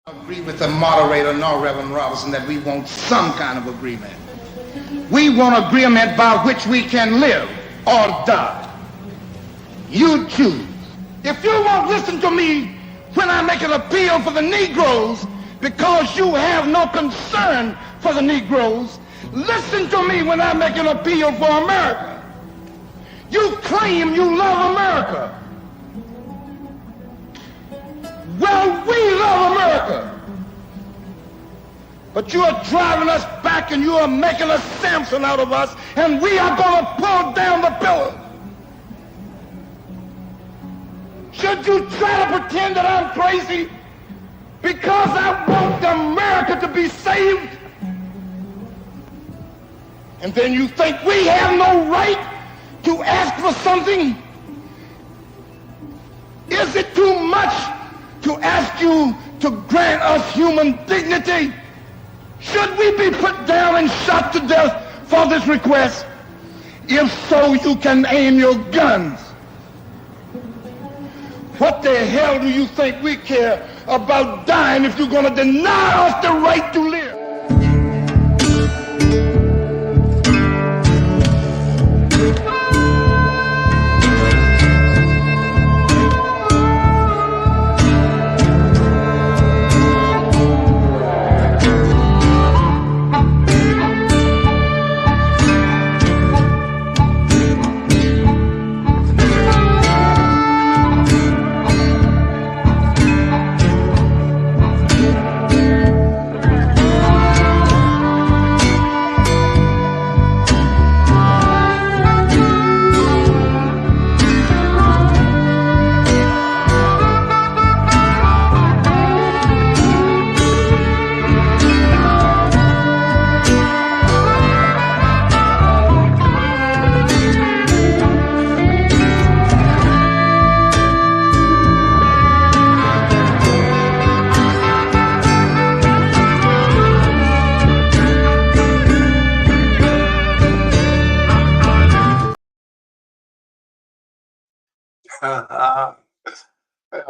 Agree with the moderator, nor Reverend Robinson, that we want some kind of agreement. We want agreement by which we can live or die. You choose. If you won't listen to me when I make an appeal for the Negroes because you have no concern for the Negroes, listen to me when I make an appeal for America. You claim you love America. Well, we love America. But you are driving us back and you are making a Samson out of us, and we are going to pull down the pillars. Should you try to pretend that I'm crazy because I want America to be saved? And then you think we have no right to ask for something? Is it too much to ask you to grant us human dignity? Should we be put down and shot to death for this request? If so, you can aim your guns. What the hell do you think we care about dying if you're going to deny us the right to live?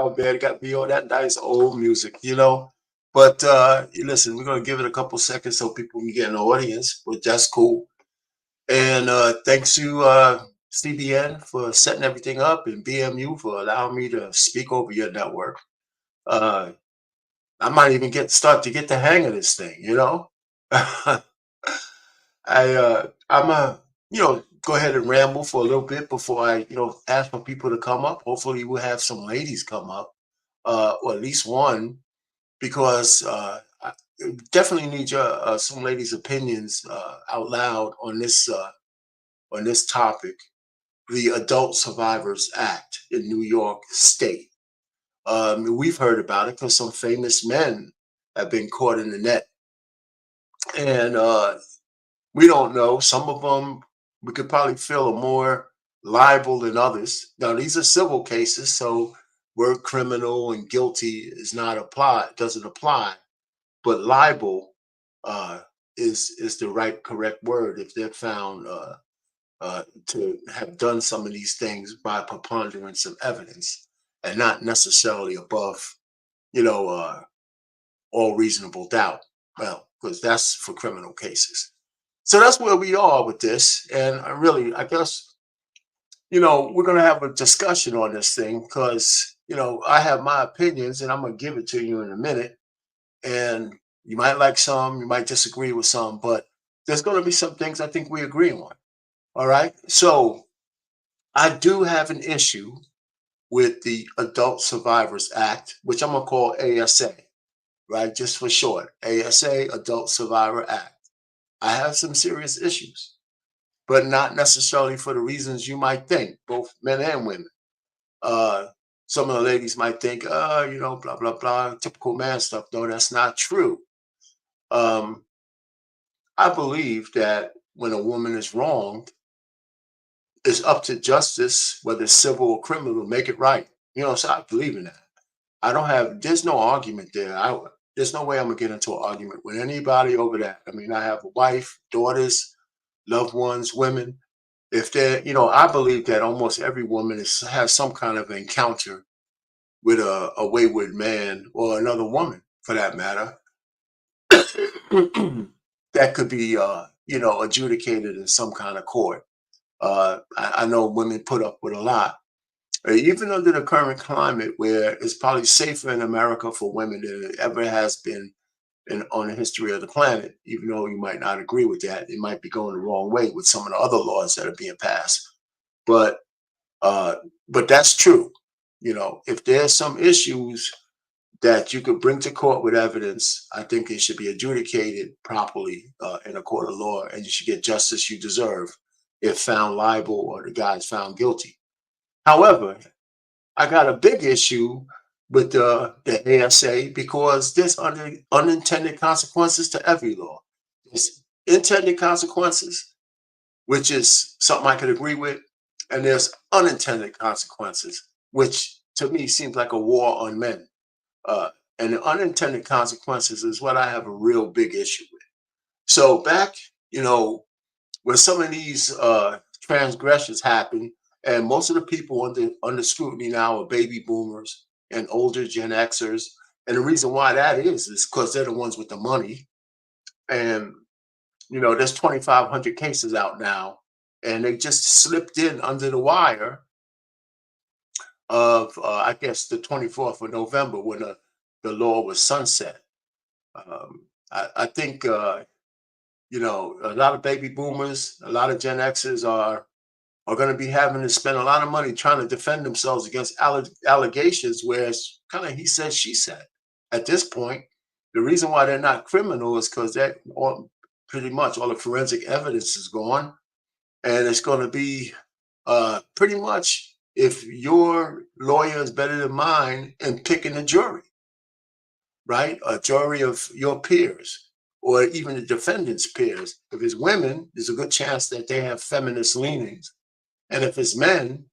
Oh man, it got me on that nice old music, you know. But listen, we're gonna give it a couple seconds so people can get an audience, but that's cool. And thanks to CBN for setting everything up and BMU for allowing me to speak over your network. Uh, I might even start to get the hang of this thing, you know. I'm a go ahead and ramble for a little bit before I ask for people to come up. Hopefully we'll have some ladies come up, or at least one, because I definitely need your some ladies' opinions out loud on this topic, the Adult Survivors Act in New York State. We've heard about it because some famous men have been caught in the net, and we don't know. Some of them we could probably feel are more liable than others. Now these are civil cases, so word criminal and guilty doesn't apply. But liable is the correct word if they're found to have done some of these things by preponderance of evidence and not necessarily above, all reasonable doubt. Well, because that's for criminal cases. So that's where we are with this. And I guess, we're going to have a discussion on this thing because, I have my opinions and I'm going to give it to you in a minute. And you might like some, you might disagree with some, but there's going to be some things I think we agree on. All right. So I do have an issue with the Adult Survivors Act, which I'm going to call ASA, right? Just for short, ASA, Adult Survivor Act. I have some serious issues, but not necessarily for the reasons you might think, both men and women. Some of the ladies might think, blah, blah, blah, typical man stuff. No, that's not true. I believe that when a woman is wronged, it's up to justice, whether it's civil or criminal, to make it right. So I believe in that. There's no argument there. There's no way I'm gonna get into an argument with anybody over that. I mean, I have a wife, daughters, loved ones, women. If they're, I believe that almost every woman has some kind of encounter with a wayward man or another woman, for that matter, that could be, adjudicated in some kind of court. I know women put up with a lot. Even under the current climate, where it's probably safer in America for women than it ever has been on the history of the planet, even though you might not agree with that, it might be going the wrong way with some of the other laws that are being passed. But uh, but that's true. If there's some issues that you could bring to court with evidence, I think it should be adjudicated properly in a court of law, and you should get justice you deserve if found liable or the guy's found guilty. However, I got a big issue with the ASA because there's unintended consequences to every law. There's intended consequences, which is something I could agree with, and there's unintended consequences, which to me seems like a war on men. Uh, and the unintended consequences is what I have a real big issue with. So back, when some of these transgressions happen, and most of the people under scrutiny now are baby boomers and older Gen Xers. And the reason why that is because they're the ones with the money. And there's 2,500 cases out now, and they just slipped in under the wire of I guess the 24th of November when the law was sunset. I think a lot of baby boomers, a lot of Gen Xers are going to be having to spend a lot of money trying to defend themselves against allegations where it's kind of he said, she said. At this point, the reason why they're not criminal is because pretty much all the forensic evidence is gone, and it's going to be pretty much if your lawyer is better than mine in picking a jury, right? A jury of your peers or even the defendant's peers. If it's women, there's a good chance that they have feminist leanings. And if it's men,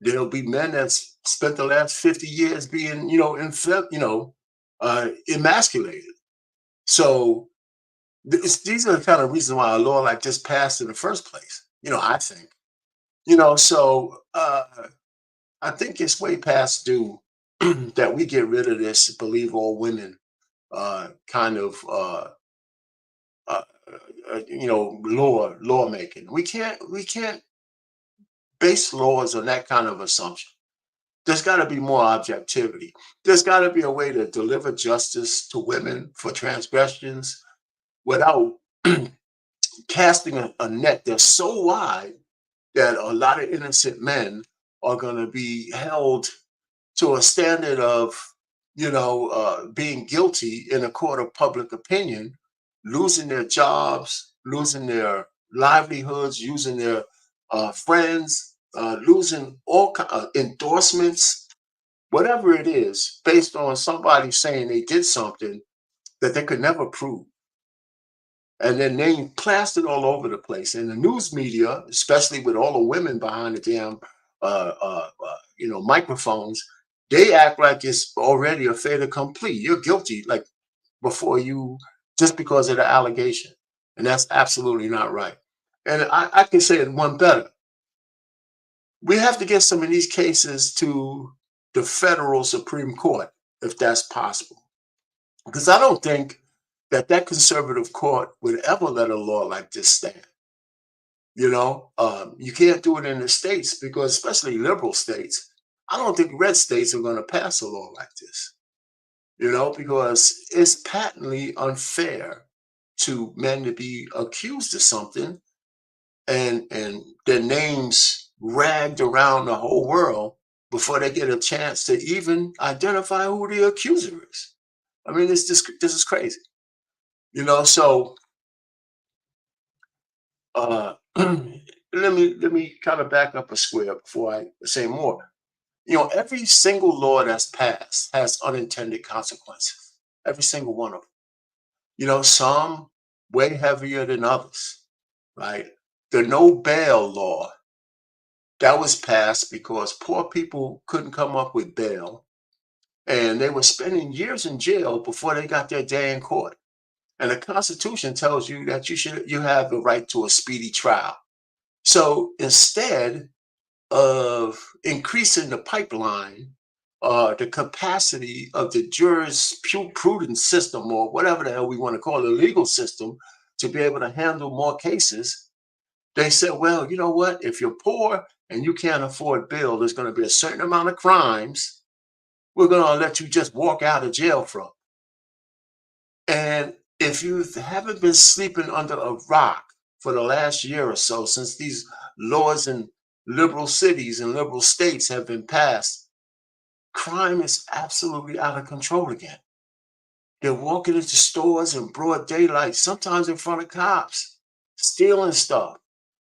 there'll be men that's spent the last 50 years being, emasculated. So these are the kind of reasons why a law like this passed in the first place. I think. So I think it's way past due that we get rid of this believe all women kind of lawmaking. We can't base laws on that kind of assumption. There's got to be more objectivity. There's got to be a way to deliver justice to women for transgressions without casting a net that's so wide that a lot of innocent men are going to be held to a standard of, being guilty in a court of public opinion, losing their jobs, losing their livelihoods, using their friends, losing all endorsements, whatever it is, based on somebody saying they did something that they could never prove. And then they plastered all over the place. And the news media, especially with all the women behind the damn, microphones, they act like it's already a fait accompli. You're guilty, like just because of the allegation. And that's absolutely not right. And I can say it one better. We have to get some of these cases to the federal Supreme Court, if that's possible. Because I don't think that conservative court would ever let a law like this stand. You can't do it in the states because, especially liberal states, I don't think red states are going to pass a law like this. Because it's patently unfair to men to be accused of something and their names ragged around the whole world before they get a chance to even identify who the accuser is. I mean, this is crazy. So let me kind of back up a square before I say more. Every single law that's passed has unintended consequences. Every single one of them. Some way heavier than others, right? The no bail law that was passed because poor people couldn't come up with bail, and they were spending years in jail before they got their day in court. And the Constitution tells you that you have the right to a speedy trial. So instead of increasing the pipeline the capacity of the jurisprudence system, or whatever the hell we want to call the legal system, to be able to handle more cases. They said, well, you know what? If you're poor and you can't afford bail, there's going to be a certain amount of crimes we're going to let you just walk out of jail from. And if you haven't been sleeping under a rock for the last year or so, since these laws in liberal cities and liberal states have been passed, crime is absolutely out of control again. They're walking into stores in broad daylight, sometimes in front of cops, stealing stuff,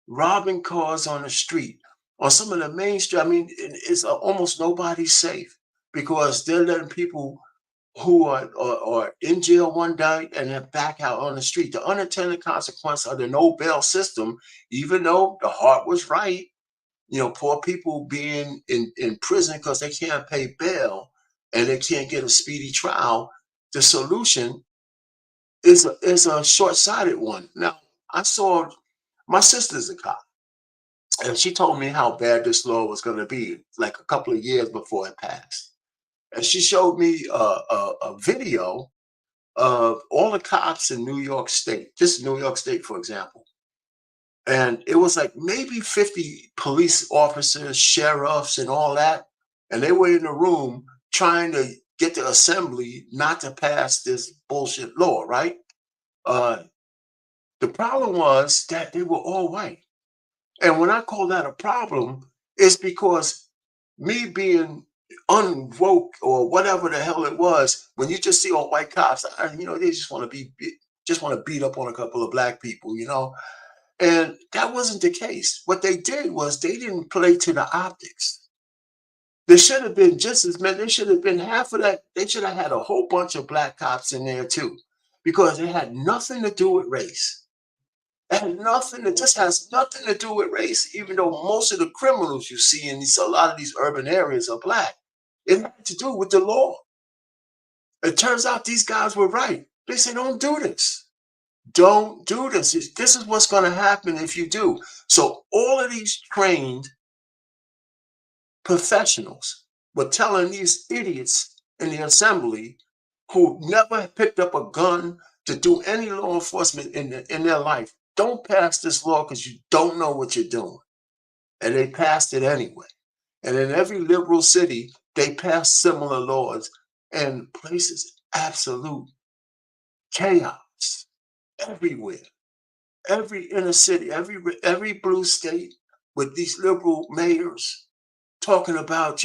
robbing cars on the street. On some of the main street, I mean, it's almost nobody's safe, because they're letting people who are in jail one day and then back out on the street. The unintended consequence of the no bail system, even though the heart was right, poor people being in prison because they can't pay bail and they can't get a speedy trial, the solution is a short-sighted one. Now, I saw, my sister's a cop, and she told me how bad this law was going to be, like a couple of years before it passed. And she showed me a video of all the cops in New York State, just New York State, for example. And it was like maybe 50 police officers, sheriffs, and all that. And they were in the room trying to get the assembly not to pass this bullshit law, right? The problem was that they were all white. And when I call that a problem, it's because me being unwoke or whatever the hell it was, when you just see all white cops, they just want to beat up on a couple of black people, and that wasn't the case. What they did was they didn't play to the optics. There should have been just as many. There should have been half of that. They should have had a whole bunch of black cops in there too, because it had nothing to do with race. It had nothing. It just has nothing to do with race. Even though most of the criminals you see in a lot of these urban areas are black, it had to do with the law. It turns out these guys were right. They say, don't do this. Don't do this. This is what's going to happen if you do. So all of these trained professionals were telling these idiots in the assembly, who never picked up a gun to do any law enforcement in their life, don't pass this law because you don't know what you're doing. And they passed it anyway. And in every liberal city, they passed similar laws, and places absolute chaos everywhere. Every inner city, every blue state, with these liberal mayors talking about,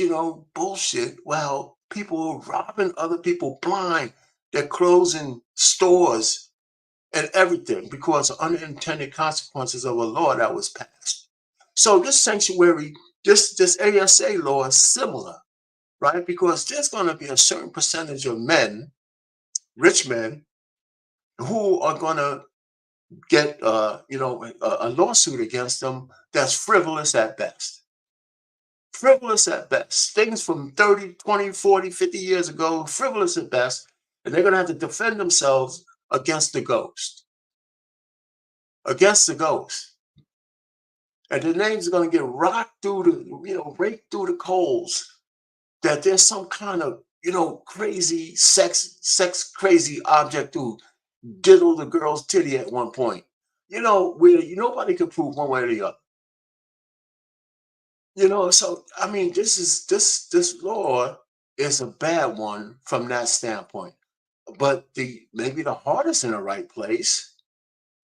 bullshit. Well, people are robbing other people blind. They're closing stores and everything because of unintended consequences of a law that was passed. So this sanctuary, this ASA law is similar, right? Because there's going to be a certain percentage of men, rich men, who are going to get a lawsuit against them that's frivolous at best. Frivolous at best. Things from 30, 20, 40, 50 years ago, frivolous at best. And they're going to have to defend themselves against the ghost. Against the ghost. And the names are going to get rocked through raked through the coals. That there's some kind of, crazy sex crazy object who diddled the girl's titty at one point. Where nobody can prove one way or the other. So I mean, this law is a bad one from that standpoint. But maybe the heart is in the right place.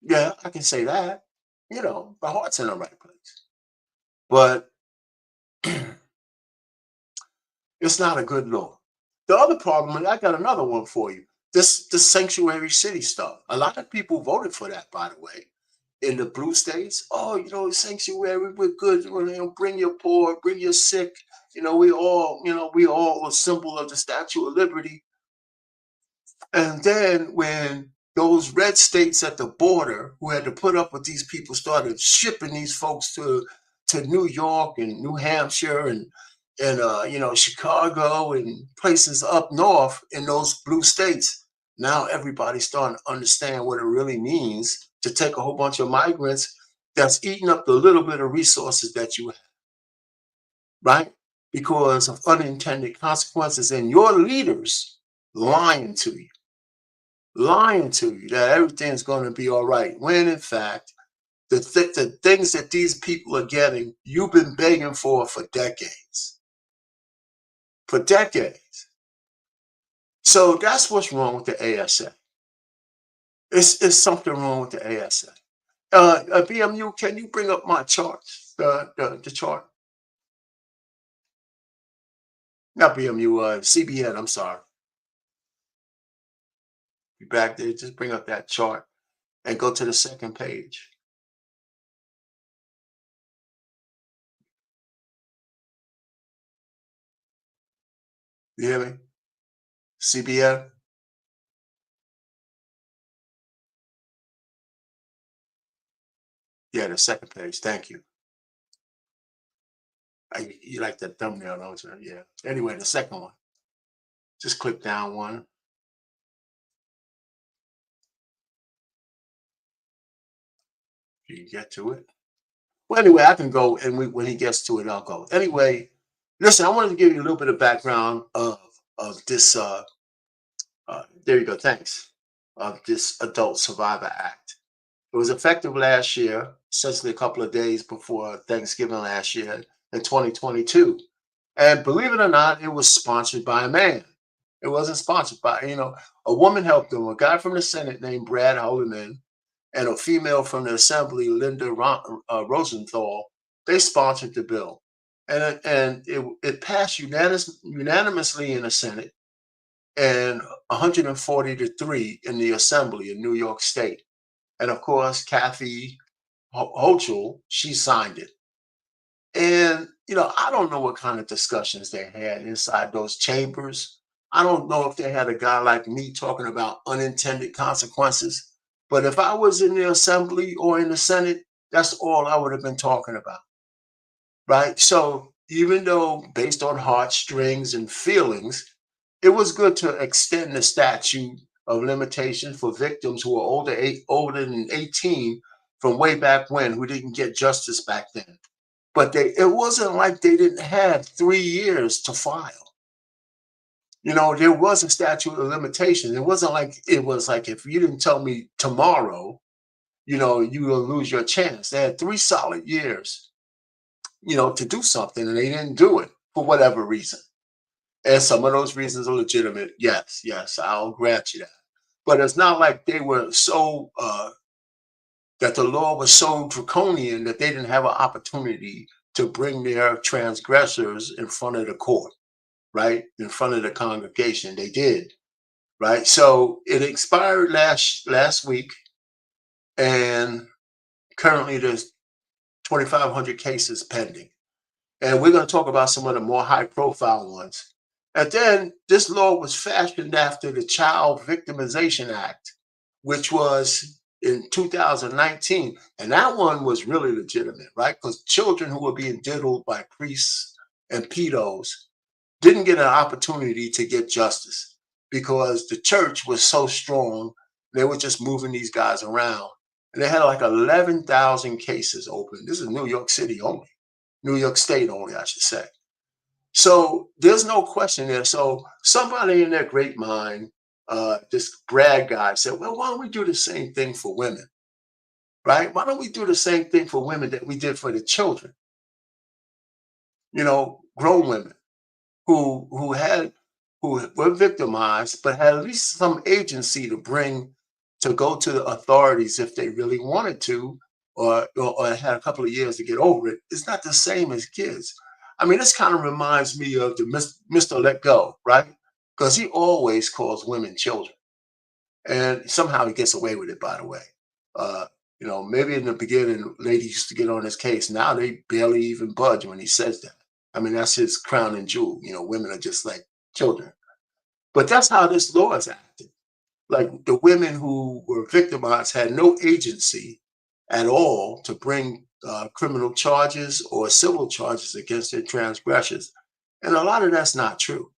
Yeah, I can say that. The heart's in the right place. But it's not a good law. The other problem, and I got another one for you. The sanctuary city stuff. A lot of people voted for that, by the way, in the blue states. Oh, sanctuary, we're good. Bring your poor, bring your sick. We all a symbol of the Statue of Liberty. And then when those red states at the border, who had to put up with these people, started shipping these folks to New York and New Hampshire and Chicago and places up north in those blue states, now everybody's starting to understand what it really means to take a whole bunch of migrants that's eating up the little bit of resources that you have, right? because of unintended consequences and your leaders lying to you that everything's going to be all right. When in fact, the things that these people are getting, you've been begging for decades. For decades. So that's what's wrong with the ASA. It's something wrong with the ASA. BMU, can you bring up my charts? The chart? Not BMU, CBN, I'm sorry. You back there, just bring up that chart and go to the second page. You hear me? CBN? Yeah, the second page. Thank you. You like that thumbnail, don't you? Yeah. Anyway, the second one. Just click down one. You can get to it. Well, anyway, I can go, and when he gets to it, I'll go. Anyway, listen, I wanted to give you a little bit of background of this. There you go. Thanks. Of this Adult Survivor Act. It was effective last year, essentially a couple of days before Thanksgiving last year in 2022. And believe it or not, it was sponsored by a man. It wasn't sponsored by, a woman helped him, a guy from the Senate named Brad Holliman, and a female from the Assembly, Linda Rosenthal. They sponsored the bill. And it passed unanimously in the Senate and 140-3 in the Assembly in New York State. And of course, Kathy Hochul, she signed it. And, I don't know what kind of discussions they had inside those chambers. I don't know if they had a guy like me talking about unintended consequences. But if I was in the Assembly or in the Senate, that's all I would have been talking about. Right? So even though based on heartstrings and feelings, it was good to extend the statute of limitation for victims who are older than 18 from way back when, who didn't get justice back then. But it wasn't like they didn't have 3 years to file. There was a statute of limitation. It wasn't like if you didn't tell me tomorrow, you will lose your chance. They had 3 solid years, to do something, and they didn't do it for whatever reason. And some of those reasons are legitimate. Yes, I'll grant you that. But it's not like they were so that the law was so draconian that they didn't have an opportunity to bring their transgressors in front of the court, right? In front of the congregation. They did, right? So it expired last week, and currently there's 2,500 cases pending. And we're going to talk about some of the more high-profile ones. And then this law was fashioned after the Child Victimization Act, which was in 2019. And that one was really legitimate, right? Because children who were being diddled by priests and pedos didn't get an opportunity to get justice because the church was so strong. They were just moving these guys around. And they had like 11,000 cases open. This is New York City only. New York State only, I should say. So there's no question there. So somebody in their great mind, this Brad guy said, well, why don't we do the same thing for women, right? Why don't we do the same thing for women that we did for the children? Grown women who were victimized, but had at least some agency to go to the authorities if they really wanted to, or had a couple of years to get over it. It's not the same as kids. I mean, this kind of reminds me of the Mr. Let Go, right? Because he always calls women children. And somehow he gets away with it, by the way. Maybe in the beginning, ladies used to get on his case. Now they barely even budge when he says that. I mean, that's his crown and jewel. Women are just like children. But that's how this law is acted. Like the women who were victimized had no agency at all to bring criminal charges or civil charges against their transgressions. And a lot of that's not true.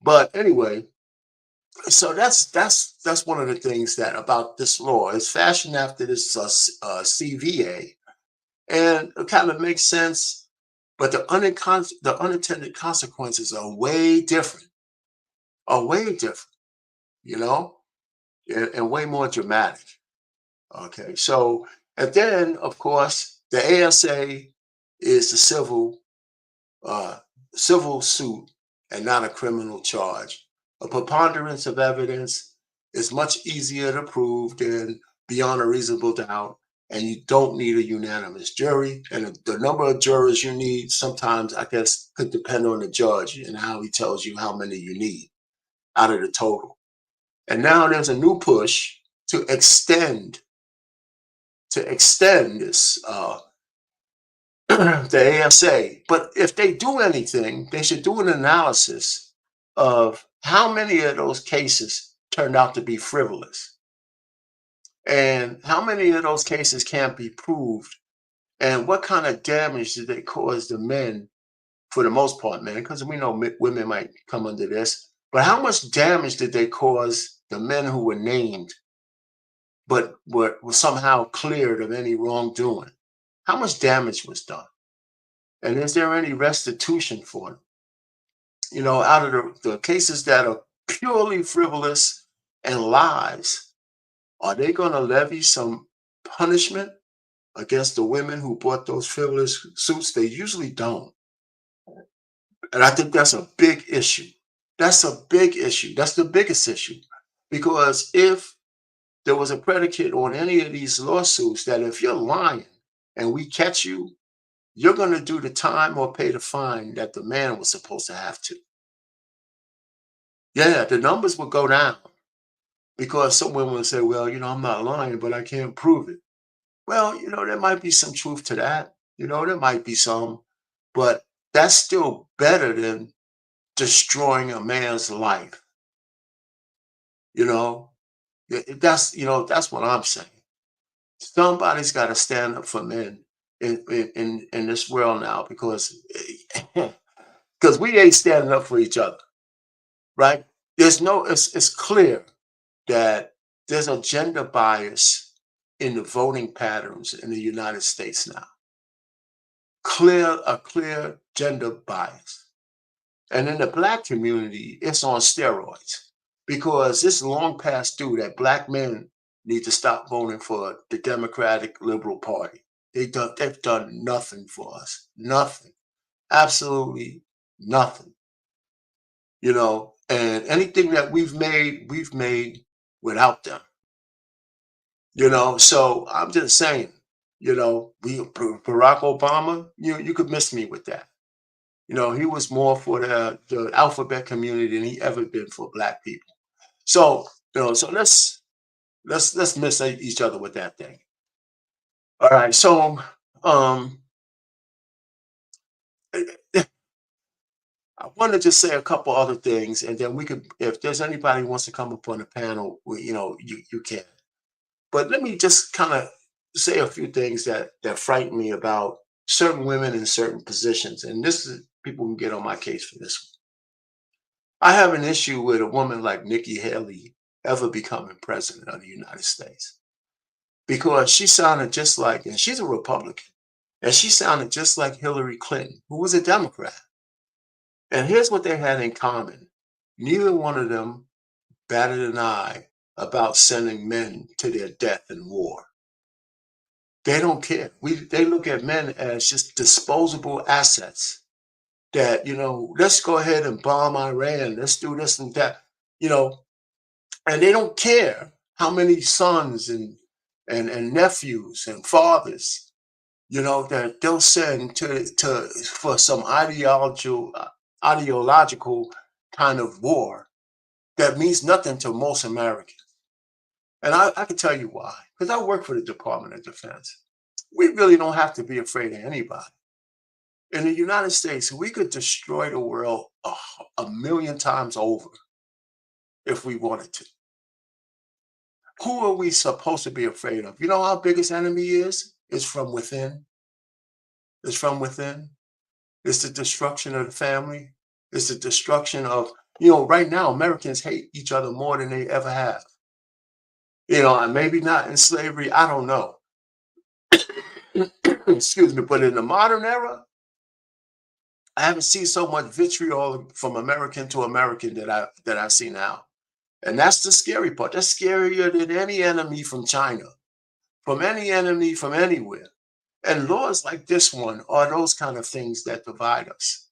But anyway, so that's one of the things that about this law. It's fashioned after this CVA, and it kind of makes sense but the unintended consequences are way different, you know, and way more dramatic. Okay, so and then of course the ASA is the uh, civil suit and not a criminal charge. A preponderance of evidence is much easier to prove than beyond a reasonable doubt, and you don't need a unanimous jury. And the number of jurors you need sometimes, I guess, could depend on the judge and how he tells you how many you need out of the total. And now there's a new push to extend this the ASA. But if they do anything, they should do an analysis of how many of those cases turned out to be frivolous and how many of those cases can't be proved and what kind of damage did they cause the men, for the most part, men, because we know women might come under this, but how much damage did they cause the men who were named but were somehow cleared of any wrongdoing? How much damage was done? And is there any restitution for them? You know, out of the cases that are purely frivolous and lies, are they going to levy some punishment against the women who brought those frivolous suits? They usually don't. And I think that's a big issue. That's a big issue. That's the biggest issue. Because if there was a predicate on any of these lawsuits that if you're lying and we catch you, you're going to do the time or pay the fine that the man was supposed to have to. Yeah, the numbers will go down because some women will say, well, you know, I'm not lying, but I can't prove it. Well, you know, there might be some truth to that. You know, there might be some, but that's still better than destroying a man's life. You know, that's what I'm saying. Somebody's got to stand up for men in this world now because because we ain't standing up for each other, right? It's clear that there's a gender bias in the voting patterns in the United States now. A clear gender bias. And in the black community, it's on steroids because it's long past due that black men need to stop voting for the Democratic Liberal Party. They've done nothing for us. Nothing. Absolutely nothing. You know, and anything that we've made without them. You know, so I'm just saying, you know, Barack Obama, you could miss me with that. You know, he was more for the alphabet community than he ever been for black people. So, you know, so let's miss each other with that thing. All right. So um I want to just say a couple other things, and then we could, if there's anybody who wants to come up on the panel, you know, you can. But let me just kind of say a few things that frighten me about certain women in certain positions, and this is people can get on my case for this one. I have an issue with a woman like Nikki Haley ever becoming president of the United States because she sounded just like, and she's a Republican, and she sounded just like Hillary Clinton, who was a Democrat. And here's what they had in common. Neither one of them batted an eye about sending men to their death in war. They don't care. They look at men as just disposable assets that, you know, let's go ahead and bomb Iran. Let's do this and that, you know, and they don't care how many sons and nephews and fathers, you know, that they'll send to for some ideological kind of war that means nothing to most Americans. And I can tell you why, because I work for the Department of Defense. We really don't have to be afraid of anybody. In the United States, we could destroy the world a million times over if we wanted to. Who are we supposed to be afraid of? You know our biggest enemy is? It's from within. It's from within. It's the destruction of the family. It's the destruction of, you know, right now, Americans hate each other more than they ever have. You know, and maybe not in slavery, I don't know. Excuse me, but in the modern era, I haven't seen so much vitriol from American to American that I see now. And that's the scary part. That's scarier than any enemy from China, from any enemy from anywhere. And laws like this one are those kind of things that divide us.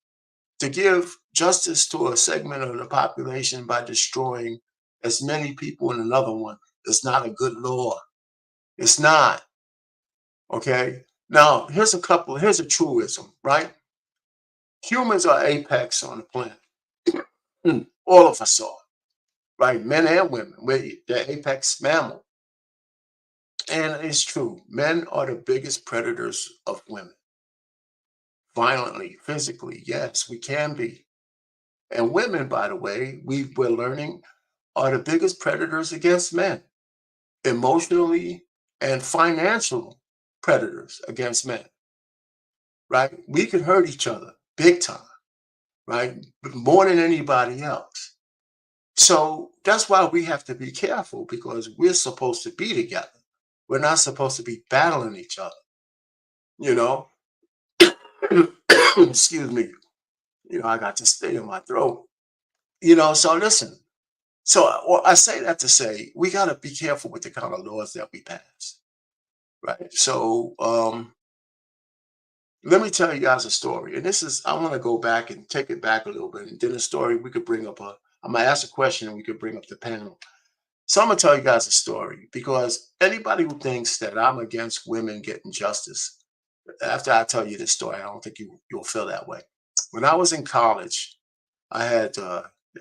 To give justice to a segment of the population by destroying as many people in another one is not a good law. It's not. Okay. Now, here's a truism, right? Humans are apex on the planet. All of us are, right? Men and women. We're the apex mammal. And it's true. Men are the biggest predators of women. Violently, physically, yes, we can be. And women, by the way, we're learning, are the biggest predators against men, emotionally and financial predators against men, right? We can hurt each other big time, right? More than anybody else. So that's why we have to be careful, because we're supposed to be together. We're not supposed to be battling each other, you know? Excuse me. I got this thing in my throat. So listen. So I say that to say we got to be careful with the kind of laws that we pass, right? So let me tell you guys a story. And I want to go back and take it back a little bit. And then a story we could bring up I'm going to ask a question and we could bring up the panel. So I'm going to tell you guys a story, because anybody who thinks that I'm against women getting justice, after I tell you this story, I don't think you'll feel that way. When I was in college, I had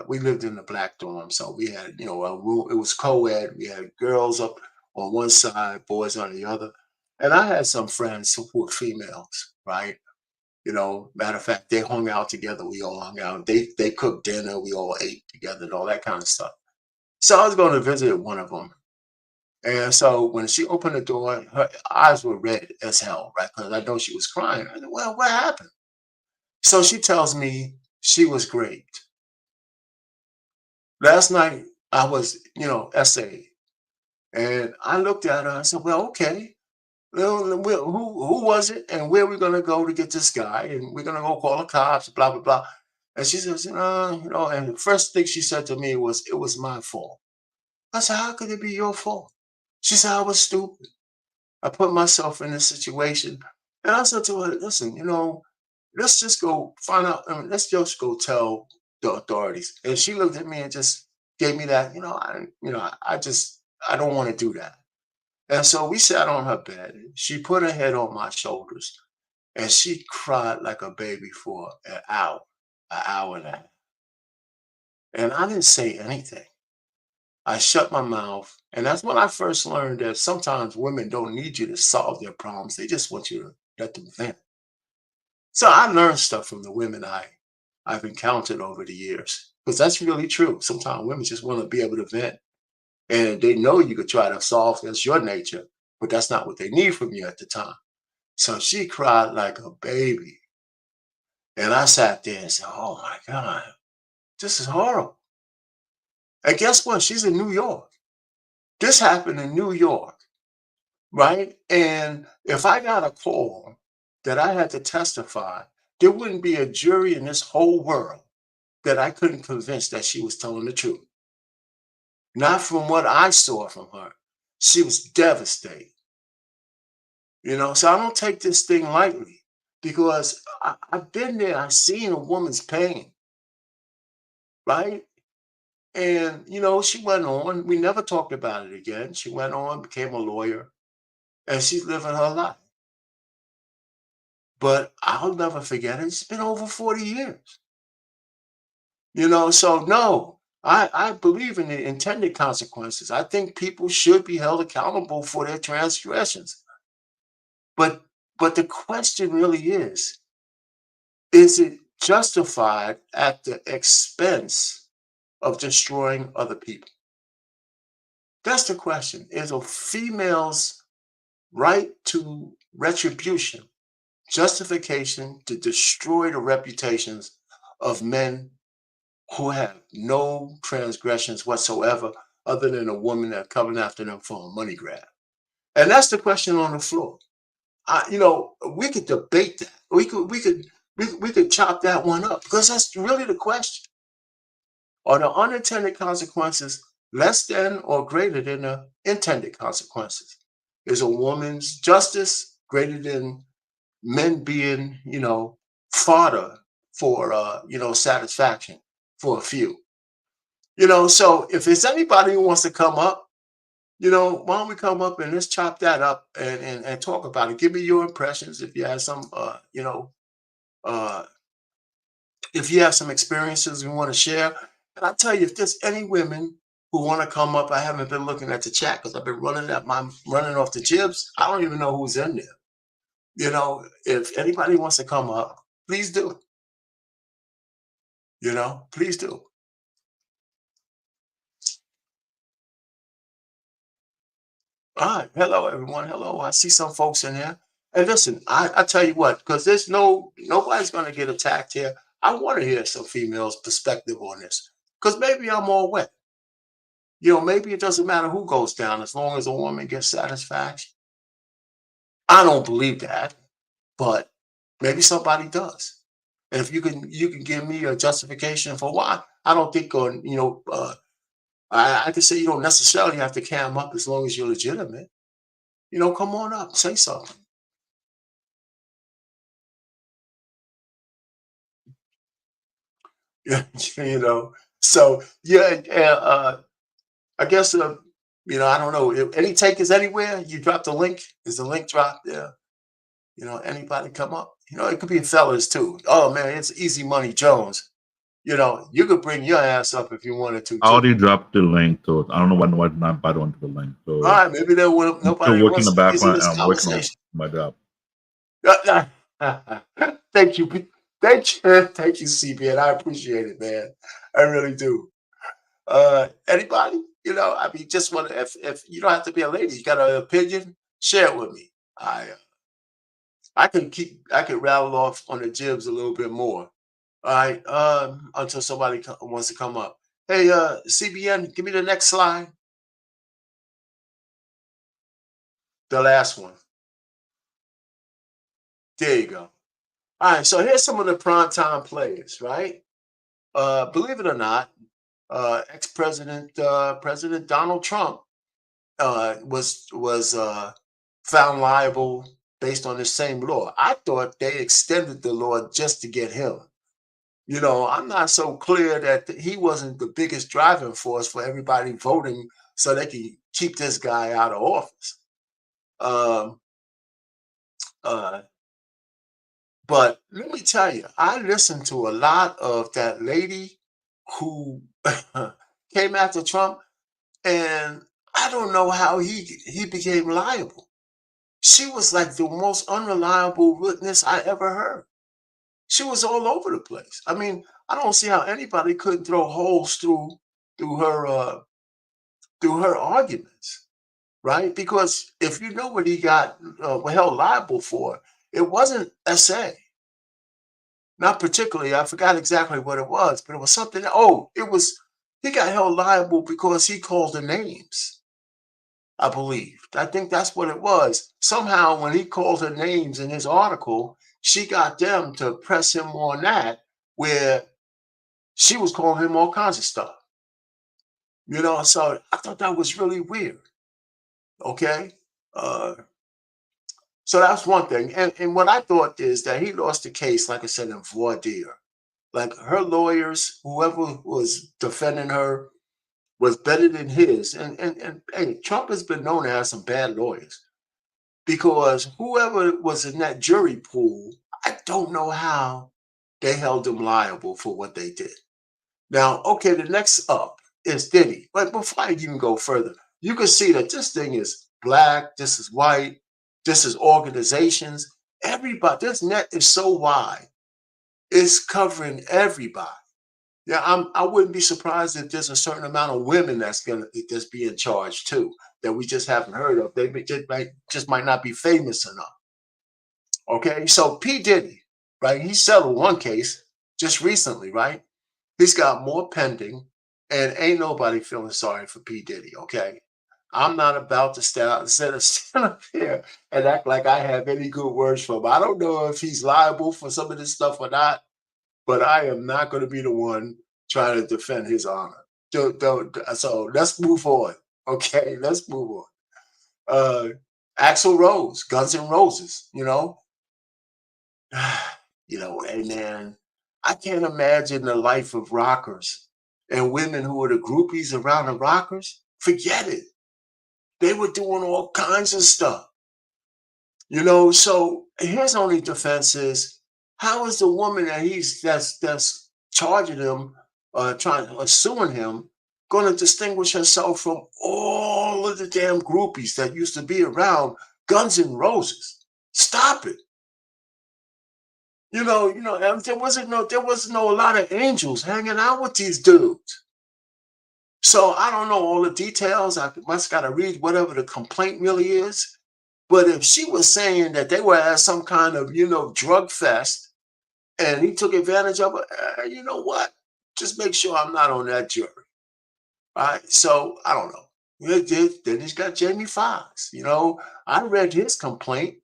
we lived in a black dorm, so we had a room. It was co-ed. We had girls up on one side, boys on the other, and I had some friends who were females, right? Matter of fact, they hung out together. We all hung out. They cooked dinner. We all ate together and all that kind of stuff. So I was going to visit one of them, and so when she opened the door, her eyes were red as hell, right? Because I know she was crying. I said, "Well, what happened?" So she tells me she was raped. Last night I was, essay, and I looked at her. I said, "Well, okay. Well, who was it, and where we gonna go to get this guy? And we're gonna go call the cops, blah blah blah." And she says, And the first thing she said to me was, "It was my fault." I said, "How could it be your fault?" She said, "I was stupid. I put myself in this situation." And I said to her, "Listen, let's just go find out. Let's just go tell the authorities." And she looked at me and just gave me that, I don't want to do that. And so we sat on her bed. She put her head on my shoulders, and she cried like a baby for an hour and a half. And I didn't say anything. I shut my mouth. And that's when I first learned that sometimes women don't need you to solve their problems. They just want you to let them vent. So I learned stuff from the women I've encountered over the years, because that's really true. Sometimes women just want to be able to vent, and they know you could try to solve that's your nature, but that's not what they need from you at the time. So she cried like a baby, and I sat there and said, "Oh my God, this is horrible." And guess what? She's in New York. This happened in New York, right? And if I got a call that I had to testify, there wouldn't be a jury in this whole world that I couldn't convince that she was telling the truth. Not from what I saw from her. She was devastated. So I don't take this thing lightly, because I've been there. I've seen a woman's pain, right? And, she went on. We never talked about it again. She went on, became a lawyer, and she's living her life. But I'll never forget it. It's been over 40 years. So no, I believe in the intended consequences. I think people should be held accountable for their transgressions. But the question really is it justified at the expense of destroying other people? That's the question. Is a female's right to retribution justification to destroy the reputations of men who have no transgressions whatsoever, other than a woman that coming after them for a money grab? And that's the question on the floor. We could debate that. We could We could chop that one up because that's really the question. Are the unintended consequences less than or greater than the intended consequences? Is a woman's justice greater than men being, fodder for, satisfaction for a few? So if there's anybody who wants to come up, why don't we come up and let's chop that up and talk about it? Give me your impressions if you have some, uh, if you have some experiences you want to share. And I tell you, if there's any women who want to come up, I haven't been looking at the chat because I've been running off the jibs. I don't even know who's in there. If anybody wants to come up, please do. Please do. All right. Hello, everyone. Hello. I see some folks in there. And listen, I tell you what, because there's nobody's going to get attacked here. I want to hear some females' perspective on this because maybe I'm all wet. Maybe it doesn't matter who goes down as long as a woman gets satisfaction. I don't believe that, but maybe somebody does. And if you can give me a justification for why, I don't think I can say you don't necessarily have to cam up as long as you're legitimate. Come on up, say something. Yeah, So yeah, I guess I don't know. If any takers anywhere, you drop the link. Is the link dropped there? Anybody come up? It could be fellas too. Oh man, it's Easy Money Jones. You could bring your ass up if you wanted to I too. already dropped the link to it. I don't know why not bite onto the link. All So right, maybe I'm still nobody working wants the to visit background. this I'm working on conversation. my job. Thank you, thank you, CBN. I appreciate it, man. I really do. Anybody? I mean, just want to. If you don't have to be a lady, you got an opinion, share it with me. I can rattle off on the jibs a little bit more. All right, until somebody wants to come up. Hey, CBN, give me the next slide. The last one. There you go. All right, so here's some of the primetime players, right? Believe it or not, ex-president President Donald Trump was found liable based on the same law. I thought they extended the law just to get him. I'm not so clear that he wasn't the biggest driving force for everybody voting so they can keep this guy out of office. Um, uh, but let me tell you, I listened to a lot of that lady who came after Trump, and I don't know how he became liable. She was like the most unreliable witness I ever heard. She was all over the place. I mean, I don't see how anybody couldn't throw holes through her arguments, right? Because if you know what he got held liable for, it wasn't SA. Not particularly. I forgot exactly what it was, but it was something. Oh, it was he got held liable because he called the names. I believe. I think that's what it was. Somehow, when he called her names in his article, she got them to press him on that, where she was calling him all kinds of stuff. So I thought that was really weird. Okay. Uh, so that's one thing. And what I thought is that he lost the case, like I said, in voir dire. Like her lawyers, whoever was defending her, was better than his. And hey, Trump has been known to have some bad lawyers. Because whoever was in that jury pool, I don't know how they held him liable for what they did. Now, okay, the next up is Diddy. But before I even go further, you can see that this thing is black, this is white, this is organizations. Everybody, this net is so wide, it's covering everybody. Yeah, I wouldn't be surprised if there's a certain amount of women that's being charged too that we just haven't heard of. They just might not be famous enough. Okay, so P Diddy, right? He settled one case just recently, right? He's got more pending, and ain't nobody feeling sorry for P Diddy. Okay, I'm not about to stand up here and act like I have any good words for him. I don't know if he's liable for some of this stuff or not, but I am not going to be the one trying to defend his honor. So let's move on. Okay, let's move on. Uh, Axl Rose, Guns N' Roses. Hey man, I can't imagine the life of rockers and women who were the groupies around the rockers. Forget it. They were doing all kinds of stuff. So his only defense is, how is the woman that's charging him, suing him, going to distinguish herself from all of the damn groupies that used to be around Guns N' Roses? Stop it. And there wasn't a lot of angels hanging out with these dudes. So I don't know all the details. I must gotta read whatever the complaint really is. But if she was saying that they were at some kind of, drug fest and he took advantage of it, you know what? Just make sure I'm not on that jury. Right? So I don't know. Then he's got Jamie Foxx. I read his complaint,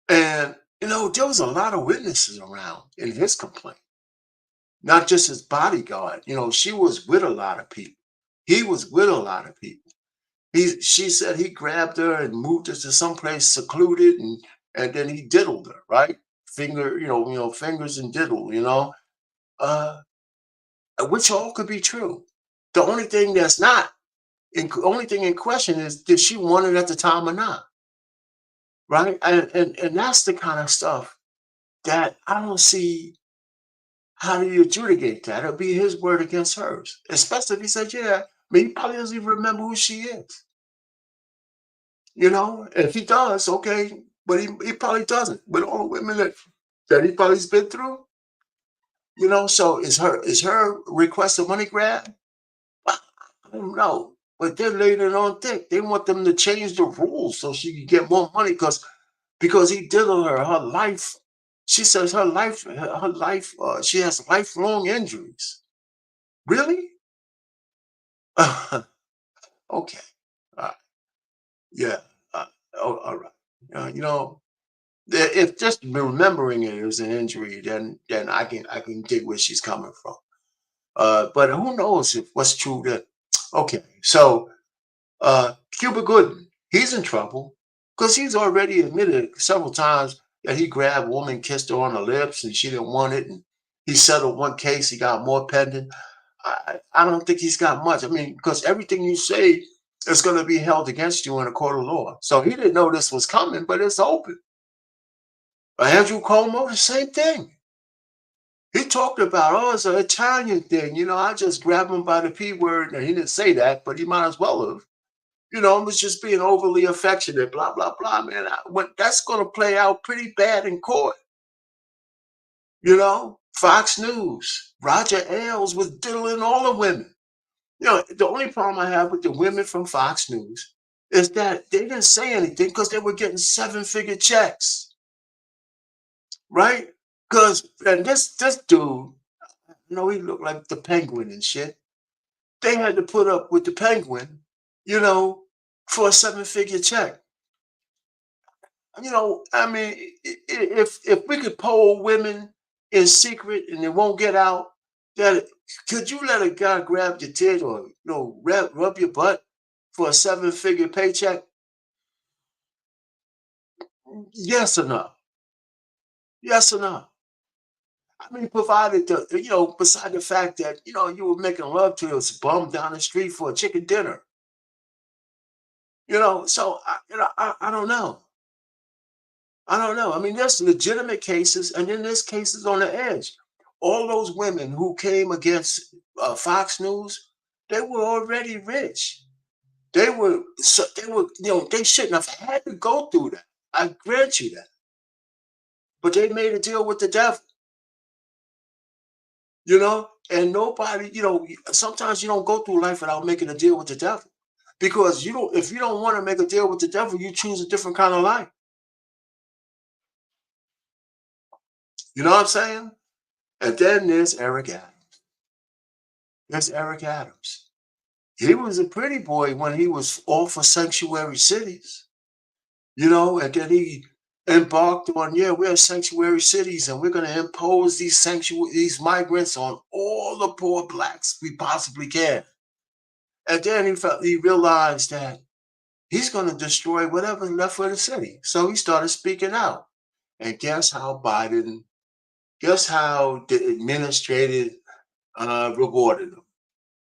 and there was a lot of witnesses around in his complaint, not just his bodyguard. She was with a lot of people. He was with a lot of people. She said he grabbed her and moved her to someplace secluded, and then he diddled her, right? Fingers and diddle, uh, which all could be true. The only thing that's not, only thing in question is, did she want it at the time or not, right? And that's the kind of stuff that I don't see. How do you adjudicate that? It'll be his word against hers, especially if he said, yeah. I mean, he probably doesn't even remember who she is. If he does, okay, but he probably doesn't. With all the women that he probably's been through, so is her request a money grab? I don't know. But they're laying it on thick. They want them to change the rules so she can get more money because he did on her life. She says her life, she has lifelong injuries. Really? Okay. Uh, yeah. All right. Uh, if just remembering it as an injury, then I can dig where she's coming from. But who knows if what's true that. Okay, so Cuba Gooden, he's in trouble because he's already admitted several times that he grabbed a woman, kissed her on the lips, and she didn't want it, and he settled one case. He got more pending. I don't think he's got much. I mean, because everything you say is going to be held against you in a court of law. So he didn't know this was coming, but it's open. Andrew Cuomo, the same thing. He talked about, it's an Italian thing. I just grabbed him by the P word. And he didn't say that, but he might as well have. I was just being overly affectionate, blah, blah, blah, man. That's going to play out pretty bad in court. Fox News, Roger Ailes was diddling all the women. The only problem I have with the women from Fox News is that they didn't say anything because they were getting 7-figure checks. Right? And this dude, he looked like the Penguin and shit. They had to put up with the Penguin, for a 7-figure check. I mean, if we could poll women in secret and it won't get out, that could you let a guy grab your tit or rub your butt for a 7-figure paycheck? Yes or no? Yes or no? I mean, provided beside the fact that you were making love to this bum down the street for a chicken dinner. So I don't know. I don't know. I mean, there's legitimate cases, and then there's cases on the edge. All those women who came against Fox News, they were already rich. They shouldn't have had to go through that. I grant you that. But they made a deal with the devil. And nobody, sometimes you don't go through life without making a deal with the devil. Because if you don't want to make a deal with the devil, you choose a different kind of life. You know what I'm saying? And then there's Eric Adams. There's Eric Adams. He was a pretty boy when he was all for sanctuary cities, you know, and then he embarked on, yeah, we're sanctuary cities and we're going to impose these migrants on all the poor blacks we possibly can. And then he realized that he's going to destroy whatever's left for the city. So he started speaking out. And guess how the administrative rewarded him.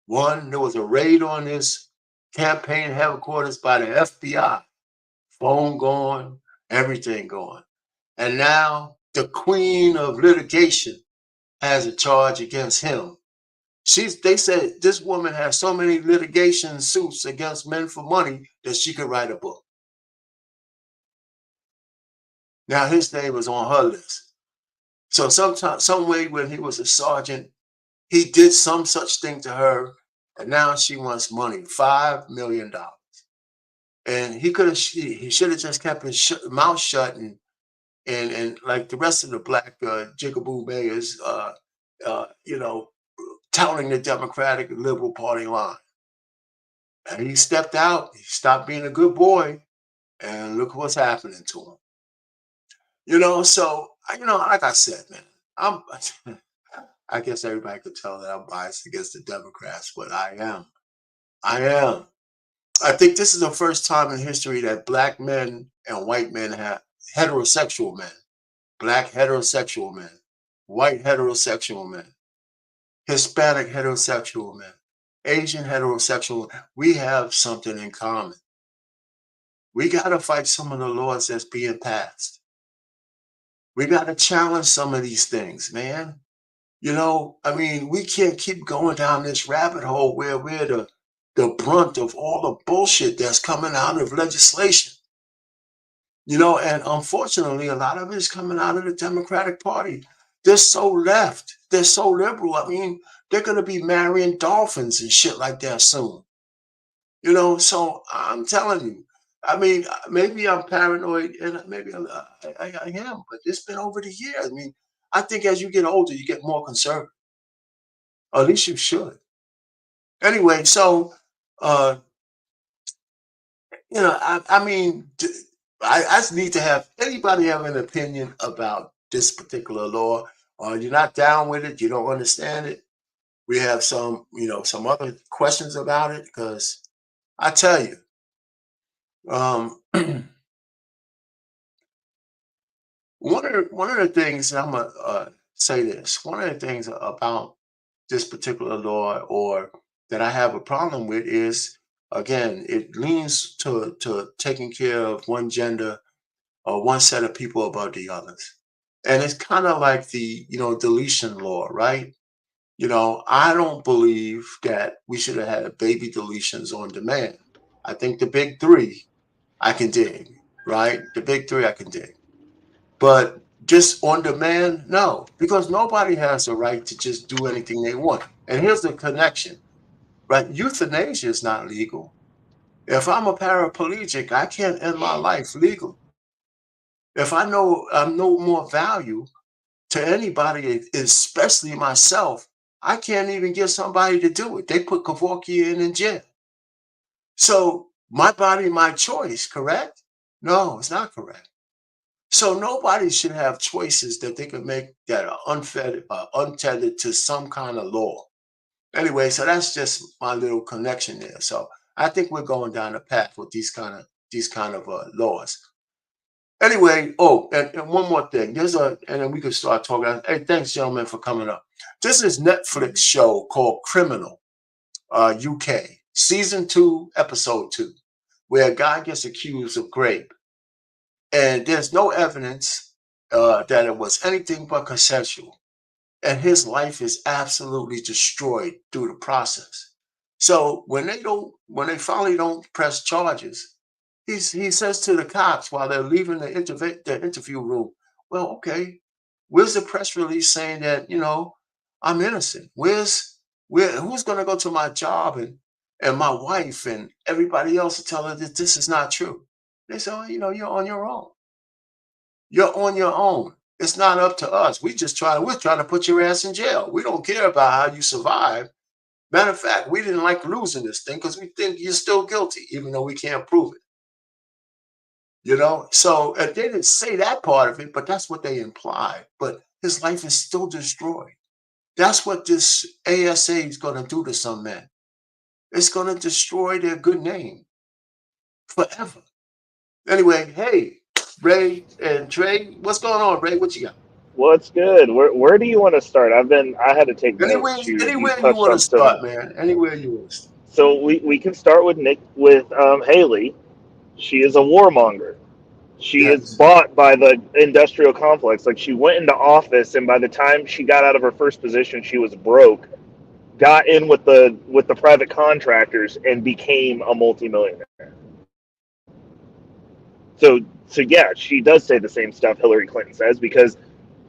One, there was a raid on his campaign headquarters by the FBI, phone gone, everything gone. And now the queen of litigation has a charge against him. They said this woman has so many litigation suits against men for money that she could write a book. Now his name was on her list. So some way when he was a sergeant, he did some such thing to her, and now she wants money, $5 million. And he should have just kept his mouth shut and like the rest of the black jigaboo mayors, you know, touting the Democratic and Liberal Party line. And he stepped out, he stopped being a good boy, and look what's happening to him. You know, so like I said, man, I'm I guess everybody could tell that I'm biased against the Democrats, but I am. I am. I think this is the first time in history that black men and white men have heterosexual men, black heterosexual men, white heterosexual men, Hispanic heterosexual men, Asian heterosexual. We have something in common. We got to fight some of the laws that's being passed. We got to challenge some of these things, man. You know, I mean, we can't keep going down this rabbit hole where we're the brunt of all the bullshit that's coming out of legislation. You know, and unfortunately, a lot of it is coming out of the Democratic Party. They're so left. They're so liberal. I mean, they're going to be marrying dolphins and shit like that soon. You know, so I'm telling you, I mean, maybe I'm paranoid and maybe I am, but it's been over the years. I mean, I think as you get older, you get more conservative. Or at least you should. Anyway, so, uh, I mean, I just need to have anybody have an opinion about this particular law, or you're not down with it, you don't understand it. We have some other questions about it because I tell you, um, one of the things I'm gonna say this. One of the things about this particular law or that I have a problem with is again, it leans to taking care of one gender or one set of people above the others. And it's kind of like the, deletion law, right? I don't believe that we should have had baby deletions on demand. I think the big three I can dig, right? The big three I can dig. But just on demand, no, because nobody has a right to just do anything they want. And here's the connection, right? Euthanasia is not legal. If I'm a paraplegic, I can't end my life legally. If I know I'm no more value to anybody, especially myself, I can't even get somebody to do it. They put Kevorkian in jail. So my body, my choice, correct? No, it's not correct. So nobody should have choices that they can make that are untethered to some kind of law. Anyway, so that's just my little connection there. So I think we're going down the path with these kind of laws. Anyway, and one more thing. And then we can start talking. Hey, thanks, gentlemen, for coming up. This is Netflix show called Criminal, UK, season 2, episode 2, where a guy gets accused of rape, and there's no evidence that it was anything but consensual, and his life is absolutely destroyed through the process. So when they finally don't press charges, he says to the cops while they're leaving the interview room, well, okay, where's the press release saying that, I'm innocent? Who's going to go to my job and my wife and everybody else to tell her that this is not true? They say, oh, you're on your own. You're on your own. It's not up to us. We're trying to put your ass in jail. We don't care about how you survive. Matter of fact, we didn't like losing this thing because we think you're still guilty, even though we can't prove it. You know, so they didn't say that part of it, but that's what they implied. But his life is still destroyed. That's what this ASA is going to do to some men. It's going to destroy their good name forever. Anyway, hey, Ray and Trey, what's going on, Ray? What you got? What's good? Where do you want to start? I had to take notes. Anywhere you touched want on to start, man. Anywhere you want to start. So we can start with Haley. She is a warmonger. She is bought by the industrial complex. Like, she went into office, and by the time she got out of her first position, she was broke. Got in with the private contractors and became a multimillionaire. So yeah, she does say the same stuff Hillary Clinton says, because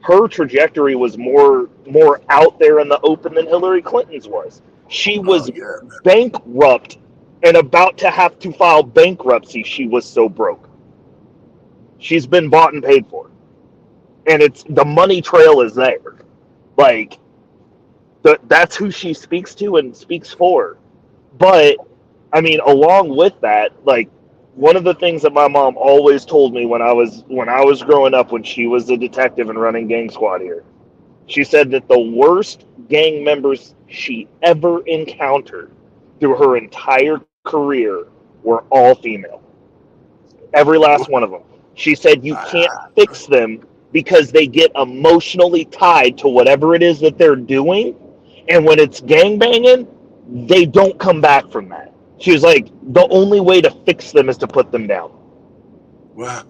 her trajectory was more out there in the open than Hillary Clinton's was. She was bankrupt and about to have to file bankruptcy. She was so broke. She's been bought and paid for, and the money trail is there. Like, that's who she speaks to and speaks for. But I mean, along with that, like, one of the things that my mom always told me when I was growing up, when she was a detective and running gang squad here, she said that the worst gang members she ever encountered through her entire career were all female. Every last one of them. She said you can't fix them because they get emotionally tied to whatever it is that they're doing, and when it's gang banging, they don't come back from that. She was like, the only way to fix them is to put them down. Wow.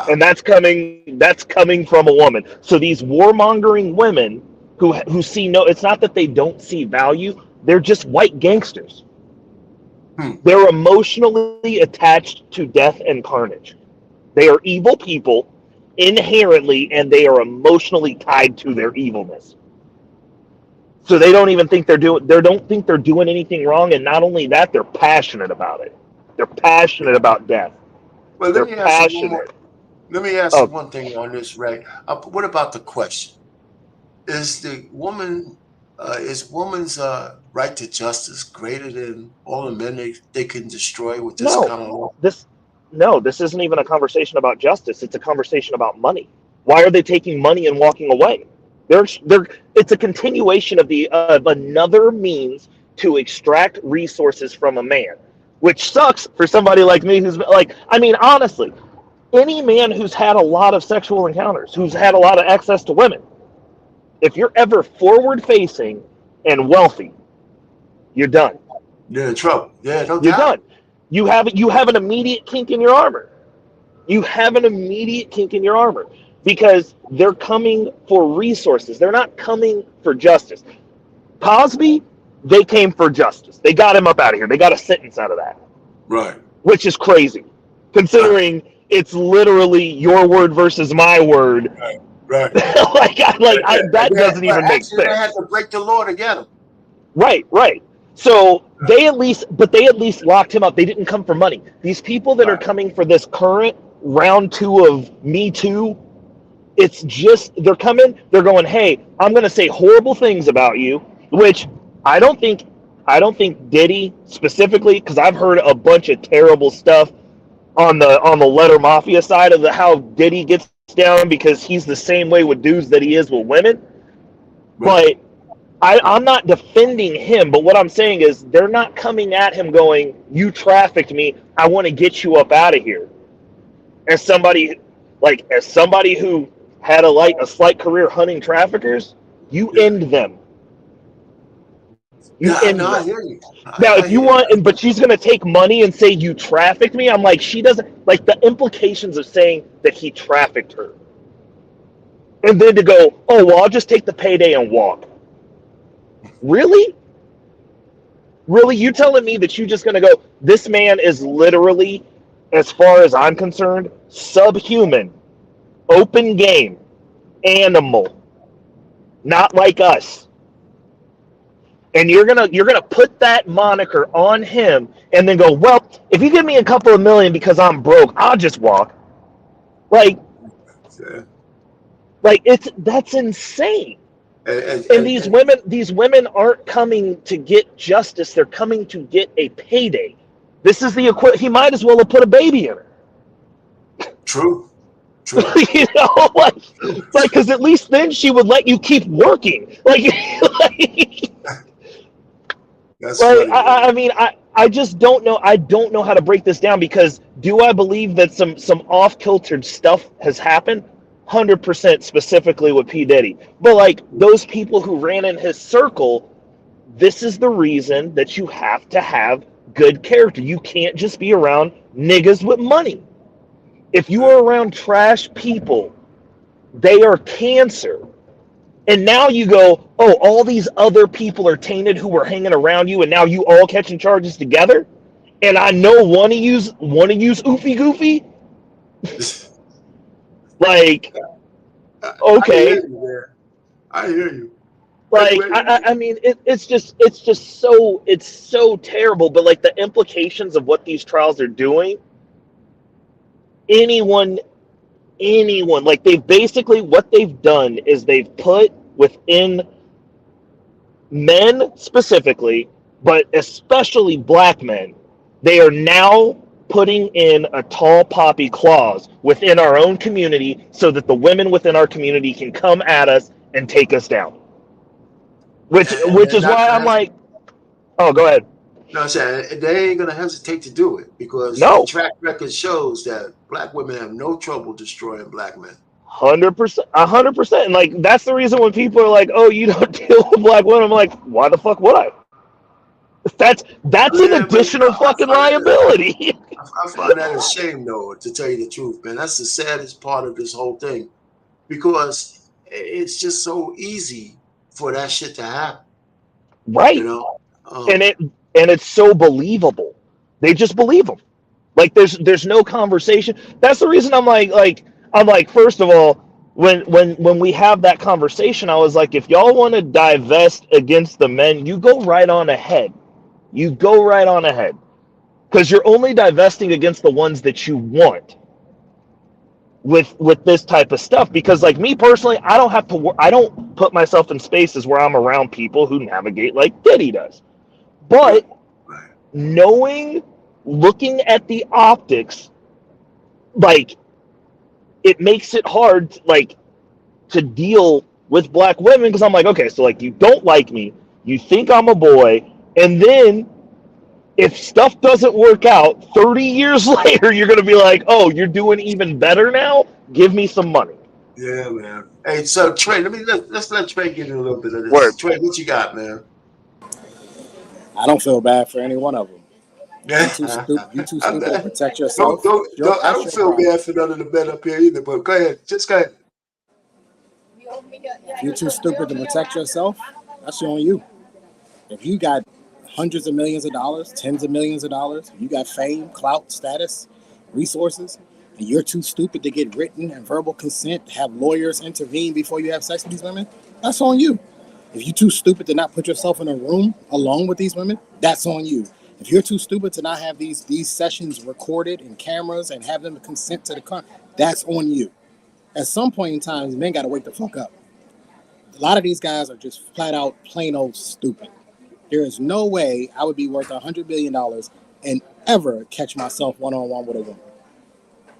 And that's coming from a woman. So these warmongering women who see it's not that they don't see value, they're just white gangsters. They're emotionally attached to death and carnage. They are evil people inherently, and they are emotionally tied to their evilness. So they don't even think they're doing anything wrong, and not only that, they're passionate about it. They're passionate about death. Well, let me ask you one thing on this, Ray. What about the question? Is the woman's right to justice greater than all the men they can destroy with this kind of law? This isn't even a conversation about justice. It's a conversation about money. Why are they taking money and walking away? It's a continuation of another means to extract resources from a man, which sucks for somebody like me who's like, I mean, honestly, any man who's had a lot of sexual encounters, who's had a lot of access to women, if you're ever forward facing and wealthy, you're done. You're in trouble. Yeah, no doubt. You're done. You have an immediate kink in your armor. You have an immediate kink in your armor because they're coming for resources. They're not coming for justice. Cosby, they came for justice. They got him up out of here. They got a sentence out of that. Right. Which is crazy, considering it's literally your word versus my word. Right. That doesn't even make sense. They had to break the law to get him. Right. So they at least locked him up. They didn't come for money. These people that are coming for this current round 2 of Me Too, it's just they're going, hey, I'm going to say horrible things about you, which I don't think Diddy specifically, because I've heard a bunch of terrible stuff on the letter mafia side of how Diddy gets down, because he's the same way with dudes that he is with women. Right. But I'm not defending him, but what I'm saying is they're not coming at him going, you trafficked me, I want to get you up out of here. As somebody who had a slight career hunting traffickers, you end them. I hear you. If you want, but she's going to take money and say you trafficked me, I'm like, she doesn't, like, the implications of saying that he trafficked her. And then to go, oh, well, I'll just take the payday and walk. Really? You telling me that you're just going to go, this man is literally, as far as I'm concerned, subhuman, open game, animal, not like us. And you're gonna put that moniker on him and then go, well, if you give me a couple of million because I'm broke, I'll just walk. That's insane. And these women aren't coming to get justice. They're coming to get a payday. This is the equivalent. He might as well have put a baby in her. True. You know, because at least then she would let you keep working. That's funny. I mean, I just don't know. I don't know how to break this down, because do I believe that some off-kiltered stuff has happened? 100% specifically with P. Diddy. But like those people who ran in his circle, this is the reason that you have to have good character. You can't just be around niggas with money. If you are around trash people, they are cancer. And now you go, oh, all these other people are tainted who were hanging around you, and now you all catching charges together. And I know one of you's oofy goofy. Like, okay, I hear you. Like, I mean, it's just so terrible. But like the implications of what these trials are doing, anyone, like they've basically, what they've done is they've put within men specifically, but especially black men, they are now putting in a tall poppy clause within our own community so that the women within our community can come at us and take us down. Which is why I'm like, oh, go ahead. No, I'm saying they ain't gonna hesitate to do it, because No. the track record shows that black women have no trouble destroying black men. 100%, 100%. And like that's the reason when people are like, "Oh, you don't deal with black women," I'm like, "Why the fuck would I?" That's an additional fucking liability. I find that a shame, though, to tell you the truth, man. That's the saddest part of this whole thing, because it's just so easy for that shit to happen. Right. You know, and it's so believable. They just believe them. Like there's no conversation. That's the reason I'm like first of all, when we have that conversation, I was like, if y'all want to divest against the men, you go right on ahead. You go right on ahead, because you're only divesting against the ones that you want with this type of stuff. Because like me personally, I don't put myself in spaces where I'm around people who navigate like Diddy does. But looking at the optics, like it makes it hard, like, to deal with black women, because I'm like, okay, so like you don't like me, you think I'm a boy, and then if stuff doesn't work out 30 years later, you're gonna be like, oh, you're doing even better now? Give me some money. Yeah, man. Hey, so Trey, let's let Trey get in a little bit of this. Word. Trey, what you got, man? I don't feel bad for any one of them. You too stupid to protect yourself. I don't feel bad for none of the men up here either, but go ahead. Just go ahead. If you're too stupid to protect yourself, that's on you. If you got hundreds of millions of dollars, tens of millions of dollars, you got fame, clout, status, resources, and you're too stupid to get written and verbal consent, to have lawyers intervene before you have sex with these women, that's on you. If you're too stupid to not put yourself in a room alone with these women, that's on you. If you're too stupid to not have these sessions recorded in cameras and have them consent to the that's on you. At some point in time, men got to wake the fuck up. A lot of these guys are just flat out plain old stupid. There is no way I would be worth $100 billion and ever catch myself one-on-one with a woman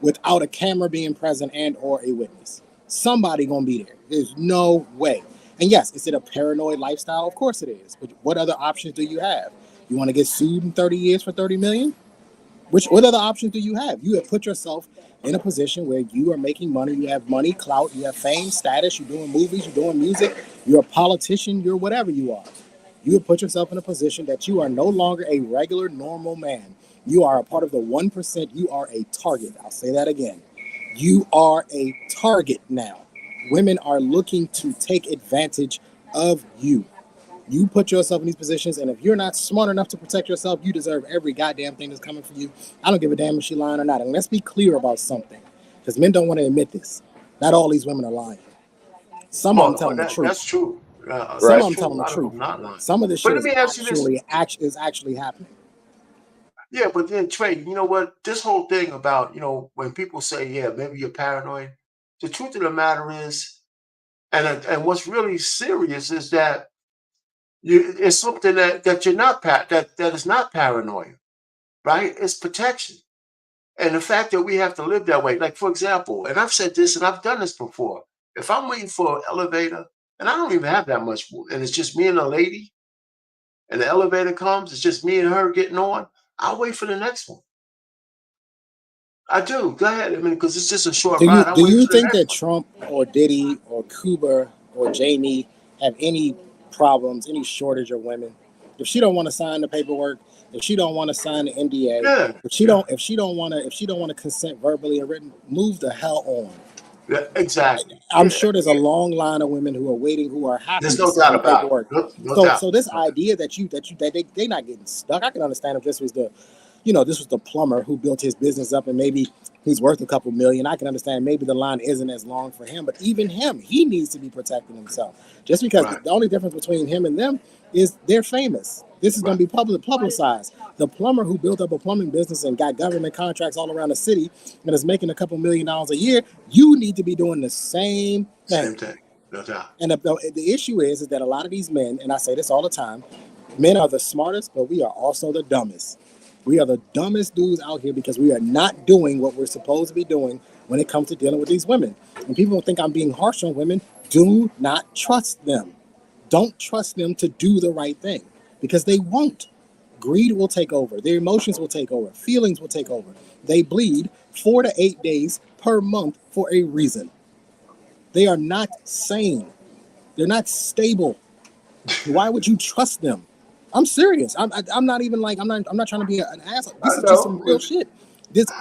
without a camera being present and or a witness. Somebody gonna be there. There's no way. And yes, is it a paranoid lifestyle? Of course it is. But what other options do you have? You want to get sued in 30 years for 30 million? What other options do you have? You have put yourself in a position where you are making money. You have money, clout, you have fame, status, you're doing movies, you're doing music, you're a politician, you're whatever you are. You have put yourself in a position that you are no longer a regular, normal man. You are a part of the 1%. You are a target. I'll say that again. You are a target now. Women are looking to take advantage of you. You put yourself in these positions, and if you're not smart enough to protect yourself, you deserve every goddamn thing that's coming for you. I don't give a damn if she's lying or not. And let's be clear about something, because men don't want to admit this. Not all these women are lying. Some of them telling the truth. That's true. Some of them telling the truth. Some of this shit is actually happening. Yeah, but then Trey, you know what? This whole thing about, when people say, yeah, maybe you're paranoid, the truth of the matter is, And what's really serious is that it's something that you're not that is not paranoia, right? It's protection. And the fact that we have to live that way, like for example, and I've said this and I've done this before. If I'm waiting for an elevator and I don't even have that much, and it's just me and a lady, and the elevator comes, it's just me and her getting on, I'll wait for the next one. I do. Go ahead. I mean, because it's just a short ride. Do you think that Trump or Diddy or Cuba or Jamie have any problems, any shortage of women? If she don't want to sign the paperwork, if she don't want to sign the NDA, if she don't want to consent verbally or written, move the hell on. Yeah, exactly. I'm sure there's a long line of women who are waiting, who are happy. There's no doubt about it. So this idea that they're not getting stuck, I can understand if this was the plumber who built his business up and maybe he's worth a couple million. I can understand maybe the line isn't as long for him, but even him, he needs to be protecting himself. Just because the only difference between him and them is they're famous. This is going to be publicized. The plumber who built up a plumbing business and got government contracts all around the city and is making a couple $1 million a year, you need to be doing the same thing. Same thing, no doubt. And the issue is that a lot of these men, and I say this all the time, men are the smartest, but we are also the dumbest. We are the dumbest dudes out here because we are not doing what we're supposed to be doing when it comes to dealing with these women. And people think I'm being harsh on women. Do not trust them. Don't trust them to do the right thing because they won't. Greed will take over. Their emotions will take over. Feelings will take over. They bleed 4 to 8 days per month for a reason. They are not sane. They're not stable. Why would you trust them? I'm serious. I'm not even like I'm not trying to be an asshole. This is just some real shit.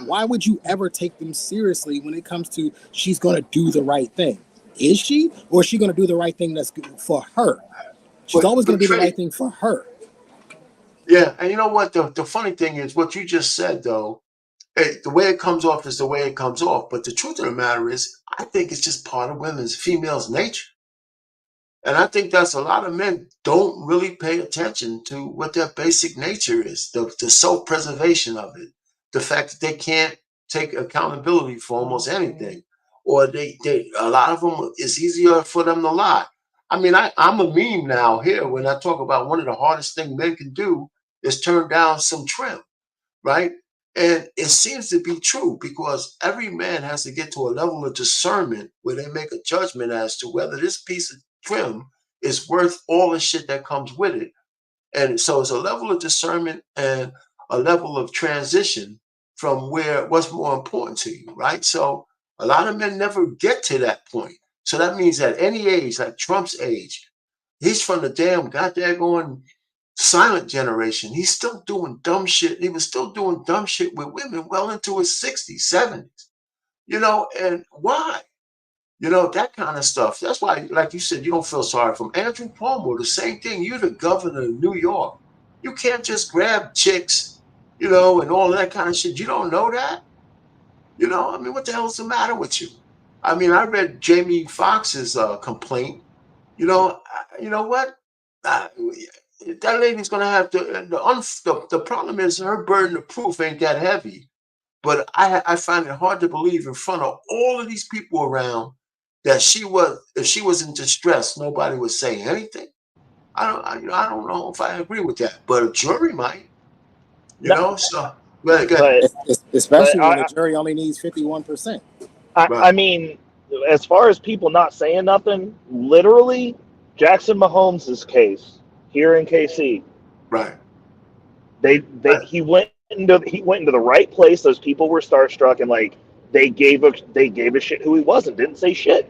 Why would you ever take them seriously when it comes to she's gonna do the right thing? Is she, or is she gonna do the right thing that's good for her? She's always gonna do the right thing for her. Yeah, and you know what? The funny thing is what you just said though. The way it comes off is the way it comes off. But the truth of the matter is, I think it's just part of females' nature. And I think that's a lot of men don't really pay attention to what their basic nature is, the self-preservation of it, the fact that they can't take accountability for almost anything, or a lot of them, it's easier for them to lie. I mean, I'm a meme now here when I talk about one of the hardest things men can do is turn down some trim, right? And it seems to be true because every man has to get to a level of discernment where they make a judgment as to whether this piece of trim is worth all the shit that comes with it. And so it's a level of discernment and a level of transition from what's more important to you, right? So a lot of men never get to that point. So that means at any age, like Trump's age, he's from the damn goddamn silent generation. He's still doing dumb shit. He was still doing dumb shit with women well into his 60s, 70s, and why? That kind of stuff. That's why, like you said, you don't feel sorry for him. Andrew Cuomo, the same thing. You're the governor of New York. You can't just grab chicks, and all that kind of shit. You don't know that? I mean, what the hell is the matter with you? I mean, I read Jamie Foxx's complaint. You know what? That lady's going to have to, the problem is her burden of proof ain't that heavy. But I find it hard to believe in front of all of these people around that if she was in distress, nobody would say anything. I don't know if I agree with that, but a jury might, so. Especially when the jury only needs 51%. I mean, as far as people not saying nothing, literally, Jackson Mahomes' case here in KC. Right. He went into the right place. Those people were starstruck and like they gave a shit who he was and didn't say shit.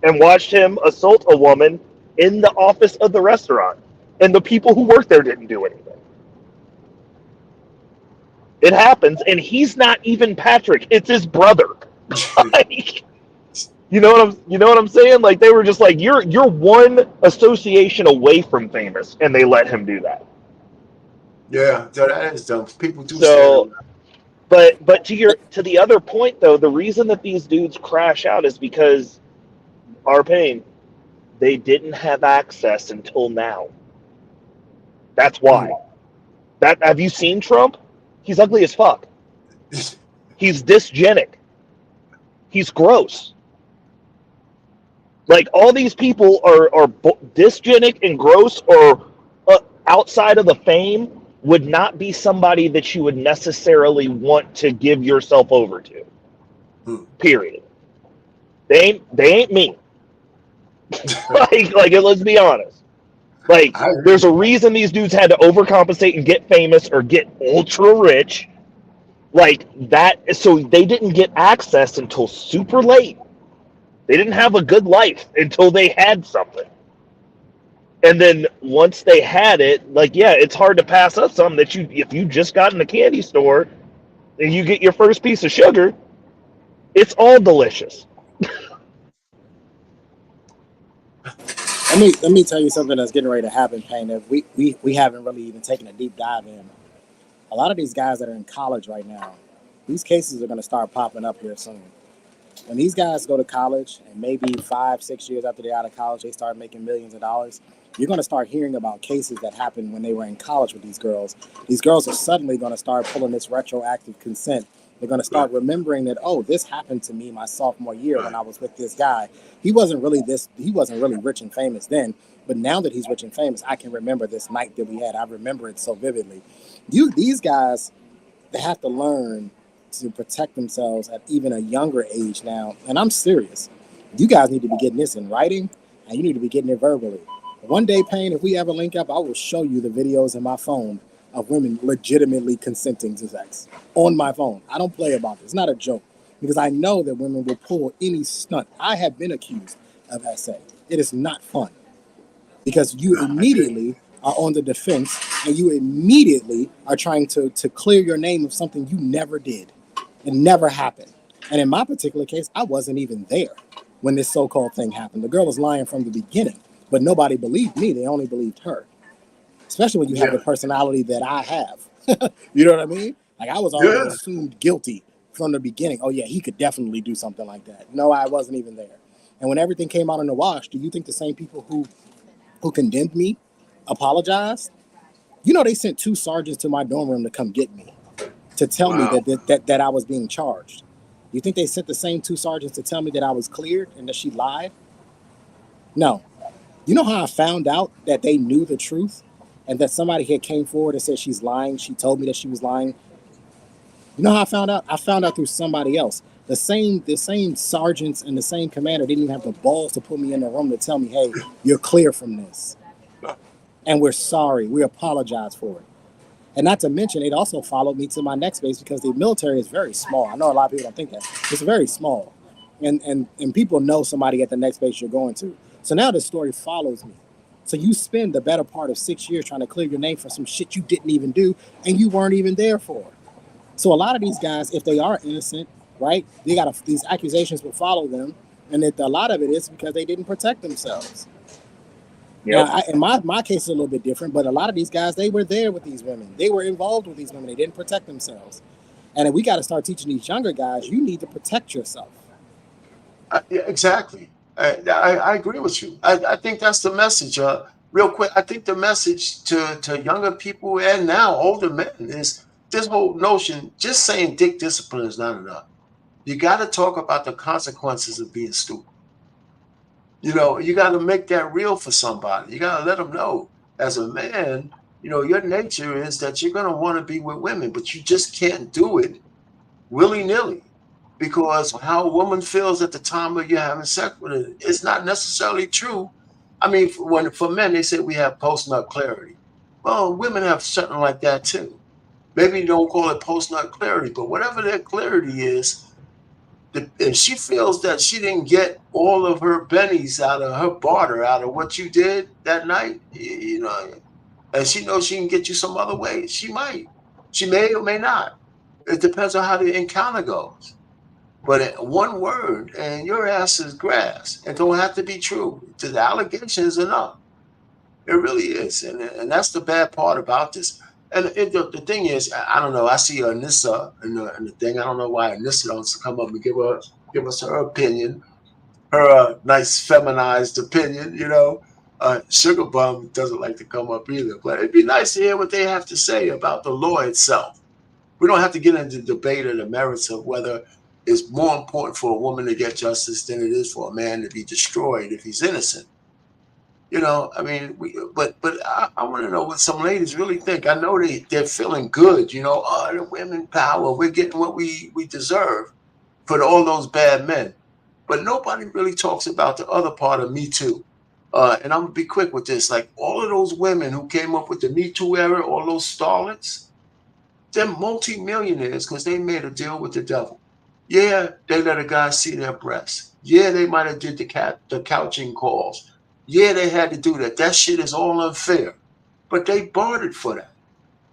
And watched him assault a woman in the office of the restaurant. And the people who worked there didn't do anything. It happens, and he's not even Patrick. It's his brother. Like, you know what I'm saying? Like they were just like, you're one association away from famous, and they let him do that. Yeah, that is dumb. People do so. But to the other point though, the reason that these dudes crash out is because our pain, they didn't have access until now. That's why. Have you seen Trump? He's ugly as fuck. He's dysgenic. He's gross. Like, all these people are dysgenic and gross, or outside of the fame, would not be somebody that you would necessarily want to give yourself over to. Period. They ain't me. like let's be honest. Like, there's a reason these dudes had to overcompensate and get famous or get ultra rich. Like that, so they didn't get access until super late. They didn't have a good life until they had something. And then once they had it, like, yeah, it's hard to pass up something that if you just got in the candy store and you get your first piece of sugar, it's all delicious. Let me tell you something that's getting ready to happen, Payne, that we haven't really even taken a deep dive in. A lot of these guys that are in college right now, these cases are going to start popping up here soon. When these guys go to college, and maybe 5-6 years after they're out of college, they start making millions of dollars, you're going to start hearing about cases that happened when they were in college with these girls. These girls are suddenly going to start pulling this retroactive consent. They're going to start remembering that, oh, this happened to me my sophomore year when I was with this guy. He wasn't really rich and famous then, but now that he's rich and famous, I can remember this night that we had. I remember it so vividly. These guys, they have to learn to protect themselves at even a younger age now. And I'm serious. You guys need to be getting this in writing, and you need to be getting it verbally. One day, Payne, if we ever link up, I will show you the videos in my phone of women legitimately consenting to sex on my phone. I don't play about this. It's not a joke, because I know that women will pull any stunt. I have been accused of SA. It is not fun, because you immediately are on the defense, and you immediately are trying to clear your name of something you never did. It never happened. And in my particular case, I wasn't even there when this so-called thing happened. The girl was lying from the beginning, but nobody believed me. They only believed her. Especially when you have the personality that I have. You know what I mean? Like, I was already assumed guilty from the beginning. Oh yeah, he could definitely do something like that. No, I wasn't even there. And when everything came out in the wash, do you think the same people who condemned me apologized? You know, they sent 2 sergeants to my dorm room to come get me, to tell me that I was being charged. You think they sent the same 2 sergeants to tell me that I was cleared and that she lied? No. You know how I found out that they knew the truth and that somebody had came forward and said she's lying? She told me that she was lying. You know how I found out? I found out through somebody else. The same sergeants and the same commander didn't even have the balls to put me in the room to tell me, hey, you're clear from this. And we're sorry. We apologize for it. And not to mention, it also followed me to my next base, because the military is very small. I know a lot of people don't think that. It's very small. And people know somebody at the next base you're going to. So now the story follows me. So you spend the better part of 6 years trying to clear your name for some shit you didn't even do and you weren't even there for. So a lot of these guys, if they are innocent, right, these accusations will follow them. And a lot of it is because they didn't protect themselves. Yep. Now, in my case, it's a little bit different, but a lot of these guys, they were there with these women. They were involved with these women. They didn't protect themselves. And we got to start teaching these younger guys, you need to protect yourself. Yeah, exactly. I agree with you. I think that's the message. Real quick, I think the message to younger people and now older men is this whole notion, just saying dick discipline is not enough. You got to talk about the consequences of being stupid. You know, you got to make that real for somebody. You got to let them know, as a man, you know, your nature is that you're going to want to be with women, but you just can't do it willy-nilly, because how a woman feels at the time of you having sex with her is not necessarily true. I mean, for men, they say we have post-nut clarity. Well, women have something like that too. Maybe you don't call it post-nut clarity, but whatever that clarity is, if she feels that she didn't get all of her bennies out of her barter, out of what you did that night, you know, and she knows she can get you some other way, she might. She may or may not. It depends on how the encounter goes. But one word and your ass is grass. It don't have to be true. The allegation is enough. It really is. And that's the bad part about this. And the thing is, I don't know. I see Anissa in the thing. I don't know why Anissa don't come up and give us her opinion, her nice feminized opinion. You know, Sugar Bum doesn't like to come up either. But it'd be nice to hear what they have to say about the law itself. We don't have to get into the debate of the merits of whether it's more important for a woman to get justice than it is for a man to be destroyed if he's innocent. You know, I mean, but I want to know what some ladies really think. I know they're feeling good. You know, oh, the women power. We're getting what we deserve for all those bad men. But nobody really talks about the other part of Me Too. And I'm gonna be quick with this. Like all of those women who came up with the Me Too era, all those starlets, they're multi-millionaires because they made a deal with the devil. Yeah, they let a guy see their breasts. Yeah, they might have did the couching calls. Yeah, they had to do that. That shit is all unfair. But they bartered for that.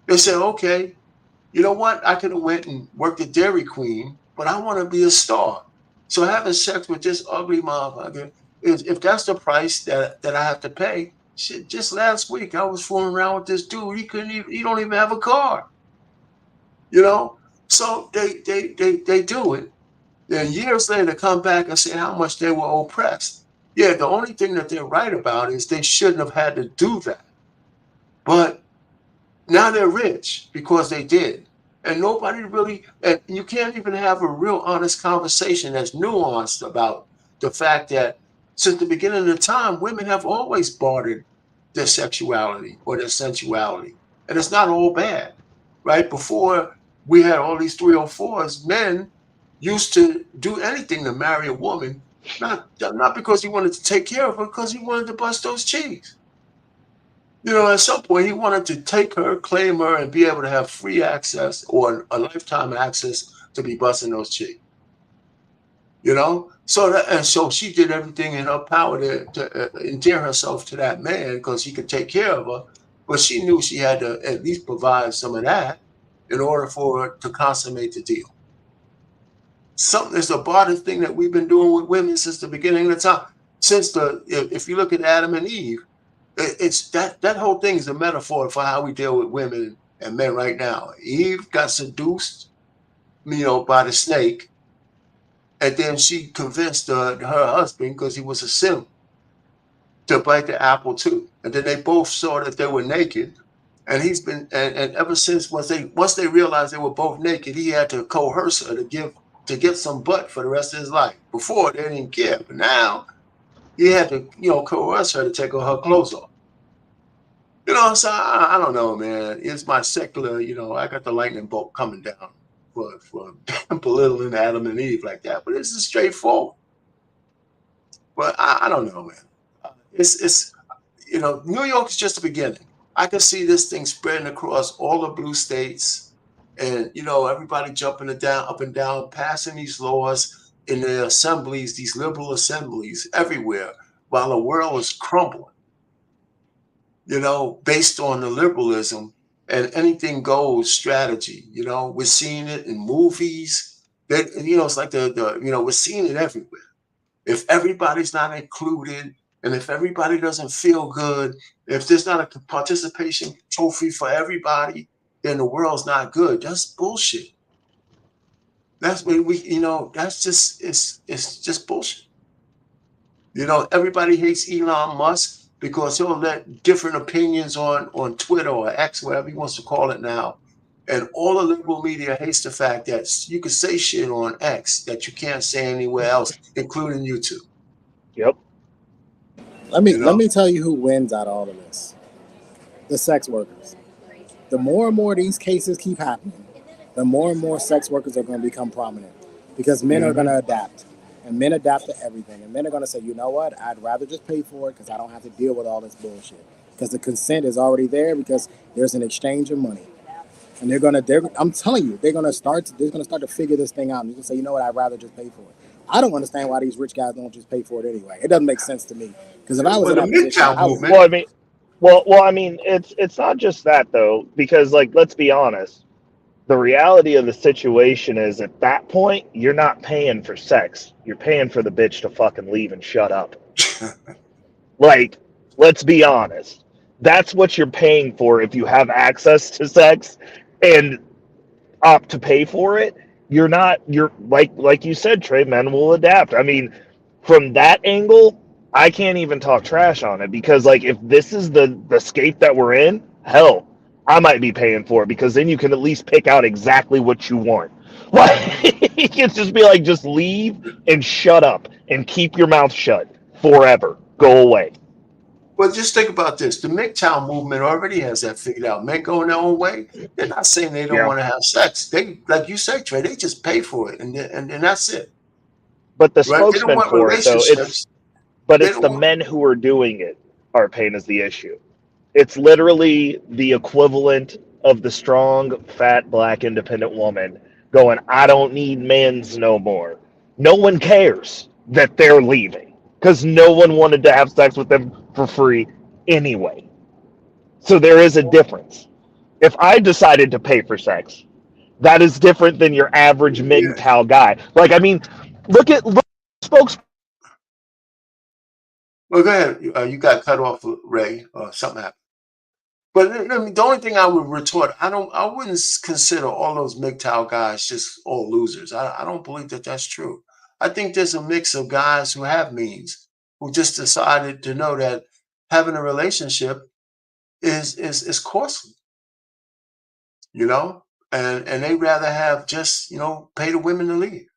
They said, okay, you know what? I could have went and worked at Dairy Queen, but I want to be a star. So having sex with this ugly motherfucker, if that's the price that I have to pay, shit, just last week I was fooling around with this dude. He don't even have a car. You know? So they do it. Then years later come back and say how much they were oppressed. Yeah, the only thing that they're right about is they shouldn't have had to do that. But now they're rich because they did. And nobody really, and you can't even have a real honest conversation that's nuanced about the fact that since the beginning of time, women have always bartered their sexuality or their sensuality. And it's not all bad, right? Before we had all these 304s, men used to do anything to marry a woman, not because he wanted to take care of her, because he wanted to bust those cheeks. You know, at some point he wanted to take her, claim her, and be able to have free access or a lifetime access to be busting those cheeks. You know, so she did everything in her power to endear herself to that man because he could take care of her, but she knew she had to at least provide some of that in order for her to consummate the deal. Something is a barter thing that we've been doing with women since the beginning of the time. If you look at Adam and Eve, it's that whole thing is a metaphor for how we deal with women and men right now. Eve got seduced, you know, by the snake, and then she convinced her husband, because he was a simp, to bite the apple too. And then they both saw that they were naked, and he's been and ever since once they realized they were both naked, he had to coerce her to get some butt for the rest of his life. Before they didn't care, but now he had to, you know, coerce her to take her clothes off. You know, so I don't know, man. It's my secular, you know, I got the lightning bolt coming down for belittling Adam and Eve like that. But this is straightforward. But I don't know, man. It's you know, New York is just the beginning. I can see this thing spreading across all the blue states, and you know, everybody jumping up and down, passing these laws in the assemblies, these liberal assemblies everywhere, while the world is crumbling. You know, based on the liberalism and anything goes strategy. You know, we're seeing it in movies. That, you know, it's like you know, we're seeing it everywhere. If everybody's not included, and if everybody doesn't feel good, if there's not a participation trophy for everybody, then the world's not good. That's bullshit. That's what you know, that's just, it's just bullshit. You know, everybody hates Elon Musk because he'll let different opinions on Twitter or X, whatever he wants to call it now. And all the liberal media hates the fact that you can say shit on X that you can't say anywhere else, including YouTube. Yep. Let me tell you who wins out of all of this. The sex workers. The more and more these cases keep happening, the more and more sex workers are going to become prominent because men are going to adapt. And men adapt to everything. And men are going to say, you know what? I'd rather just pay for it because I don't have to deal with all this bullshit. Because the consent is already there because there's an exchange of money. And I'm telling you, they're going to start to figure this thing out. And you can say, you know what? I'd rather just pay for it. I don't understand why these rich guys don't just pay for it anyway. It doesn't make sense to me. Because if I was in that position, well, I mean, it's not just that though, because like, let's be honest. The reality of the situation is at that point, you're not paying for sex. You're paying for the bitch to fucking leave and shut up. Like, let's be honest. That's what you're paying for if you have access to sex and opt to pay for it. You're like you said, Trey, men will adapt. I mean, from that angle, I can't even talk trash on it because like if this is the scape that we're in, hell, I might be paying for it because then you can at least pick out exactly what you want. Like, he can just be like, just leave and shut up and keep your mouth shut forever. Go away. Well, just think about this. The MGTOW movement already has that figured out. Men going their own way. They're not saying they don't Yeah. want to have sex. They, like you say, Trey, they just pay for it, and that's it. But the Right? They don't spokesman want for it, though, relationships. They it's don't the want. men who are doing it are paying as the issue. It's literally the equivalent of the strong, fat, black, independent woman going, I don't need men's no more. No one cares that they're leaving because no one wanted to have sex with them for free anyway. So there is a difference. If I decided to pay for sex, that is different than your average Yeah. MGTOW guy. Like, I mean, look at spokes. Well, go ahead. You got cut off, Ray, or something happened. But I mean, the only thing I would retort, I wouldn't consider all those MGTOW guys just all losers. I don't believe that that's true. I think there's a mix of guys who have means, who just decided to know that having a relationship is costly, you know, and they rather have just pay the women to leave,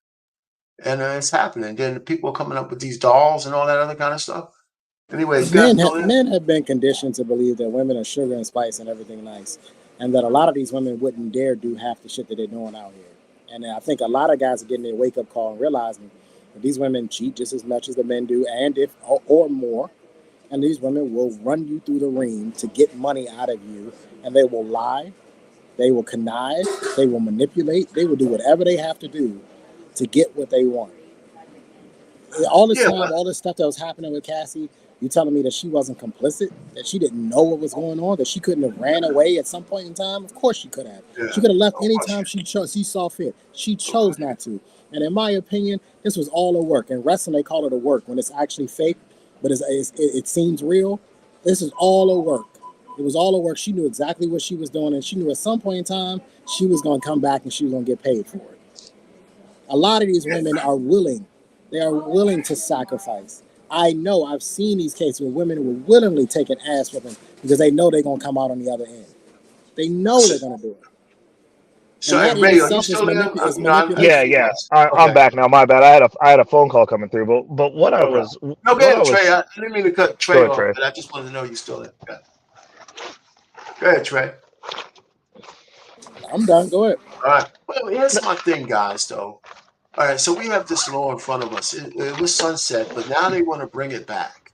and it's happening. Then people are coming up with these dolls and all that other kind of stuff. Anyways, go ahead, Tony. Men have been conditioned to believe that women are sugar and spice and everything nice, and that a lot of these women wouldn't dare do half the shit that they're doing out here. And I think a lot of guys are getting their wake up call and realizing that these women cheat just as much as the men do, and if or more. And these women will run you through the ring to get money out of you, and they will lie, they will connive, they will manipulate, they will do whatever they have to do to get what they want. All this Yeah, time, all this stuff that was happening with Cassie, you telling me that she wasn't complicit, that she didn't know what was going on, that she couldn't have ran away at some point in time? Of course she could have. yeah. She could have left Of course. anytime she saw fit. She chose not to. And in my opinion, this was all a work. In wrestling, they call it a work when it's actually fake, but it seems real. This is all a work. It was all a work. She knew exactly what she was doing, and she knew at some point in time she was going to come back and she was going to get paid for it. A lot of these women are willing. They are willing to sacrifice. I know I've seen these cases where women will willingly take an ass whipping because they know they're going to come out on the other end. They know they're going to do it. So, And that hey, in Ray, are you itself is still there? manipulation. Yeah. Okay. I'm back now. My bad. I had a phone call coming through, but what I was No, go what I ahead, Trey. was I didn't mean to cut go Trey ahead, off, Trey. but I just wanted to know you still there. Go ahead, Trey. I'm done. Go ahead. All right. Well, here's my thing, guys, though. All right, so we have this law in front of us. It was sunset, but now they want to bring it back.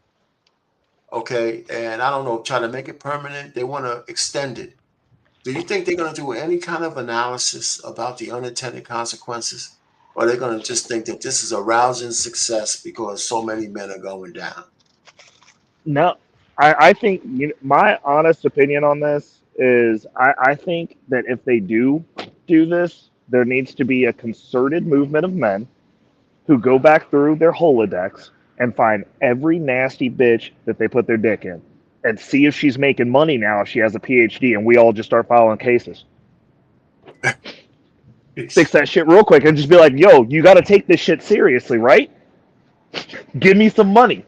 Okay, and I don't know, try to make it permanent. They want to extend it. Do you think they're going to do any kind of analysis about the unintended consequences? Or are they going to just think that this is a rousing success because so many men are going down? No, I think my honest opinion on this is I think that if they do this, there needs to be a concerted movement of men who go back through their Rolodex and find every nasty bitch that they put their dick in and see if she's making money now if she has a PhD, and we all just start filing cases. Fix that shit real quick and just be like, yo, you got to take this shit seriously, right? Give me some money.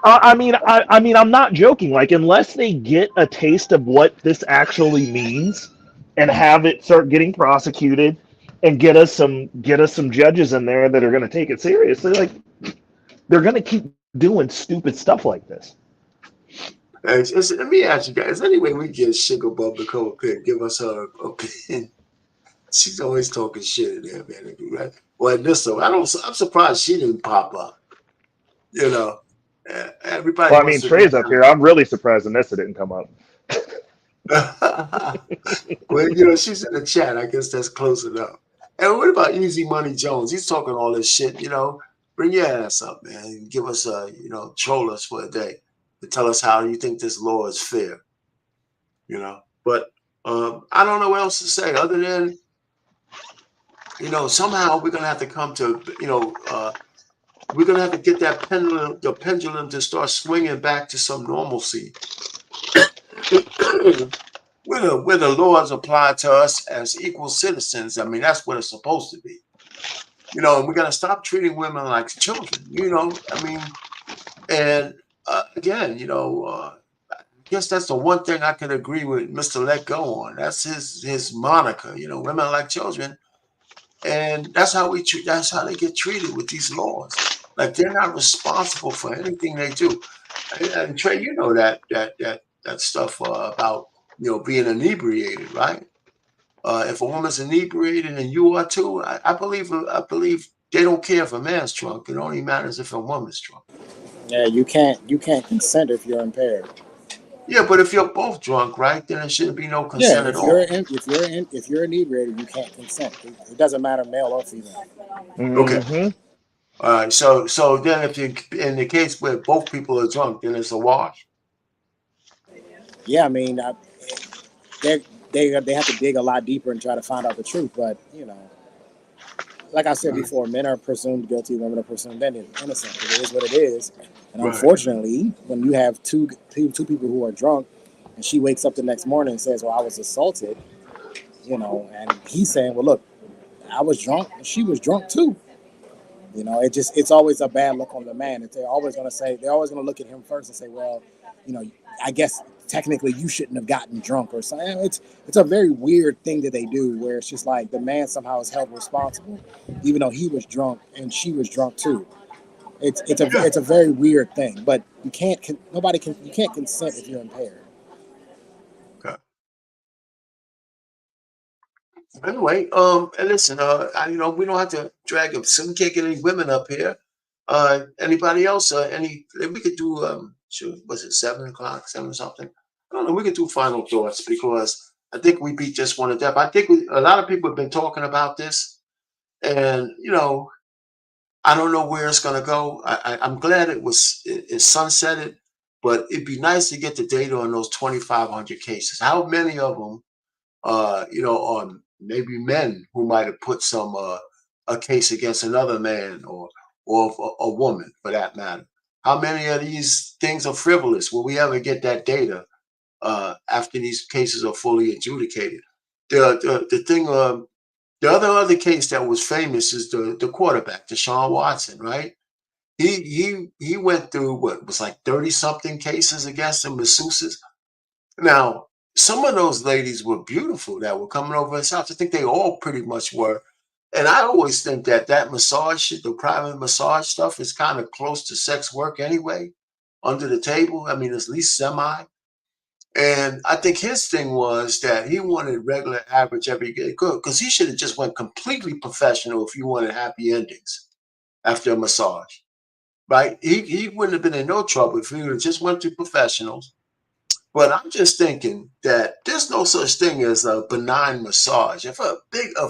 I mean, I'm not joking. Like, unless they get a taste of what this actually means and have it start getting prosecuted and get us some judges in there that are going to take it seriously, like, they're going to keep doing stupid stuff like this. Let me ask you guys, anyway, we get Sugar Bubba come up here, give us her opinion. She's always talking shit in there, man. Right? Well, this one, I'm surprised she didn't pop up. You know, everybody. Well, I mean, Trey's up here. I'm really surprised Anissa didn't come up. Well, you know, she's in the chat. I guess that's close enough. And what about Easy Money Jones? He's talking all this shit. You know, bring your ass up, man. Give us troll us for a day to tell us how you think this law is fair. You know, but I don't know what else to say other than, somehow we're gonna have to come to, we're gonna have to get that the pendulum to start swinging back to some normalcy, where the laws apply to us as equal citizens. I mean, that's what it's supposed to be. And we gotta stop treating women like children. I mean, and again, guess that's the one thing I can agree with Mr. Let Go on. That's his moniker. You know, women are like children, and that's how we treat. That's how they get treated with these laws. Like they're not responsible for anything they do. And Trey, you know that stuff about being inebriated, right? If a woman's inebriated and you are too, I believe they don't care if a man's drunk. It only matters if a woman's drunk. Yeah, you can't consent if you're impaired. Yeah, but if you're both drunk, right, then there shouldn't be no consent at all. If you're inebriated, you can't consent. It doesn't matter, male or female. Okay. All right. So then, if you in the case where both people are drunk, then it's a wash. Yeah, I mean, they have to dig a lot deeper and try to find out the truth. But like I said before, men are presumed guilty, women are presumed innocent. It is what it is. And unfortunately, when you have two people who are drunk, and she wakes up the next morning and says, "Well, I was assaulted," and he's saying, "Well, look, I was drunk, and she was drunk too." It's always a bad look on the man. They're always going to look at him first and say, "Well, I guess technically you shouldn't have gotten drunk," or something. It's a very weird thing that they do, where it's just like the man somehow is held responsible, even though he was drunk and she was drunk too. It's a very weird thing, but you can't consent if you're impaired. Okay. Anyway, and listen, we don't have to drag them. So we can't get any women up here. Anybody else? We could do was it 7 o'clock, 7 something? I don't know. We could do final thoughts because I think we beat this one to death. I think a lot of people have been talking about this, and I don't know where it's going to go. I'm glad it sunsetted, but it'd be nice to get the data on those 2,500 cases. How many of them, on maybe men who might have put a case against another man or a woman for that matter? How many of these things are frivolous? Will we ever get that data after these cases are fully adjudicated? The thing. The other case that was famous is the quarterback, Deshaun Watson, right? He went through what was like 30-something cases against him, masseuses. Now, some of those ladies were beautiful that were coming over his house. I think they all pretty much were. And I always think that massage, the private massage stuff is kind of close to sex work anyway, under the table. I mean, it's at least semi. And I think his thing was that he wanted regular, average, everyday good, because he should have just went completely professional if he wanted happy endings after a massage, right? He wouldn't have been in no trouble if he would have just went to professionals. But I'm just thinking that there's no such thing as a benign massage. If a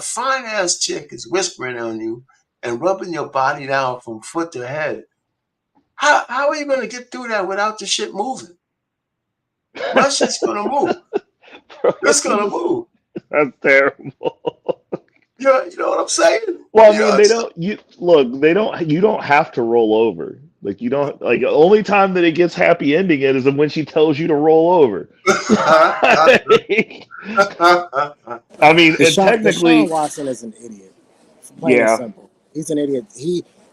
fine ass chick is whispering on you and rubbing your body down from foot to head, how are you going to get through that without the shit moving? My shit's gonna move. It's gonna move. That's terrible. You know what I'm saying? Well, I mean, you don't have to roll over. Like, you don't, like, the only time that it gets happy ending is when she tells you to roll over. I mean, technically, Deshaun Watson is an idiot. Plain and simple. He's an idiot.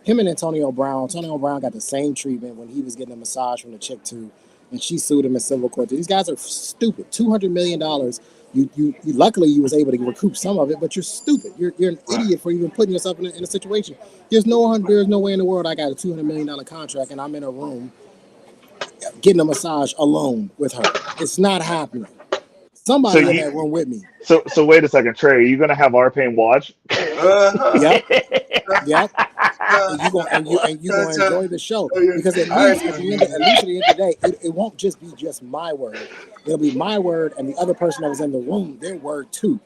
Him and Antonio Brown got the same treatment when he was getting a massage from the chick too. And she sued him in civil court. These guys are stupid. $200 million. You luckily you was able to recoup some of it, but you're stupid. You're an idiot for even putting yourself in a situation. There's no way in the world I got a $200 million contract and I'm in a room getting a massage alone with her. It's not happening. Somebody in that room with me. So wait a second, Trey. Are you gonna have R-Pain watch? Yep. And you're gonna enjoy the show, because at least at the end of the day, it won't just be just my word. It'll be my word and the other person that was in the room, their word too.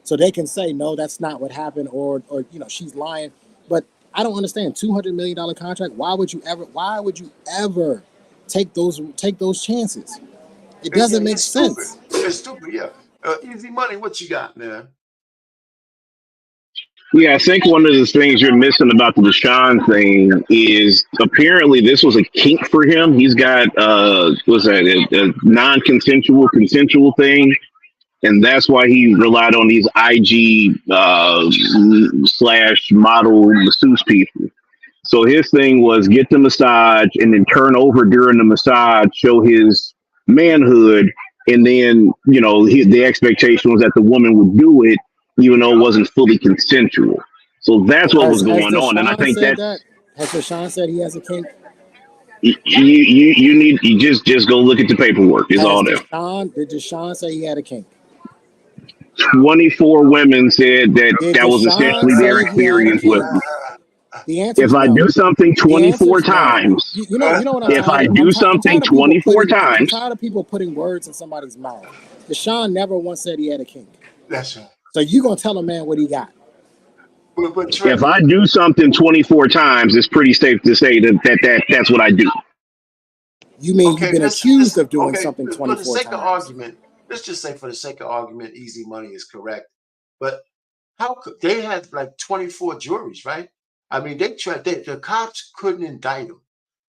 So they can say, no, that's not what happened, or she's lying. But I don't understand. $200 million contract. Why would you ever take those chances? It doesn't make sense. It's stupid, yeah. Easy money, what you got, man? Yeah, I think one of the things you're missing about the Deshaun thing is apparently this was a kink for him. He's got a non-consensual, consensual thing, and that's why he relied on these IG / model masseuse people. So his thing was get the massage and then turn over during the massage, show his manhood, and then the expectation was that the woman would do it, even though it wasn't fully consensual. So that's what was going on, and I think said that. Has Deshaun said he has a kink? you just go look at the paperwork. It's all there. Did Deshaun say he had a kink? 24 women said that was essentially their experience with me. The answer if I do something 24 times, you know what I'm if I do something 24 times, I'm tired of people putting words in somebody's mouth. Deshaun never once said he had a kink. That's right. So you gonna tell a man what he got? But Trey, if I do something 24 times, it's pretty safe to say that's what I do. You mean you've been accused of doing something 24 times? For the sake of argument, let's just say for the sake of argument, easy money is correct. But how could they had like 24 juries, right? I mean, the cops couldn't indict him.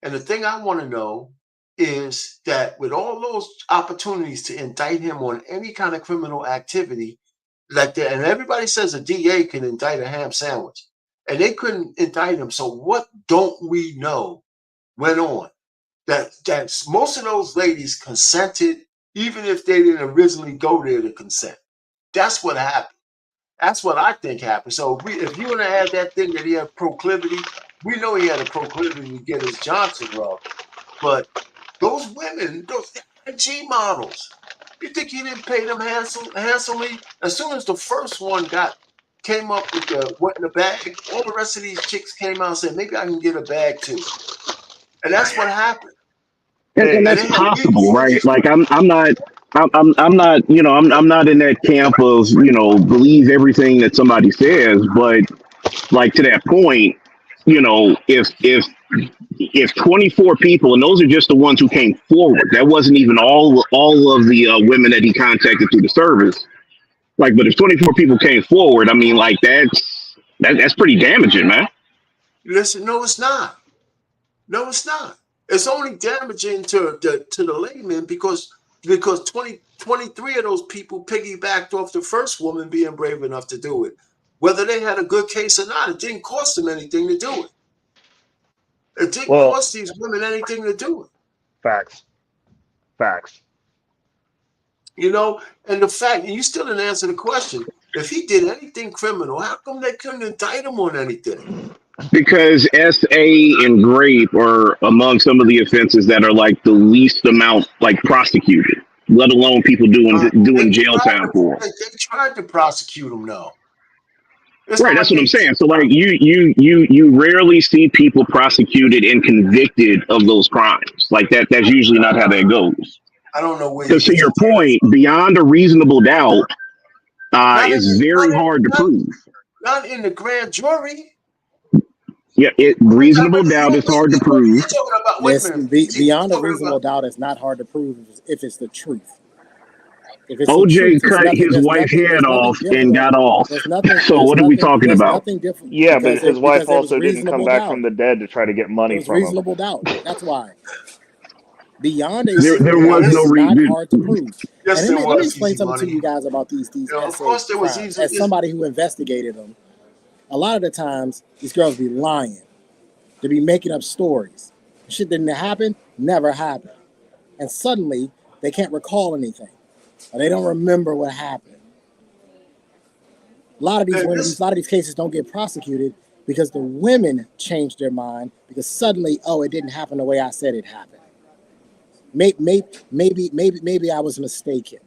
And the thing I want to know is that with all those opportunities to indict him on any kind of criminal activity, like that, and everybody says a DA can indict a ham sandwich, and they couldn't indict him. So what don't we know went on? That most of those ladies consented, even if they didn't originally go there to consent. That's what happened. That's what I think happened. So if you want to add that thing that he had proclivity, we know he had a proclivity to get his Johnson rub. But those women, those IG models, you think he didn't pay them handsomely? As soon as the first one came up with what in the bag, all the rest of these chicks came out and said, maybe I can get a bag too. And that's what happened. And that's possible, right? Like I'm not, I'm not in that camp of, believe everything that somebody says, but like to that point, if 24 people, and those are just the ones who came forward, that wasn't even all of the women that he contacted through the service. Like, but if 24 people came forward, I mean, like that's pretty damaging, man. Listen, no, it's not. No, it's not. It's only damaging to the layman because 23 of those people piggybacked off the first woman being brave enough to do it. Whether they had a good case or not, it didn't cost them anything to do it. It didn't cost these women anything to do it. Facts. And the fact, and you still didn't answer the question. If he did anything criminal, how come they couldn't indict him on anything? Because SA and rape are among some of the offenses that are like the least amount like prosecuted, let alone people doing jail time for. They tried to prosecute him, though. Right, that's what I'm saying. So like you rarely see people prosecuted and convicted of those crimes. Like that's usually not how that goes. I don't know where. Because to your point, beyond a reasonable doubt, is very hard to prove. Not in the grand jury. Yeah, reasonable doubt is hard to prove. Beyond a reasonable doubt, it's not hard to prove if it's the truth. OJ cut his wife's head off and got off. So what are we talking about? Yeah, but his wife also didn't come back from the dead to try to get money from him. Reasonable doubt. That's why. Beyond a there was no reason. Not hard to prove. Yes, let me explain something to you guys about these of course there was crimes. As somebody who investigated them, a lot of the times these girls be lying. They be making up stories. Shit didn't happen, never happened. And suddenly they can't recall anything. Or they don't remember what happened. A lot of these cases don't get prosecuted because the women changed their mind because suddenly, it didn't happen the way I said it happened. Maybe I was mistaken.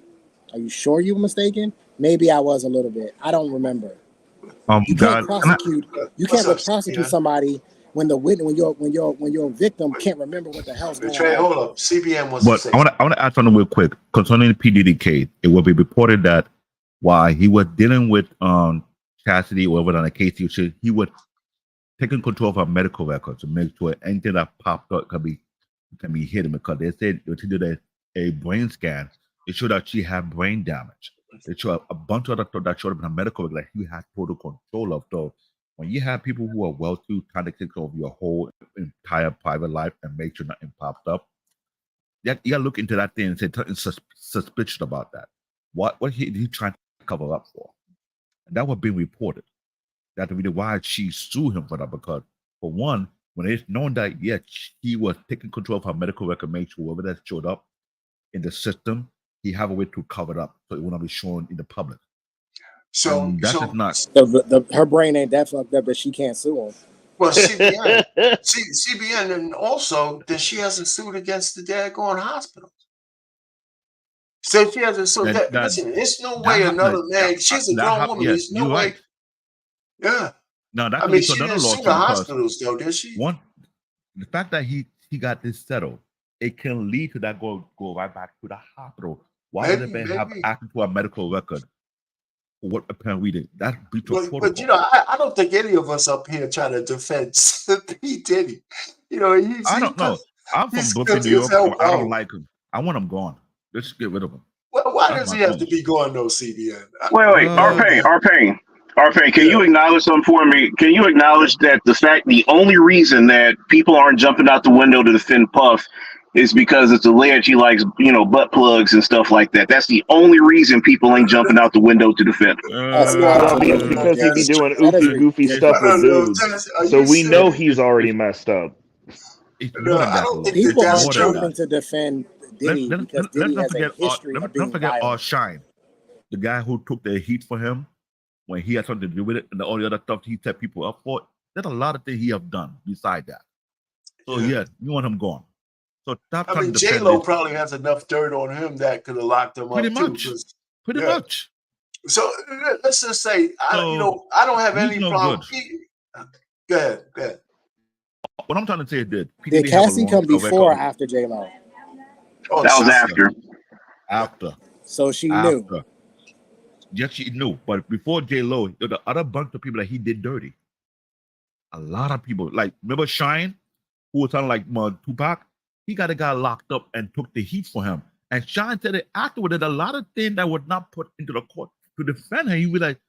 Are you sure you were mistaken? Maybe I was a little bit. I don't remember. You can't prosecute somebody when your victim can't remember what the hell's going on. Hold up, CBM wants to say. I want to add something real quick concerning the PDD case. It will be reported that while he was dealing with Chastity or whatever on the case, he was taking control of her medical records to make sure anything that popped up can be hidden, because they said when she did a brain scan, it showed that she had brain damage. It showed a bunch of other stuff that showed up in her medical record that he had total control of. So when you have people who are wealthy trying to take care of your whole entire private life and make sure nothing pops up, you got to look into that thing and say something suspicious about that. What he trying to cover up for? And that was being reported. That's the reason why she sued him for that, because for one, when it's known that he was taking control of her medical record, make sure whoever that showed up in the system, he have a way to cover it up so it will not be shown in the public. So, And that's just not. Her brain ain't that fucked up, but she can't sue him. well, CBN, and also that she hasn't sued against the daggone hospitals. So she hasn't sued. Listen, there's no way another man. She's a grown woman. Yes, there's no way. Right. Yeah. No, that I mean, she didn't sue the hospitals, though, did she? The fact that he got this settled, it can lead to that go right back to the hospital. Why would they have access to a medical record? What apparently we did. That's breach of protocol. But you know, I don't think any of us up here trying to defend P. Diddy. You know, I don't know. I'm from Brooklyn, New York. I don't like him. I want him gone. Let's get rid of him. Well, why does he have to be gone, though, CBN? Wait, R-Pain, can you acknowledge something for me? Can you acknowledge that the only reason that people aren't jumping out the window to defend Puff is because it's alleged he likes, butt plugs and stuff like that. That's the only reason people ain't jumping out the window to defend him. Because he be doing goofy stuff with dudes. So we know he's already messed up. People aren't jumping to defend Diddy because Diddy has a history of being violent. Shine, the guy who took the heat for him when he had something to do with it, and all the other stuff he set people up for. There's a lot of things he have done beside that. So yes, you want him gone. So stop. I mean, J-Lo probably has enough dirt on him that could have locked him up too. Pretty much. So let's just say, I don't have any problem. Go ahead. What I'm trying to say is this: did Cassie come before or after J-Lo? Oh, that was after. After. So she knew. Yes, she knew. But before J-Lo, there were the other bunch of people that he did dirty. A lot of people, like remember Shine, who was sounding like Tupac. He got a guy locked up and took the heat for him. And Shine said that afterward, there's a lot of things that were not put into the court to defend him. He was like,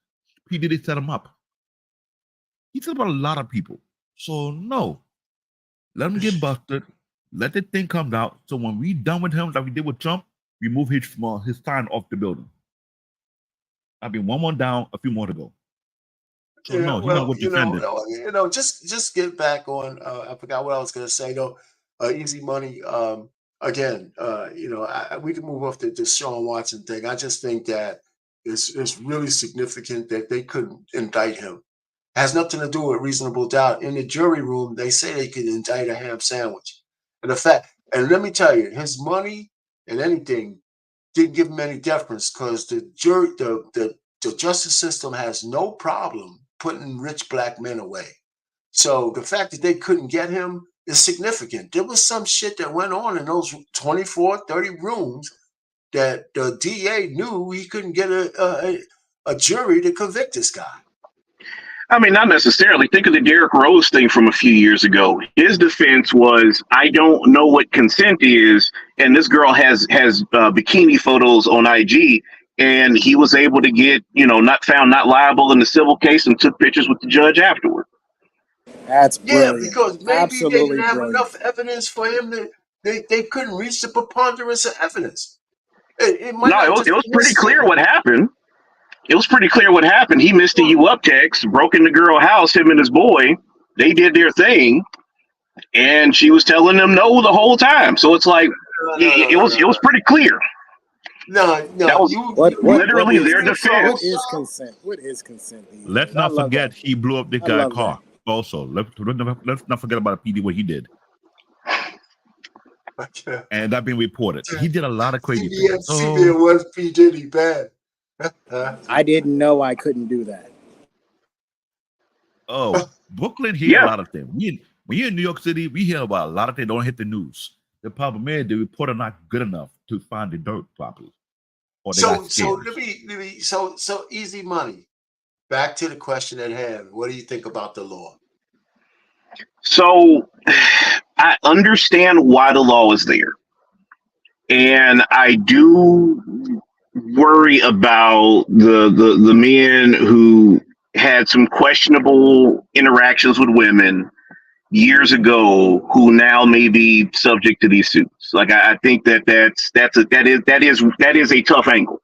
P. Diddy set him up. He said about a lot of people. So no, let him get busted. Let the thing come out. So when we done with him, like we did with Trump, we move his sign off the building. I mean, one more down, a few more to go. So no, he's not what defended. Just get back on. I forgot what I was going to say though. Easy Money. Again, we can move off the Sean Watson thing. I just think that it's really significant that they couldn't indict him. It has nothing to do with reasonable doubt. In the jury room, they say they could indict a ham sandwich. And let me tell you, his money and anything didn't give him any deference because the justice system has no problem putting rich black men away. So the fact that they couldn't get him is significant. There was some shit that went on in those 24, 30 rooms that the DA knew he couldn't get a jury to convict this guy. I mean, not necessarily. Think of the Derrick Rose thing from a few years ago. His defense was, I don't know what consent is, and this girl has bikini photos on IG, and he was able to get, not found not liable in the civil case and took pictures with the judge afterward. That's brilliant. Yeah, because maybe they didn't have enough evidence for him that they couldn't reach the preponderance of evidence. It was pretty clear what happened. It was pretty clear what happened. He missed a you up text, broke in the girl's house, him and his boy. They did their thing, and she was telling them no the whole time. So it's like it was pretty clear. No. That was literally their defense. What is consent? What is consent? Let's not forget he blew up the guy's car. Also, let's not forget about PD what he did. And that being reported. He did a lot of crazy things. CBN was P. Diddy bad. I didn't know I couldn't do that. Oh, Brooklyn hear a lot of things. When you're in New York City, we hear about a lot of things don't hit the news. The problem is the reporter not good enough to find the dirt properly. So Easy Money. Back to the question at hand. What do you think about the law? So I understand why the law is there. And I do worry about the men who had some questionable interactions with women years ago who now may be subject to these suits. Like I think that is a tough angle.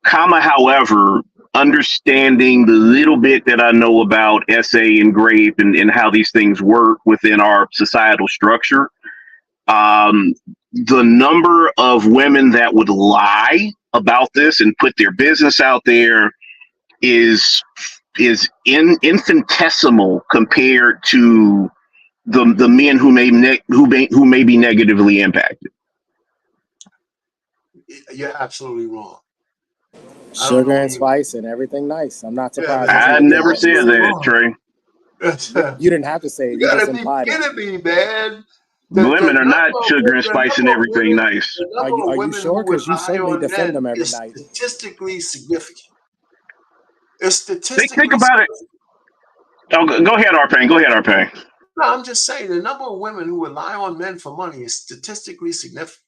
However, understanding the little bit that I know about SA and grape and how these things work within our societal structure, the number of women that would lie about this and put their business out there is infinitesimal compared to the men who may be negatively impacted. You're absolutely wrong. Sugar and spice and everything nice. I'm not surprised. I never said that, Trey. You didn't have to say it. You You gotta just be implied it. kidding me, man. Women are not sugar and spice and everything nice. Are you sure? Because you certainly defend them every night. Statistically significant. It's statistically Think about it. Oh, go ahead, Arpane. Go ahead, Arpane. No, I'm just saying the number of women who rely on men for money is statistically significant.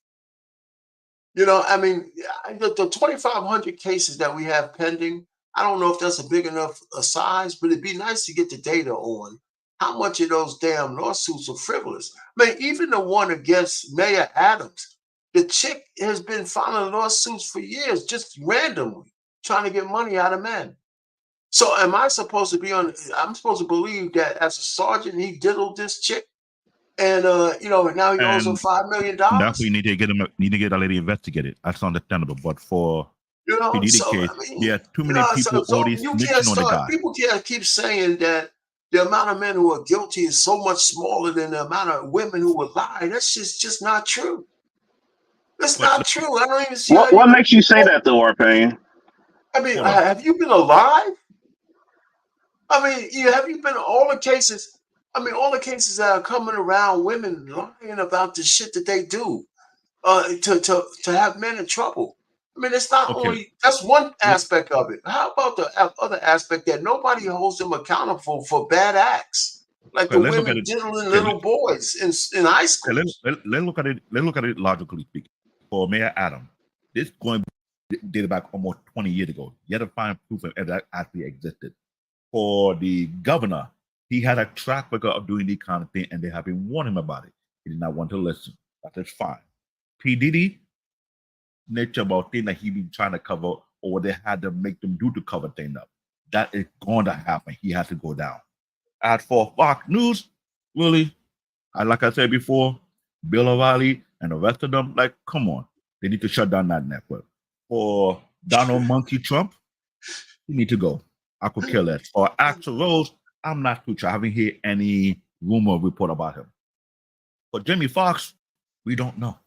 You know, I mean, the 2,500 cases that we have pending, I don't know if that's a big enough size, but it'd be nice to get the data on how much of those damn lawsuits are frivolous. I mean, even the one against Mayor Adams, the chick has been filing lawsuits for years, just randomly, trying to get money out of men. So am I supposed to be I'm supposed to believe that as a sergeant, he diddled this chick? And now he owes him $5 million. That's why you need to get a lady investigated. That's understandable. But for PDD case, there are too many people already snitching on the guy. People can't keep saying that the amount of men who are guilty is so much smaller than the amount of women who would lie. That's just not true. That's not true. I don't even see what makes you say that, though, Arpane? I mean, have you been alive? I mean, have you been all the cases? I mean, all the cases that are coming around, women lying about the shit that they do to have men in trouble. I mean, it's not only, that's one aspect of it. How about the other aspect that nobody holds them accountable for bad acts? Like the women diddling little boys in high school. Let's look at it logically speaking. For Mayor Adams, this dated back almost 20 years ago. You had to find proof of that actually existed. For the governor, he had a track record of doing this kind of thing, and they have been warning him about it. He did not want to listen. That is fine. P. Diddy, nature about things that he been trying to cover, or what they had to make them do to cover things up. That is going to happen. He has to go down. As for Fox News, really, like I said before, Bill O'Reilly and the rest of them, like, come on. They need to shut down that network. For Donald Monkey Trump, he need to go. I could kill that. For Axl Rose, I'm not too sure. I haven't heard any rumor report about him. For Jamie Foxx, we don't know.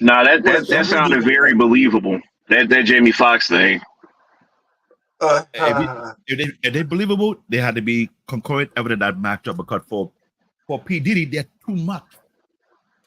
No, that sounded very believable. That Jamie Foxx thing. If they believable, they had to be concurrent evidence that match up, because for P. Diddy, they're too much.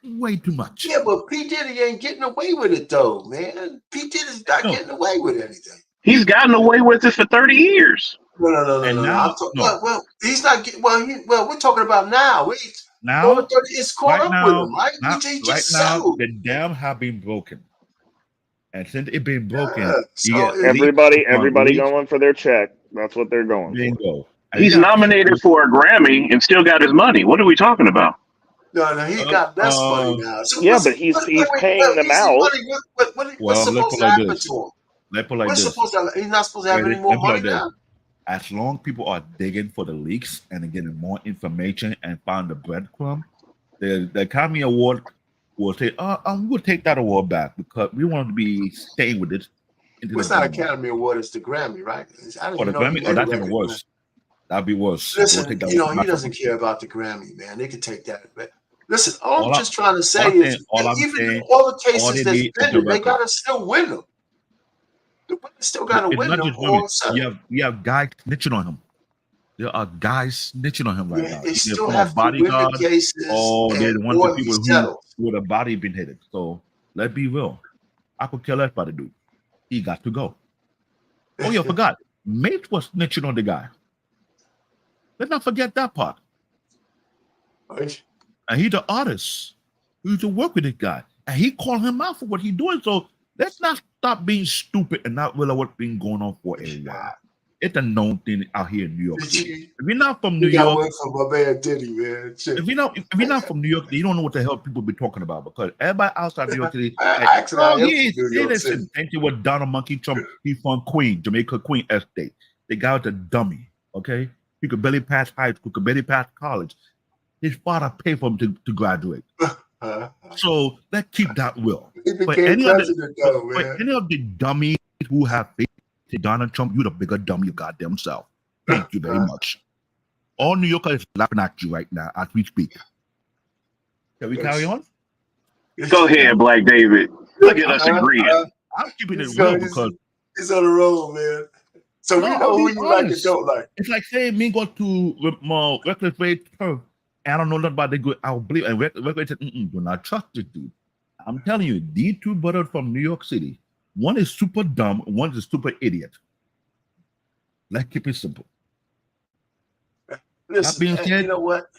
Way too much. Yeah, but P. Diddy ain't getting away with it though, man. P. Diddy's not getting away with anything. He's gotten away with it for 30 years. No. Well, he's not getting. Well, we're talking about now. It's caught up with him, right? Right now, the dam have been broken, and since it been broken, everybody going for their check. That's what they're going for. He's nominated for a Grammy and still got his money. What are we talking about? No, he got less money now. So but he's paying them out. What's supposed to happen to him? He's not supposed to have any more money now. As long as people are digging for the leaks and getting more information and find the breadcrumb, the Academy Award will say, we'll take that award back because we want to be staying with it. It's not Academy Award, it's the Grammy, right? For the Grammy? Oh, that's even worse. That'd be worse. Listen, he doesn't care about the Grammy, man. They can take that. But listen, all I'm just trying to say is all the cases that's been, they got to still win them. Still got to win them. You have guys snitching on him. There are guys snitching on him right now. They still have to win the cases. They're the ones people who with a body been hit. So let's be real. I could kill that by the dude. He got to go. Oh, yeah, I forgot. Mate was snitching on the guy. Let's not forget that part. Right. And he's the artist. He used to work with this guy. And he called him out for what he's doing. So let's not stop being stupid and not realize what's been going on for a while. It's a known thing out here in New York. If you're not from New York, from my man Diddy, man. If you're not from New York, you don't know what the hell people be talking about, because everybody outside New York City, listen, thank you with Donald Monkey Trump. He's from Queen, Jamaica Queen Estate. The guy was a dummy, okay? He could barely pass high school, could barely pass college. His father paid for him to graduate. So let's keep that will. He For became any president, though, for man. any of the dummies who have faith in Donald Trump, you're the bigger dummy you goddamn self. Thank you very much. All New Yorkers is laughing at you right now as we speak. Can we carry on? Go ahead, Black David. Look at us agreeing. I'm keeping it real because he's on the roll, man. So we know who you like and don't like. It's like saying me go to my reckless way turf. I don't know nothing about the good. I'll believe and reckless said, do not trust this dude. I'm telling you, these two brothers from New York City, one is super dumb, one is a super idiot. Let's keep it simple. Listen, you know what?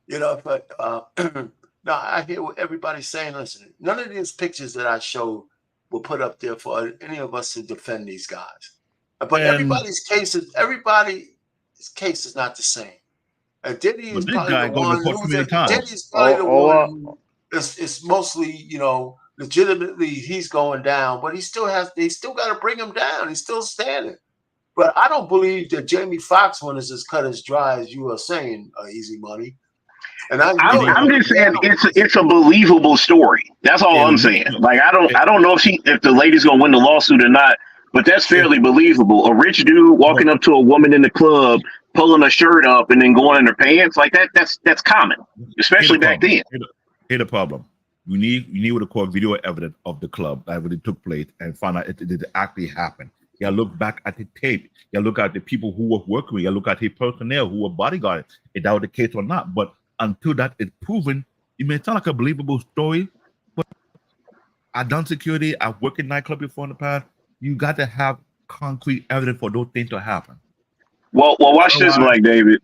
You know, but no, I hear what everybody's saying. Listen, none of these pictures that I showed were put up there for any of us to defend these guys. But everybody's case is not the same. And Diddy is probably the one Diddy's probably the one who is mostly, you know, legitimately he's going down, but they still got to bring him down. He's still standing. But I don't believe that Jamie Foxx one is as cut as dry as you are saying, Easy Money. And I'm just saying it's a believable story. That's all I'm saying. Like I don't know if the lady's gonna win the lawsuit or not, but that's fairly believable. A rich dude walking up to a woman in the club, pulling her shirt up and then going in her pants, like that's common, especially back then. Here's the problem. You need what they call video evidence of the club that really took place and find out it actually happened. You gotta look back at the tape. You gotta look at the people who were working with. You gotta look at the personnel who were bodyguarding, if that was the case or not. But until that is proven, it may sound like a believable story, but I've done security, I've worked in nightclub before in the past. You got to have concrete evidence for those things to happen. Well, watch this, Black David.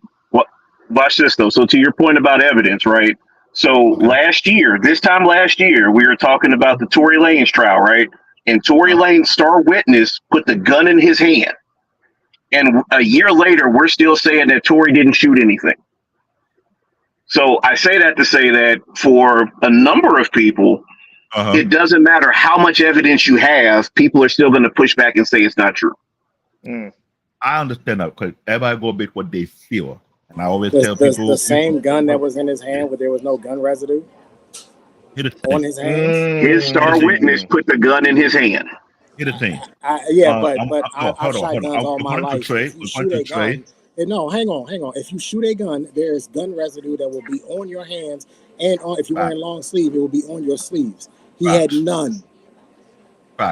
Watch this, though. So to your point about evidence, right? So this time last year, we were talking about the Tory Lanez trial, right? And Tory Lanez star witness put the gun in his hand. And a year later, we're still saying that Tory didn't shoot anything. So I say that to say that for a number of people, it doesn't matter how much evidence you have, people are still going to push back and say it's not true. I understand that because everybody go bit what they feel. And I always tell people the same gun that was in his hand, where there was no gun residue on his hands. His star witness put the gun in his hand. Here's the thing. I've shot guns all my life. No, hang on. If you shoot a gun, there is gun residue that will be on your hands, and if you're wearing long sleeve, it will be on your sleeves. He had none.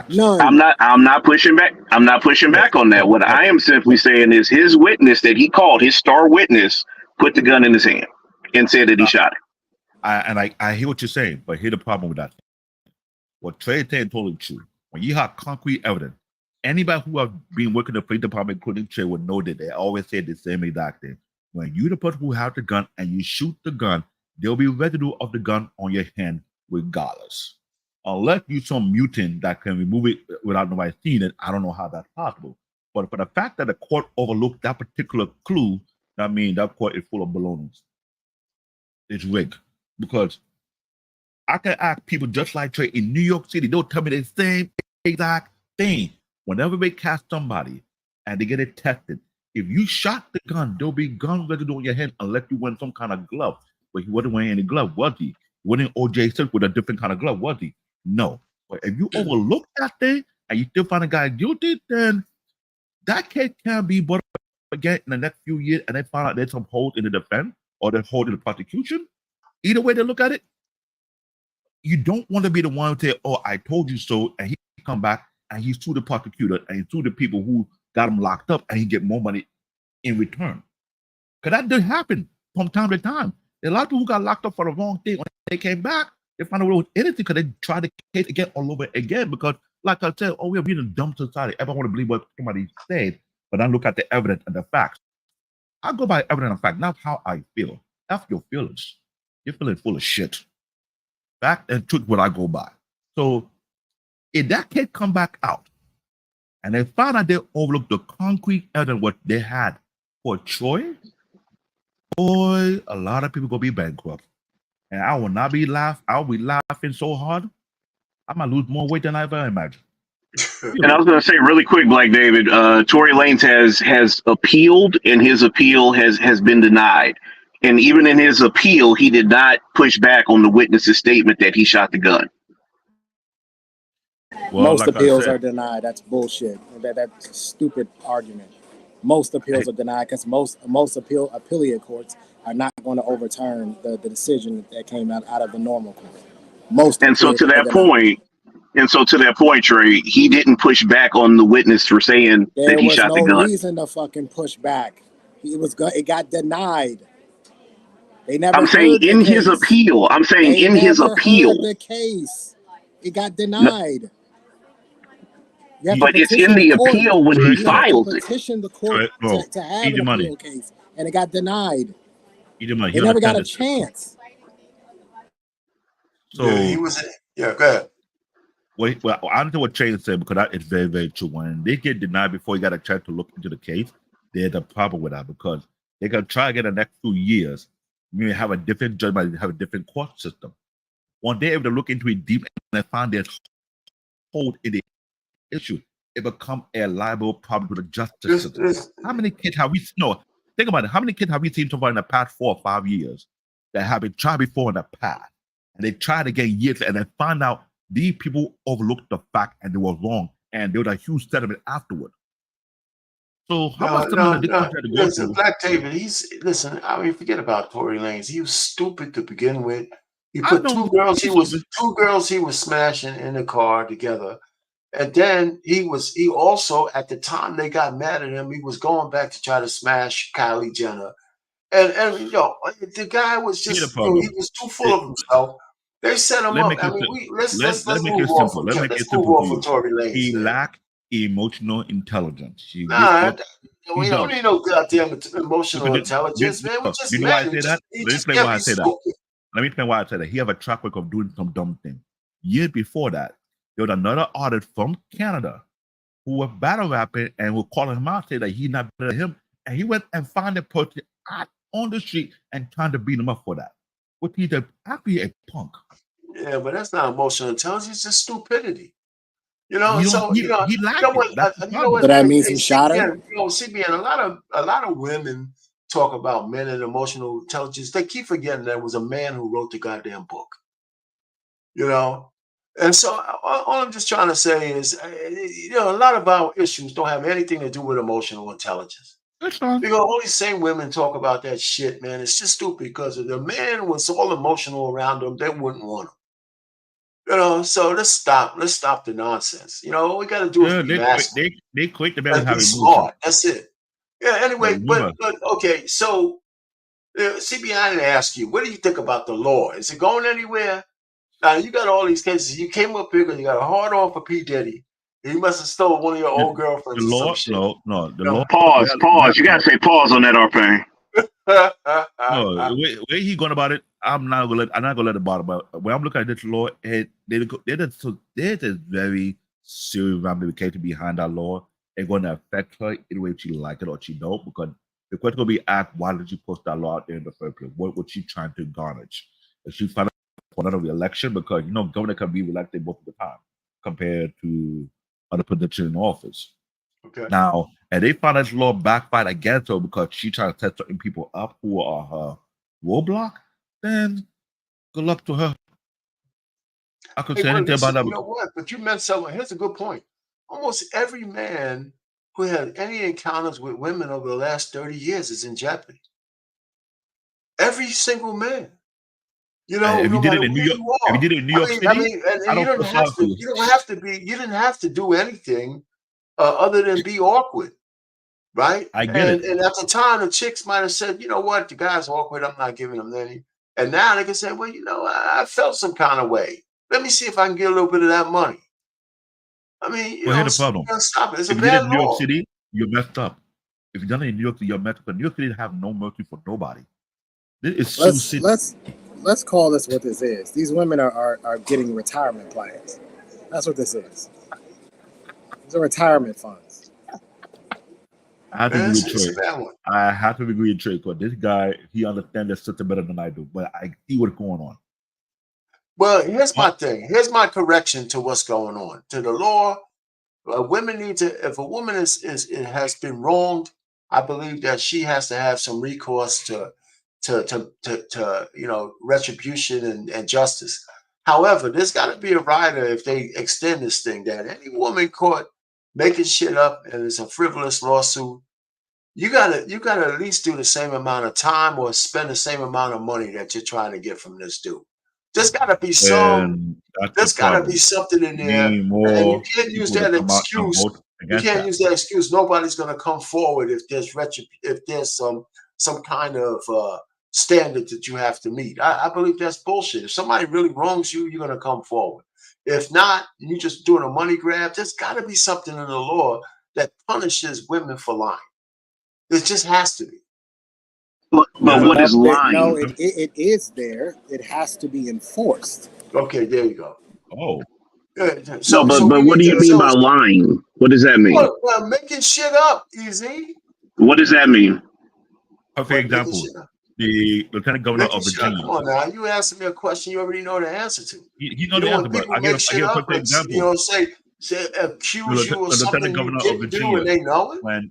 None. I'm not pushing back. I'm not pushing back on that. What I am simply saying is his witness that he called, his star witness, put the gun in his hand and said that he shot it. I hear what you're saying, but here's the problem with that. What Trey said totally true. When you have concrete evidence, anybody who have been working in the police department, including Trey, would know that they always say the same exact thing. When you the person who have the gun and you shoot the gun, there'll be residue of the gun on your hand regardless. Unless you're some mutant that can remove it without nobody seeing it, I don't know how that's possible. But for the fact that the court overlooked that particular clue, that means that court is full of baloney. It's rigged. Because I can ask people just like Trey in New York City, they'll tell me the same exact thing. Whenever they catch somebody and they get it tested, if you shot the gun, there'll be gun residue on your hand unless you wear some kind of glove. But he wasn't wearing any glove, was he? He wasn't OJ Simpson with a different kind of glove, was he? No. But if you overlook that thing and you still find a guy guilty, then that case can be brought up again in the next few years and they find out there's some holes in the defense or there's holes in the prosecution. Either way they look at it, you don't want to be the one who say, oh, I told you so, and he come back and he sue the prosecutor and he sue the people who got him locked up and he get more money in return. Because that did happen from time to time. There are a lot of people who got locked up for the wrong thing. When they came back, they found out it was anything because they tried the case again all over again because, like I said, we are being a dumb society. Everyone want to believe what somebody said, but then look at the evidence and the facts. I go by evidence and fact, not how I feel. That's your feelings. You're feeling full of shit. Fact and truth, what I go by. So if that case come back out and they found out they overlooked the concrete evidence what they had for Troy, boy, a lot of people gonna be bankrupt. And I will not be I'll be laughing so hard. I might lose more weight than I ever imagined. And I was going to say really quick, Black David, Tory Lanez has appealed and his appeal has been denied. And even in his appeal, he did not push back on the witness's statement that he shot the gun. Well, Most like I appeals said, are denied. That's bullshit. That's a stupid argument. Most appeals are denied because most appellate courts are not going to overturn the decision that came out of the normal court. Most And so appeals to are that denied. point, Trey, he didn't push back on the witness for saying that There he was shot the no gun. reason to fucking push back. It got denied. They never I'm saying heard the in his case. appeal. I'm saying They in his never heard appeal. the case. It got No, denied. You have to but it's in petition the the court. appeal when he You have to files it. petition the court no, to have eat an your money. appeal case, and it got denied. Eat your money. They He never got understand a the system. chance. So Yeah, he was. Yeah, go ahead. well, I understand what Shane said because that is very, very true. When they get denied before you got a chance to look into the case, there's a problem with that because they can try again the next 2 years. You may have a different judgment, have a different court system. When they're able to look into it deep and they find there's hold in the issue, it becomes a liable problem to the justice system. How many kids have we think about it, how many kids have we seen so far in the past 4 or 5 years that have been tried before in the past? And they tried again years and they find out these people overlooked the fact and they were wrong, and there was a huge settlement afterward. So how much settlement did this country have to go Listen, through? Black David, listen, I mean, forget about Tory Lanez. He was stupid to begin with. He I put know two girls he was smashing in the car together. And then he also, at the time they got mad at him, he was going back to try to smash Kylie Jenner. And the guy was just, he was too full of himself. They set him Let up. me I make mean, it let's make move it on simple. from Let me make it let's move simple for on from you. Tory Lanez, He man. lacked emotional intelligence. We He don't does. need no goddamn emotional Because intelligence, man. We just you know why I men. say that? He Let me just explain can't why I be say that. stupid. Let me explain why I say that. He have a track record of doing some dumb thing. Years before that, there was another artist from Canada who was battle rapping and was calling him out, saying that he's not better than him. And he went and found a person out on the street and trying to beat him up for that. What he's actually a punk. Yeah, but that's not emotional intelligence, it's just stupidity. He lacked it. That's the problem. So that means he shot her? CBN, a lot of women talk about men and emotional intelligence. They keep forgetting there was a man who wrote the goddamn book. And so all I'm just trying to say is, a lot of our issues don't have anything to do with emotional intelligence. That's fine. Because all these same women talk about that shit, man. It's just stupid because if the man was all emotional around them, they wouldn't want him. So let's stop the nonsense. All we got to do is be masculine. They quit the man And have be emotion. smart. That's it. Yeah. Anyway, But but okay. So, CB, I didn't ask you. What do you think about the law? Is it going anywhere? Now you got all these cases. You came up here because you got a hard on for P Diddy. He must have stole one of your old girlfriends the or law, some shit. no. The law. Pause. You gotta say pause on that, R-Pain. No, where he going about it? I'm not gonna let it bother. But when I'm looking at this law, there's a very serious ramification behind that law. It's going to affect her either way she like it or she don't. Because the question going to be asked, why did you post that law out there in the first place? What was she trying to garnish? Is she fighting for another election? Because governor can be elected both of the time compared to other positions in office. Okay. Now, and they found this law backfired against her because she tried to set certain people up who are her roadblock, then good luck to her. I could say anything about that. You know what? But you meant something. Here's a good point. Almost every man who had any encounters with women over the last 30 years is in jeopardy. Every single man. If you did it in New York, if you did it in New York City, and you didn't have to do anything other than be awkward, right? I get it. And at the time, the chicks might have said, you know what, the guy's awkward. I'm not giving him any. And now they can say, well, I felt some kind of way. Let me see if I can get a little bit of that money. I mean, here's the problem. Stop it. It's if a you did it bad in New York law. City, you're messed up. If you done it in New York City, you're messed up. But New York City have no mercy for nobody. This is let's call this what this is. These women are getting retirement plans. That's what this is. These are retirement funds. I have to agree with Trey. I have to agree with Trey because this guy, he understands the system better than I do. But I see what's going on. Well, here's my thing. Here's my correction to what's going on. To the law, women need to. If a woman has been wronged, I believe that she has to have some recourse retribution and justice. However, there's got to be a rider if they extend this thing that any woman caught making shit up and it's a frivolous lawsuit, you gotta at least do the same amount of time or spend the same amount of money that you're trying to get from this dude. There's gotta be some. There's gotta be something in there, and you can't use that excuse. You can't use that excuse. Nobody's gonna come forward if there's some kind of standard that you have to meet. I believe that's bullshit. If somebody really wrongs you, you're gonna come forward. If not, you're just doing a money grab. There's got to be something in the law that punishes women for lying. There just has to be. But what is lying? No, it is there. It has to be enforced. Okay, there you go. Oh. So what do you mean by lying? What does that mean? Well, making shit up, easy. What does that mean? For example, the Lieutenant Governor of Virginia. Come on now, you asking me a question you already know the answer to. You know the answer, but I give a quick example. You know, say accuse you of something you didn't do and they know it. When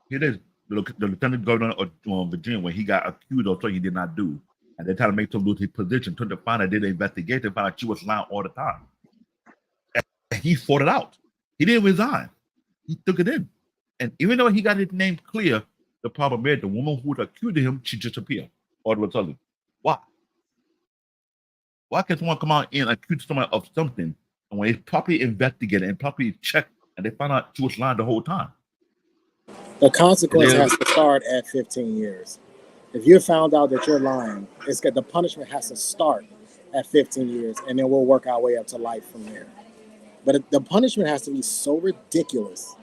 it is the Lieutenant Governor of Virginia, when he got accused of something he did not do, and they tried to make him lose his position, took the find out did an investigation, found out she was lying all the time. And he fought it out. He didn't resign. He took it in. And even though he got his name clear, the problem is the woman who accused him, she disappeared all of a sudden. Why? Why can someone come out and accuse someone of something, and when it's properly investigated and properly checked, and they find out she was lying the whole time? The consequence has to start at 15 years. If you're found out that you're lying, the punishment has to start at 15 years, and then we'll work our way up to life from there. But the punishment has to be so ridiculous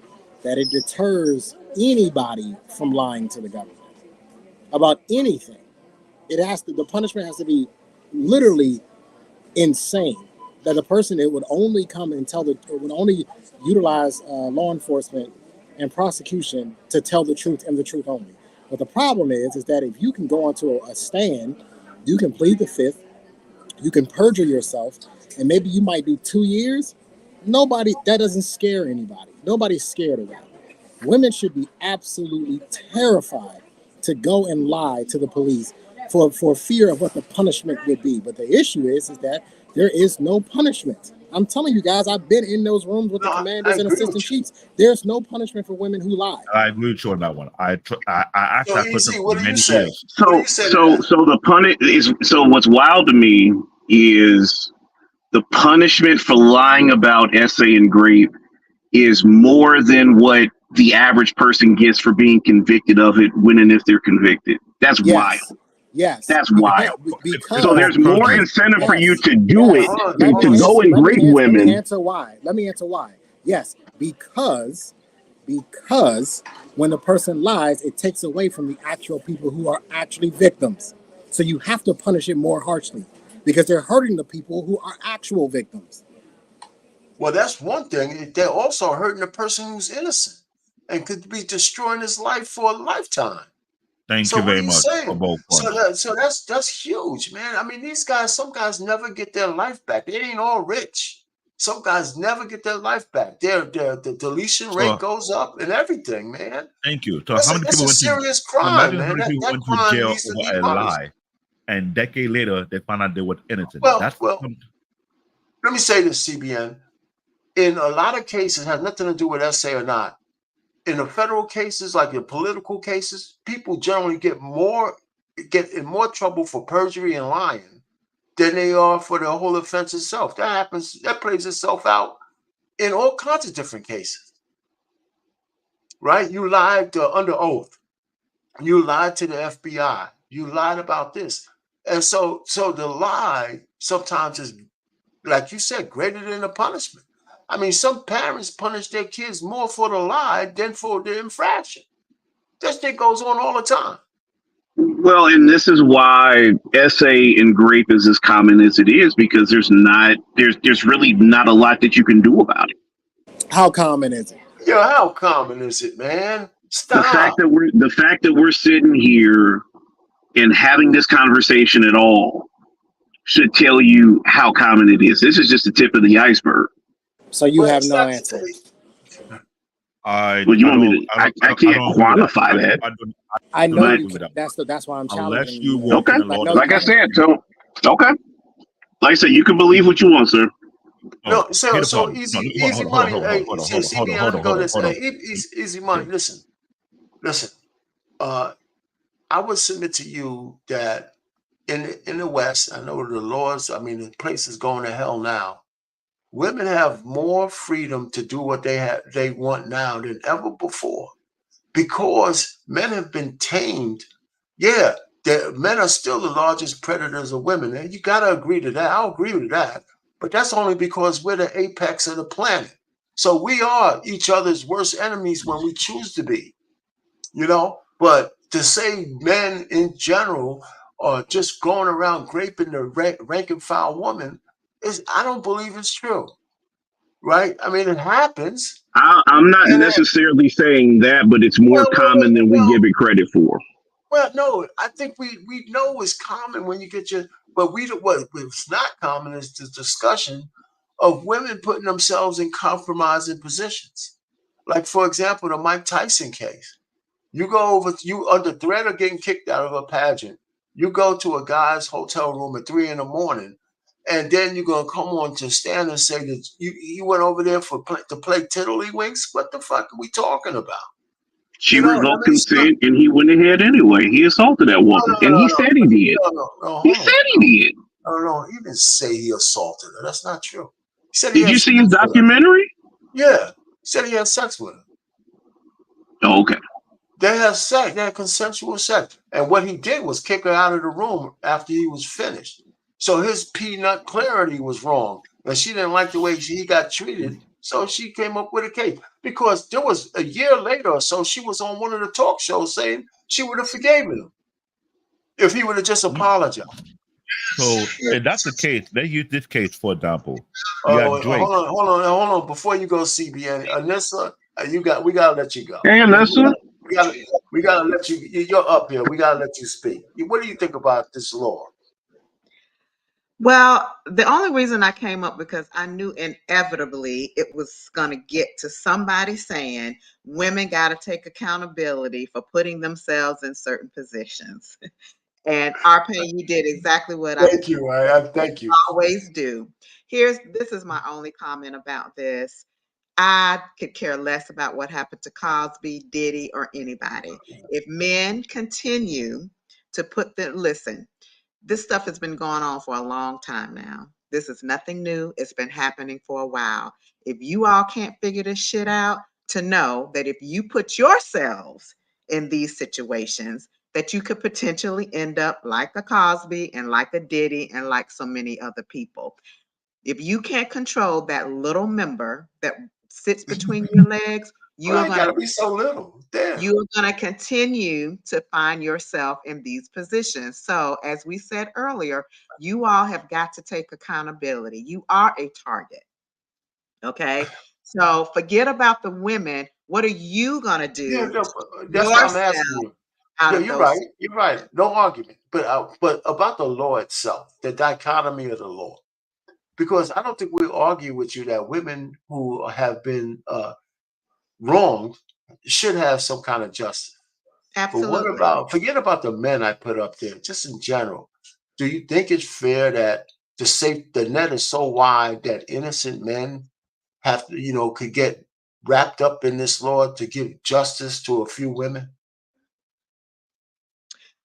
that it deters anybody from lying to the government about anything. The punishment has to be literally insane. That the person, it would only come and it would only utilize law enforcement and prosecution to tell the truth and the truth only. But the problem is that if you can go onto a stand, you can plead the fifth, you can perjure yourself, and maybe you might do 2 years. That doesn't scare anybody. Nobody's scared of that. Women should be absolutely terrified to go and lie to the police for fear of what the punishment would be. But the issue is that there is no punishment. I'm telling you guys, I've been in those rooms with the commanders and assistant chiefs. There's no punishment for women who lie. I agree with you on that one. I asked that question for many years. So what's wild to me is the punishment for lying about essay and grape is more than what the average person gets for being convicted of it when and if they're convicted. That's wild. Yes. That's wild. So there's more incentive for you to do it than to go and grape women. Let me answer why. Yes, because when the person lies, it takes away from the actual people who are actually victims. So you have to punish it more harshly because they're hurting the people who are actual victims. Well, that's one thing. They're also hurting the person who's innocent and could be destroying his life for a lifetime. Thank you very much for both points. So that's huge, man. I mean, some guys never get their life back. They ain't all rich. Some guys never get their life back. The deletion rate goes up and everything, man. Thank you. So that's how many people went serious crime, man. That crime to jail needs to be over a punished. lie, and a decade later they found out they were innocent. Well, let me say this, CBN. In a lot of cases, it has nothing to do with essay or not. In the federal cases, like in political cases, people generally get in more trouble for perjury and lying than they are for the whole offense itself. That plays itself out in all kinds of different cases. Right? You lied under oath. You lied to the FBI. You lied about this. And so the lie sometimes is, like you said, greater than the punishment. I mean, some parents punish their kids more for the lie than for the infraction. This thing goes on all the time. Well, and this is why essay and grape is as common as it is, because there's really not a lot that you can do about it. How common is it? Yeah, how common is it, man? Stop. The fact that we're sitting here and having this conversation at all should tell you how common it is. This is just the tip of the iceberg. So you have no answer. Well, you want me to? I can't quantify that. I know But you can. That's why I'm Unless challenging you you. walk okay, in the Lord No, of like I you said, so okay. Like I said, you can believe what you want, sir. No, Here the so problem. No, easy hold on, money. hold on, Hey, hold on, hold on, hold on, CBN, hold let on, me go hold on, this. hold on. Easy money. Listen. I would submit to you that in the West, I know the laws. I mean, the place is going to hell now. Women have more freedom to do what they want now than ever before, because men have been tamed. Yeah, men are still the largest predators of women, and you got to agree to that. I'll agree with that, but that's only because we're the apex of the planet. So we are each other's worst enemies when we choose to be, But to say men in general are just going around graping the rank and file woman I don't believe it's true, right? I mean, it happens. I'm not And necessarily saying that, but it's more common than we give it credit for. well, no, I think we know it's common when you get but what's not common is the discussion of women putting themselves in compromising positions. Like, for example, the Mike Tyson case. You under threat of getting kicked out of a pageant. You go to a guy's hotel room at 3 a.m, and then you're gonna come on to stand and say that you went over there to play tiddlywinks. What the fuck are we talking about? She I revoked mean, consent, and he went ahead anyway. He assaulted that woman, and he said he did. no, He hold said on. he did. No, he didn't say he assaulted her. That's not true. He said he Did had you sex see his with her. documentary? Yeah, he said he had sex with her. Oh, okay. They had sex. They had consensual sex. And what he did was kick her out of the room after he was finished. So his peanut clarity was wrong. And she didn't like the way he got treated. So she came up with a case. Because there was a year later or so, she was on one of the talk shows saying she would have forgiven him if he would have just apologized. So if that's the case, let's use this case for example. You got Oh, Drake. hold on. Before you go, CBN, Anissa, we gotta let you go. Hey, Anessa. We gotta let you. You're up here. We gotta let you speak. What do you think about this law? Well, the only reason I came up because I knew inevitably it was going to get to somebody saying women got to take accountability for putting themselves in certain positions. And RP, you did exactly what Thank you. Thank you. always do. This is my only comment about this. I could care less about what happened to Cosby, Diddy, or anybody. If men continue to listen, this stuff has been going on for a long time now. This is nothing new. It's been happening for a while. If you all can't figure this shit out, to know that if you put yourselves in these situations, that you could potentially end up like a Cosby and like a Diddy and like so many other people. If you can't control that little member that sits between your legs, you are gotta be so little. Damn. You are going to continue to find yourself in these positions. So, as we said earlier, you all have got to take accountability. You are a target. Okay. So, forget about the women. What are you going to do? That's why I'm asking you. Yeah, you're right. You're right. No argument. But about the law itself, the dichotomy of the law, because I don't think we'll argue with you that women who have been wronged should have some kind of justice. Absolutely. But forget about the men I put up there, just in general. Do you think it's fair that the net is so wide that innocent men have to, could get wrapped up in this law to give justice to a few women?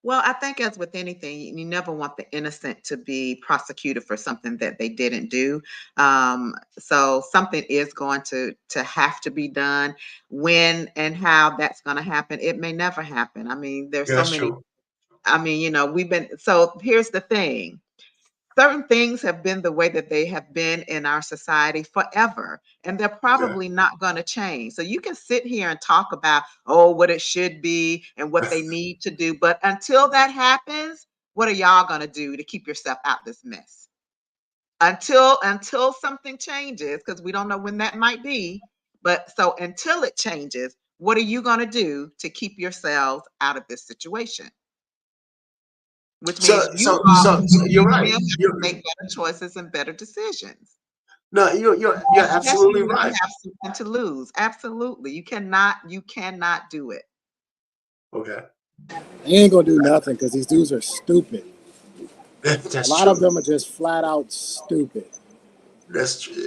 Well, I think as with anything, you never want the innocent to be prosecuted for something that they didn't do. So something is going to have to be done. When and how that's going to happen, it may never happen. I mean, there's so many. True. I mean, so here's the thing. Certain things have been the way that they have been in our society forever, and they're probably not going to change. So you can sit here and talk about, what it should be and what they need to do. But until that happens, what are y'all going to do to keep yourself out this mess? Until something changes, because we don't know when that might be. But so until it changes, what are you going to do to keep yourselves out of this situation? Which means you're right. You make better choices and better decisions. No, you're Especially absolutely when you right. have something to lose. Absolutely. You cannot do it. Okay, They ain't gonna do nothing because these dudes are stupid. A that's lot of true. them are just flat out stupid. That's true.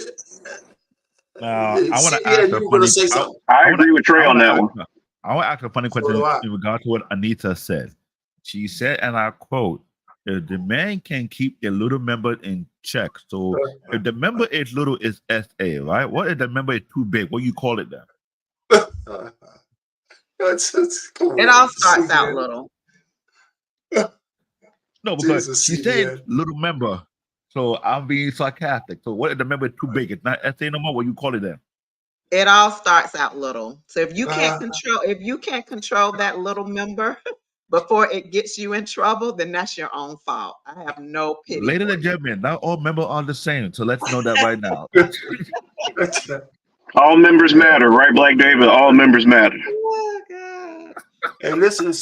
Now, I want to CBN, ask you a were gonna funny. say something. I agree with I Trey want on to that ask. one. I want to ask a funny So do question I. in regard to what Anita said. She said, and I quote, "If the man can keep a little member in check, so if the member is little, is SA, right? What if the member is too big? What you call it then?" Come It on, all starts out CBN. little. No, because Jesus, she said CBN. little member, so I'm being sarcastic. So what if the member is too big? It's not SA no more. What you call it then? It all starts out little. So if you Uh, can't control that little member before it gets you in trouble, then that's your own fault. I have no pity Ladies for and you. gentlemen, not all members are the same. So let's know that right now. All members matter, right, Black David? All members matter. Oh God. Hey, listen. But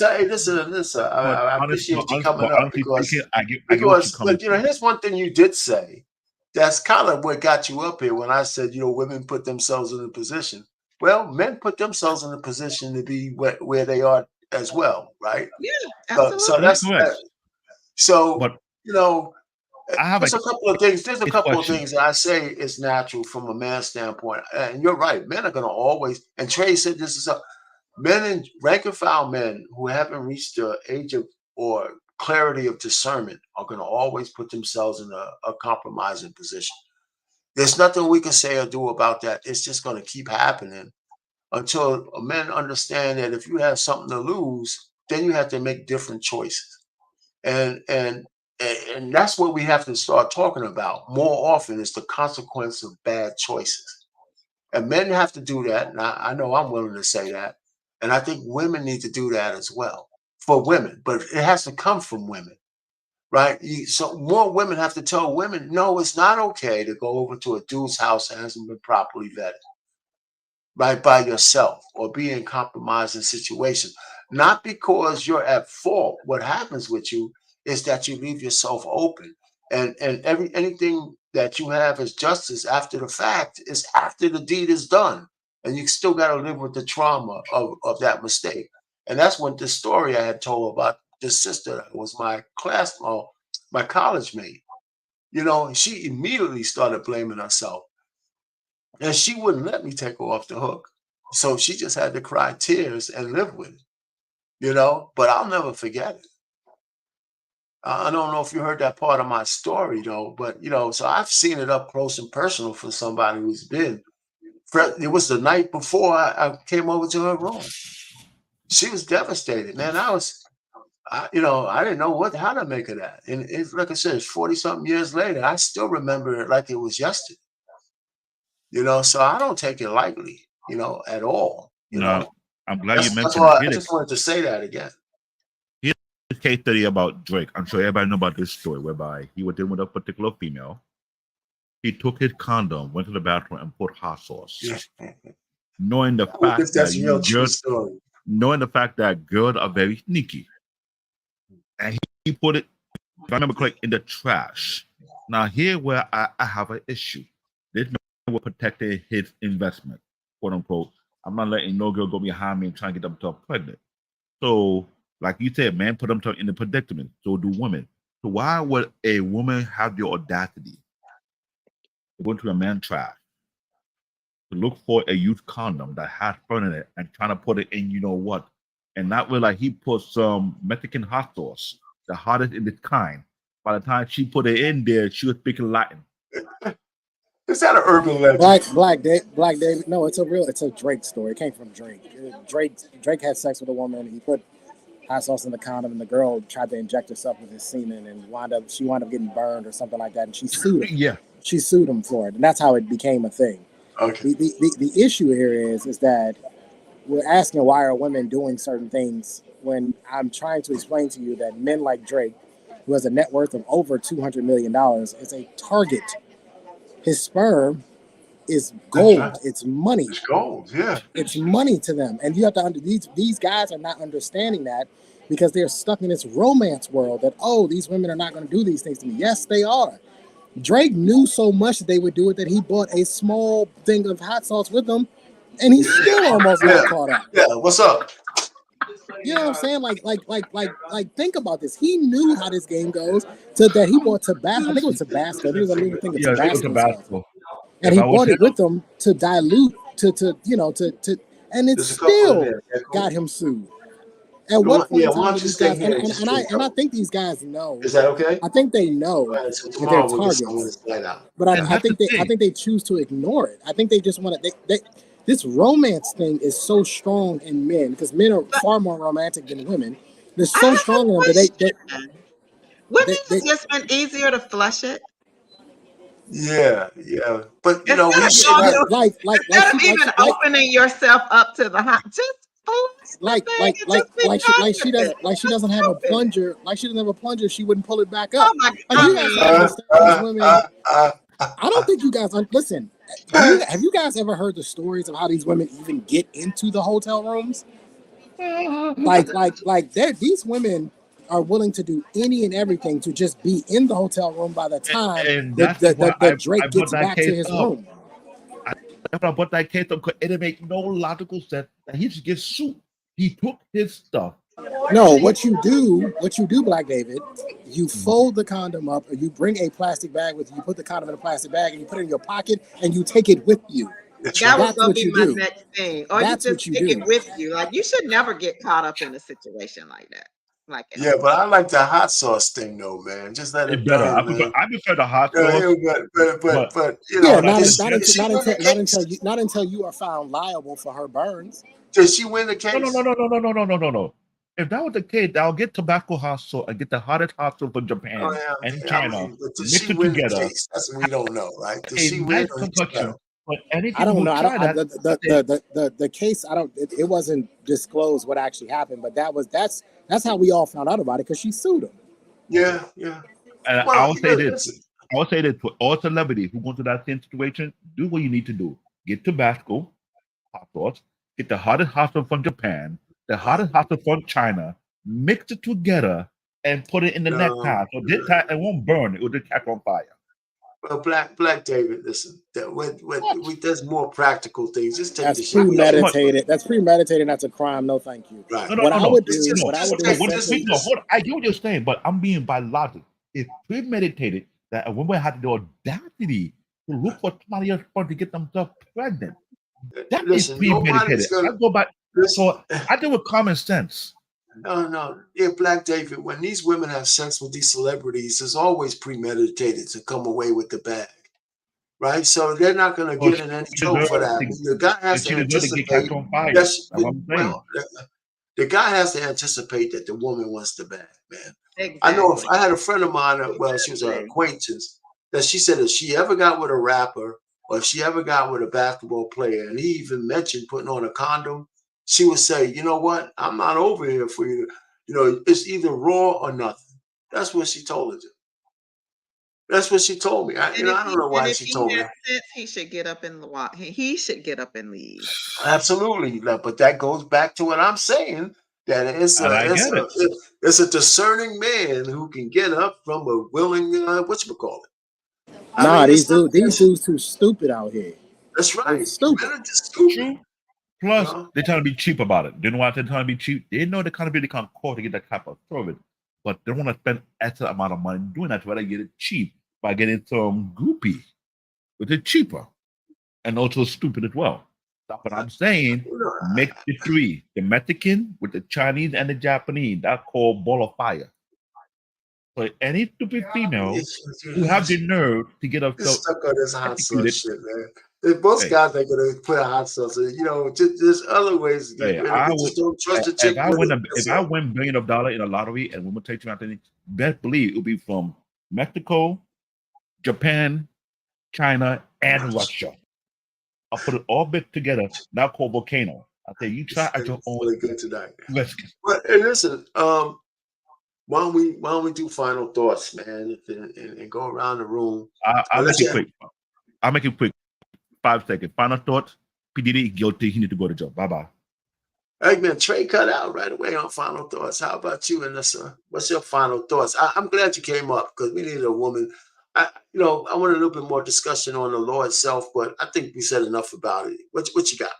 I appreciate you coming up honestly speaking, I get what you're coming but from. here's one thing you did say. That's kind of what got you up here when I said, women put themselves in a position. Well, men put themselves in a position to be where they are as well, right? Yeah, So absolutely. That's that's correct. so But you know I have there's a couple of things. There's a a couple of question. things that I say is natural from a man's standpoint, and you're right. Men are going to always. And Trey said this is men and rank and file men who haven't reached the age of or clarity of discernment are going to always put themselves in a compromising position. There's nothing we can say or do about that. It's just going to keep happening until men understand that if you have something to lose, then you have to make different choices. And and and that's what we have to start talking about more often is the consequence of bad choices. And men have to do that. And I know I'm willing to say that. And I think women need to do that as well for women, but it has to come from women, right? So more women have to tell women, no, it's not okay to go over to a dude's house that hasn't been properly vetted, right, by yourself or be in compromising situations. Not because you're at fault. What happens with you is that you leave yourself open. And anything that you have as justice after the fact is after the deed is done. And you still got to live with the trauma of that mistake. And that's when the story I had told about this sister that was my college mate. She immediately started blaming herself. And she wouldn't let me take her off the hook. So she just had to cry tears and live with it. But I'll never forget it. I don't know if you heard that part of my story, though, but, so I've seen it up close and personal for somebody who's been. It was the night before I came over to her room. She was devastated, man. I didn't know how to make of that. And it's like I said, it's 40 something years later. I still remember it like it was yesterday. So I don't take it lightly, at all. No, I'm glad you That's mentioned it. why I just wanted to say that again. Here's a case study about Drake. I'm sure everybody know about this story whereby he was dealing with a particular female. He took his condom, went to the bathroom, and put hot sauce, knowing the fact That's that a real true story. knowing the fact that girls are very sneaky, and he put it, if I remember correct, in the trash. Now here where I have an issue. This man was protecting his investment, quote unquote. I'm not letting no girl go behind me and try and get themselves pregnant. So, like you said, man put themselves in the predicament. So do women. So why would a woman have the audacity to go into a man's trash to look for a used condom that has fun in it and trying to put it in, you know what? And not realize he put some Mexican hot sauce, the hottest in its kind. By the time she put it in there, she was speaking Latin. Is that an urban legend? Black David. No, it's a Drake story. It came from Drake. Drake had sex with a woman. He put hot sauce in the condom, and the girl tried to inject herself with his semen, and she wound up getting burned or something like that. And she sued him. Yeah, she sued him for it, and that's how it became a thing. Okay. The issue here is that we're asking why are women doing certain things when I'm trying to explain to you that men like Drake, who has a net worth of over $200 million, is a target. His sperm is gold. Right. It's money. It's gold. Yeah. It's money to them, and you have to these guys are not understanding that because they're stuck in this romance world that these women are not going to do these things to me. Yes, they are. Drake knew so much that they would do it that he bought a small thing of hot sauce with him, and he still almost got caught up. Yeah, what's up? You know what I'm saying? Like, think about this. He knew how this game goes, to that he bought Tabasco. I think it was Tabasco. I think it was a little thing of Yeah, it was Tabasco sauce. Tabasco. And If he I was bought it him, with him to dilute, to and it There's a couple in still there. Yeah, cool. got him sued. At what point in why time don't do you these stay guys, here and just drink and I up? think these guys know. Is that okay? I think they know All right, so that they're tomorrow we'll get someone targets, to slide out. but and I that's think the I thing. think they choose to ignore it. I think they just want to. This romance thing is so strong in men because men are far more romantic than women. They're I so have a strong in them that question. Wouldn't they it just been easier to flush it? Yeah. But you Instead know, we of should going have. through, instead of even opening yourself up to the hot, just flush the thing and just be done with it. she doesn't have a Stupid. plunger. Like she doesn't have a plunger, she wouldn't pull it back Oh up. my! Like I you guys mean, don't understand these women. I don't think you guys listen. Have you guys ever heard the stories of how these women even get into the hotel rooms? Like these women are willing to do any and everything to just be in the hotel room by the time And that's why I Drake brought gets that back to case his up. room. That's why I brought that case up because it didn't make no logical sense that he should get sued. He took his stuff. No, what you do, Black David, you fold the condom up, or you bring a plastic bag with you. You put the condom in a plastic bag, and you put it in your pocket, and you take it with you. that was gonna be my next thing. Or That's you what just you take do. it with you. Like you should never get caught up in a situation like that. Like Yeah, but I like the hot sauce thing though, man. Just let it It's better. burn, man. I prefer the hot Yeah, sauce. but you Yeah, know, not until you are found liable for her burns. Did she win the case? No. If that was the case, I'll get Tabasco hot sauce and get the hottest hot sauce from Japan and China. But did mix she it win together. the case? That's what we don't know, right? Did A she win nice or he complexion. fell? But any I don't people know. who I don't. try that, The case. I don't. It wasn't disclosed what actually happened, but that's how we all found out about it because she sued him. Yeah. and Well, I will say this. listen. I will say this for all celebrities who go into that same situation, do what you need to do. Get Tabasco hot sauce, get the hottest hot sauce from Japan, the hottest hot sauce from China, mix it together and put it in the necktie. So this time it won't burn, it will just catch on fire. Well, Black David, listen. There's more practical things. Just take the That's shit. premeditated. That's premeditated. That's a crime. No, thank you. Right. What I would do is hold on. simply. I get what you're saying, but I'm being by logic. It's premeditated that a woman had the audacity to look for somebody else to get themselves pregnant. That is premeditated. I go back. So I deal with common sense. No. Yeah, Black David, when these women have sex with these celebrities, it's always premeditated to come away with the bag. Right? So they're not going to get in any trouble for that. The guy has to anticipate. The guy has to anticipate that the woman wants the bag, man. Exactly. I know if I had a friend of mine, she was an acquaintance, that she said if she ever got with a rapper or if she ever got with a basketball player, and he even mentioned putting on a condom, she would say, you know what? I'm not over here for you. It's either raw or nothing. That's what she told her. That's what she told me. I don't know why she told me. He should get up and walk. He should get up and leave. Absolutely, but that goes back to what I'm saying. That it's a discerning man who can get up from a willing whatchamacallit. These dudes too stupid out here. That's right. They're stupid. True. Plus, they're trying to be cheap about it. They know why they're trying to be cheap. They know the kind of can't call to get that type of service, but they don't want to spend extra amount of money doing that to try to get it cheap by getting some groupies, which is cheaper and also stupid as well. That's what I'm saying. Mix the three: the Mexican with the Chinese and the Japanese. That's called ball of fire. So any stupid female who have the nerve to get up stuck on this hot sauce shit, man. Most guys are gonna put a hot sauce in. There's other ways to get rid of it. Just don't trust the chick. If I win $1 billion in a lottery and women take you out there, best believe it'll be from Mexico, Japan, China, and Russia. I'll put it all bit together. Now called volcano. I say you try at your own. Really good tonight. Risk. But hey, listen, why don't we do final thoughts, man, and go around the room? I'll make it quick. 5 seconds. Final thoughts. P. Diddy guilty. He need to go to jail. Bye. Hey man, Trey cut out right away on final thoughts. How about you, Anissa? What's your final thoughts? I'm glad you came up because we need a woman I want a little bit more discussion on the law itself, but I think we said enough about it. What you got?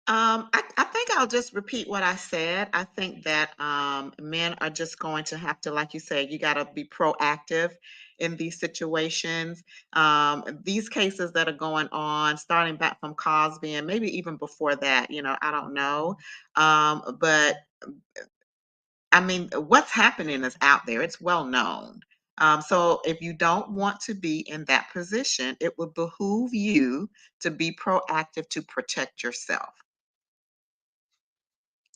I think I'll just repeat what I said. I think that men are just going to have to, like you said, you got to be proactive in these situations. These cases that are going on, starting back from Cosby and maybe even before that, I don't know. But I mean, what's happening is out there. It's well known. So if you don't want to be in that position, it would behoove you to be proactive to protect yourself.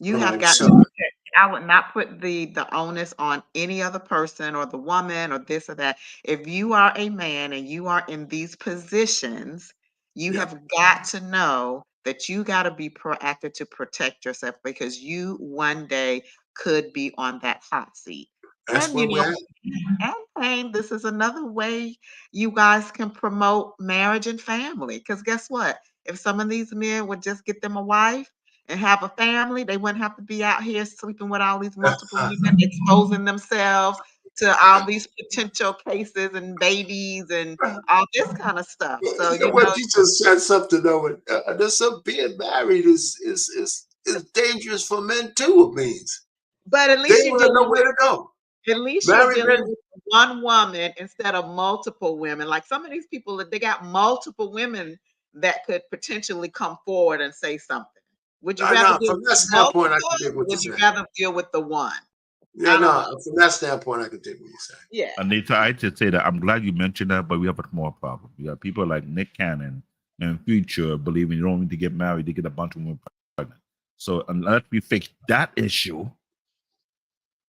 You All have right, got to so protect. I would not put the onus on any other person or the woman or this or that. If you are a man and you are in these positions, you yeah, have got to know that you got to be proactive to protect yourself because you one day could be on that hot seat. that's And where we're at. and Payne, this is another way you guys can promote marriage and family. Because guess what? If some of these men would just get them a wife and have a family, they wouldn't have to be out here sleeping with all these multiple women, exposing themselves to all these potential cases and babies and all this kind of stuff. So, What you just said something though. There's some being married is dangerous for men too. It means but at they least you're want to know dealing where with to go. Married men, one woman instead of multiple women. Like some of these people, they got multiple women that could potentially come forward and say something. Would you rather no, deal from with that the multiple, standpoint, I can dig or what you're would you saying. rather deal with the one? Yeah, I don't know. no, from that standpoint, I can dig what you're saying. Yeah. Anita, I just say that I'm glad you mentioned that, but we have a small problem. We have people like Nick Cannon and Future believing you don't need to get married to get a bunch of women pregnant. So unless we fix that issue,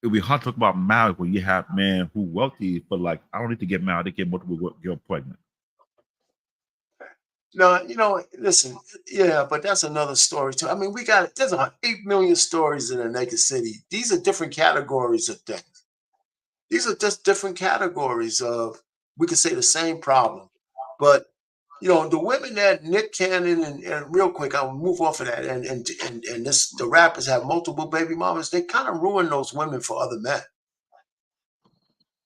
it'll be hard to talk about marriage when you have men who wealthy, but like I don't need to get married to get multiple girl pregnant. No, listen, yeah, but that's another story too. I mean, there's 8 million stories in a naked city. These are different categories of things. These are just different categories of, we could say the same problem. But the women that Nick Cannon and real quick, I'll move off of that. And the rappers have multiple baby mamas. They kind of ruin those women for other men.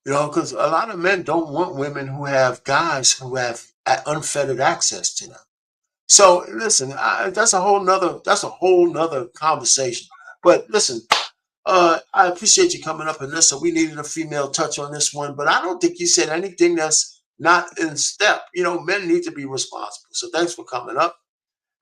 Because a lot of men don't want women who have guys who have unfettered access to them. So listen, that's a whole nother conversation. But listen, I appreciate you coming up in this. So we needed a female touch on this one, but I don't think you said anything that's not in step. Men need to be responsible. So thanks for coming up.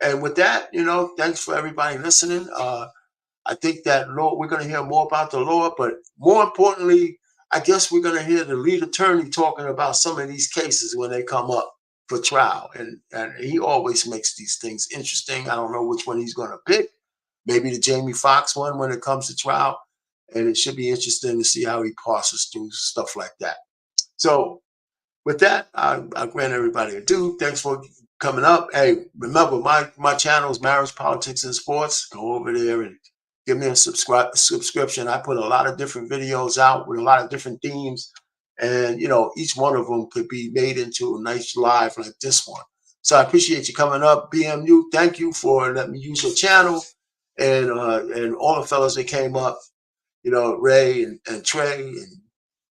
And with that, thanks for everybody listening. I think that we're going to hear more about the law, but more importantly, I guess we're going to hear the lead attorney talking about some of these cases when they come up for trial. And he always makes these things interesting. I don't know which one he's going to pick. Maybe the Jamie Foxx one when it comes to trial. And it should be interesting to see how he passes through stuff like that. So with that, I grant everybody a due. Thanks for coming up. Hey, remember my channel is Marriage, Politics, and Sports. Go over there and give me a subscription. I put a lot of different videos out with a lot of different themes. And, each one of them could be made into a nice live like this one. So I appreciate you coming up. BMU, thank you for letting me use your channel. And all the fellas that came up, Ray and Trey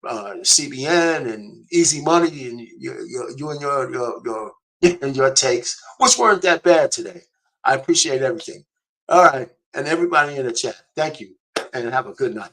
and CBN and Easy Money and you and your and your takes, which weren't that bad today. I appreciate everything. All right. And everybody in the chat, thank you and have a good night.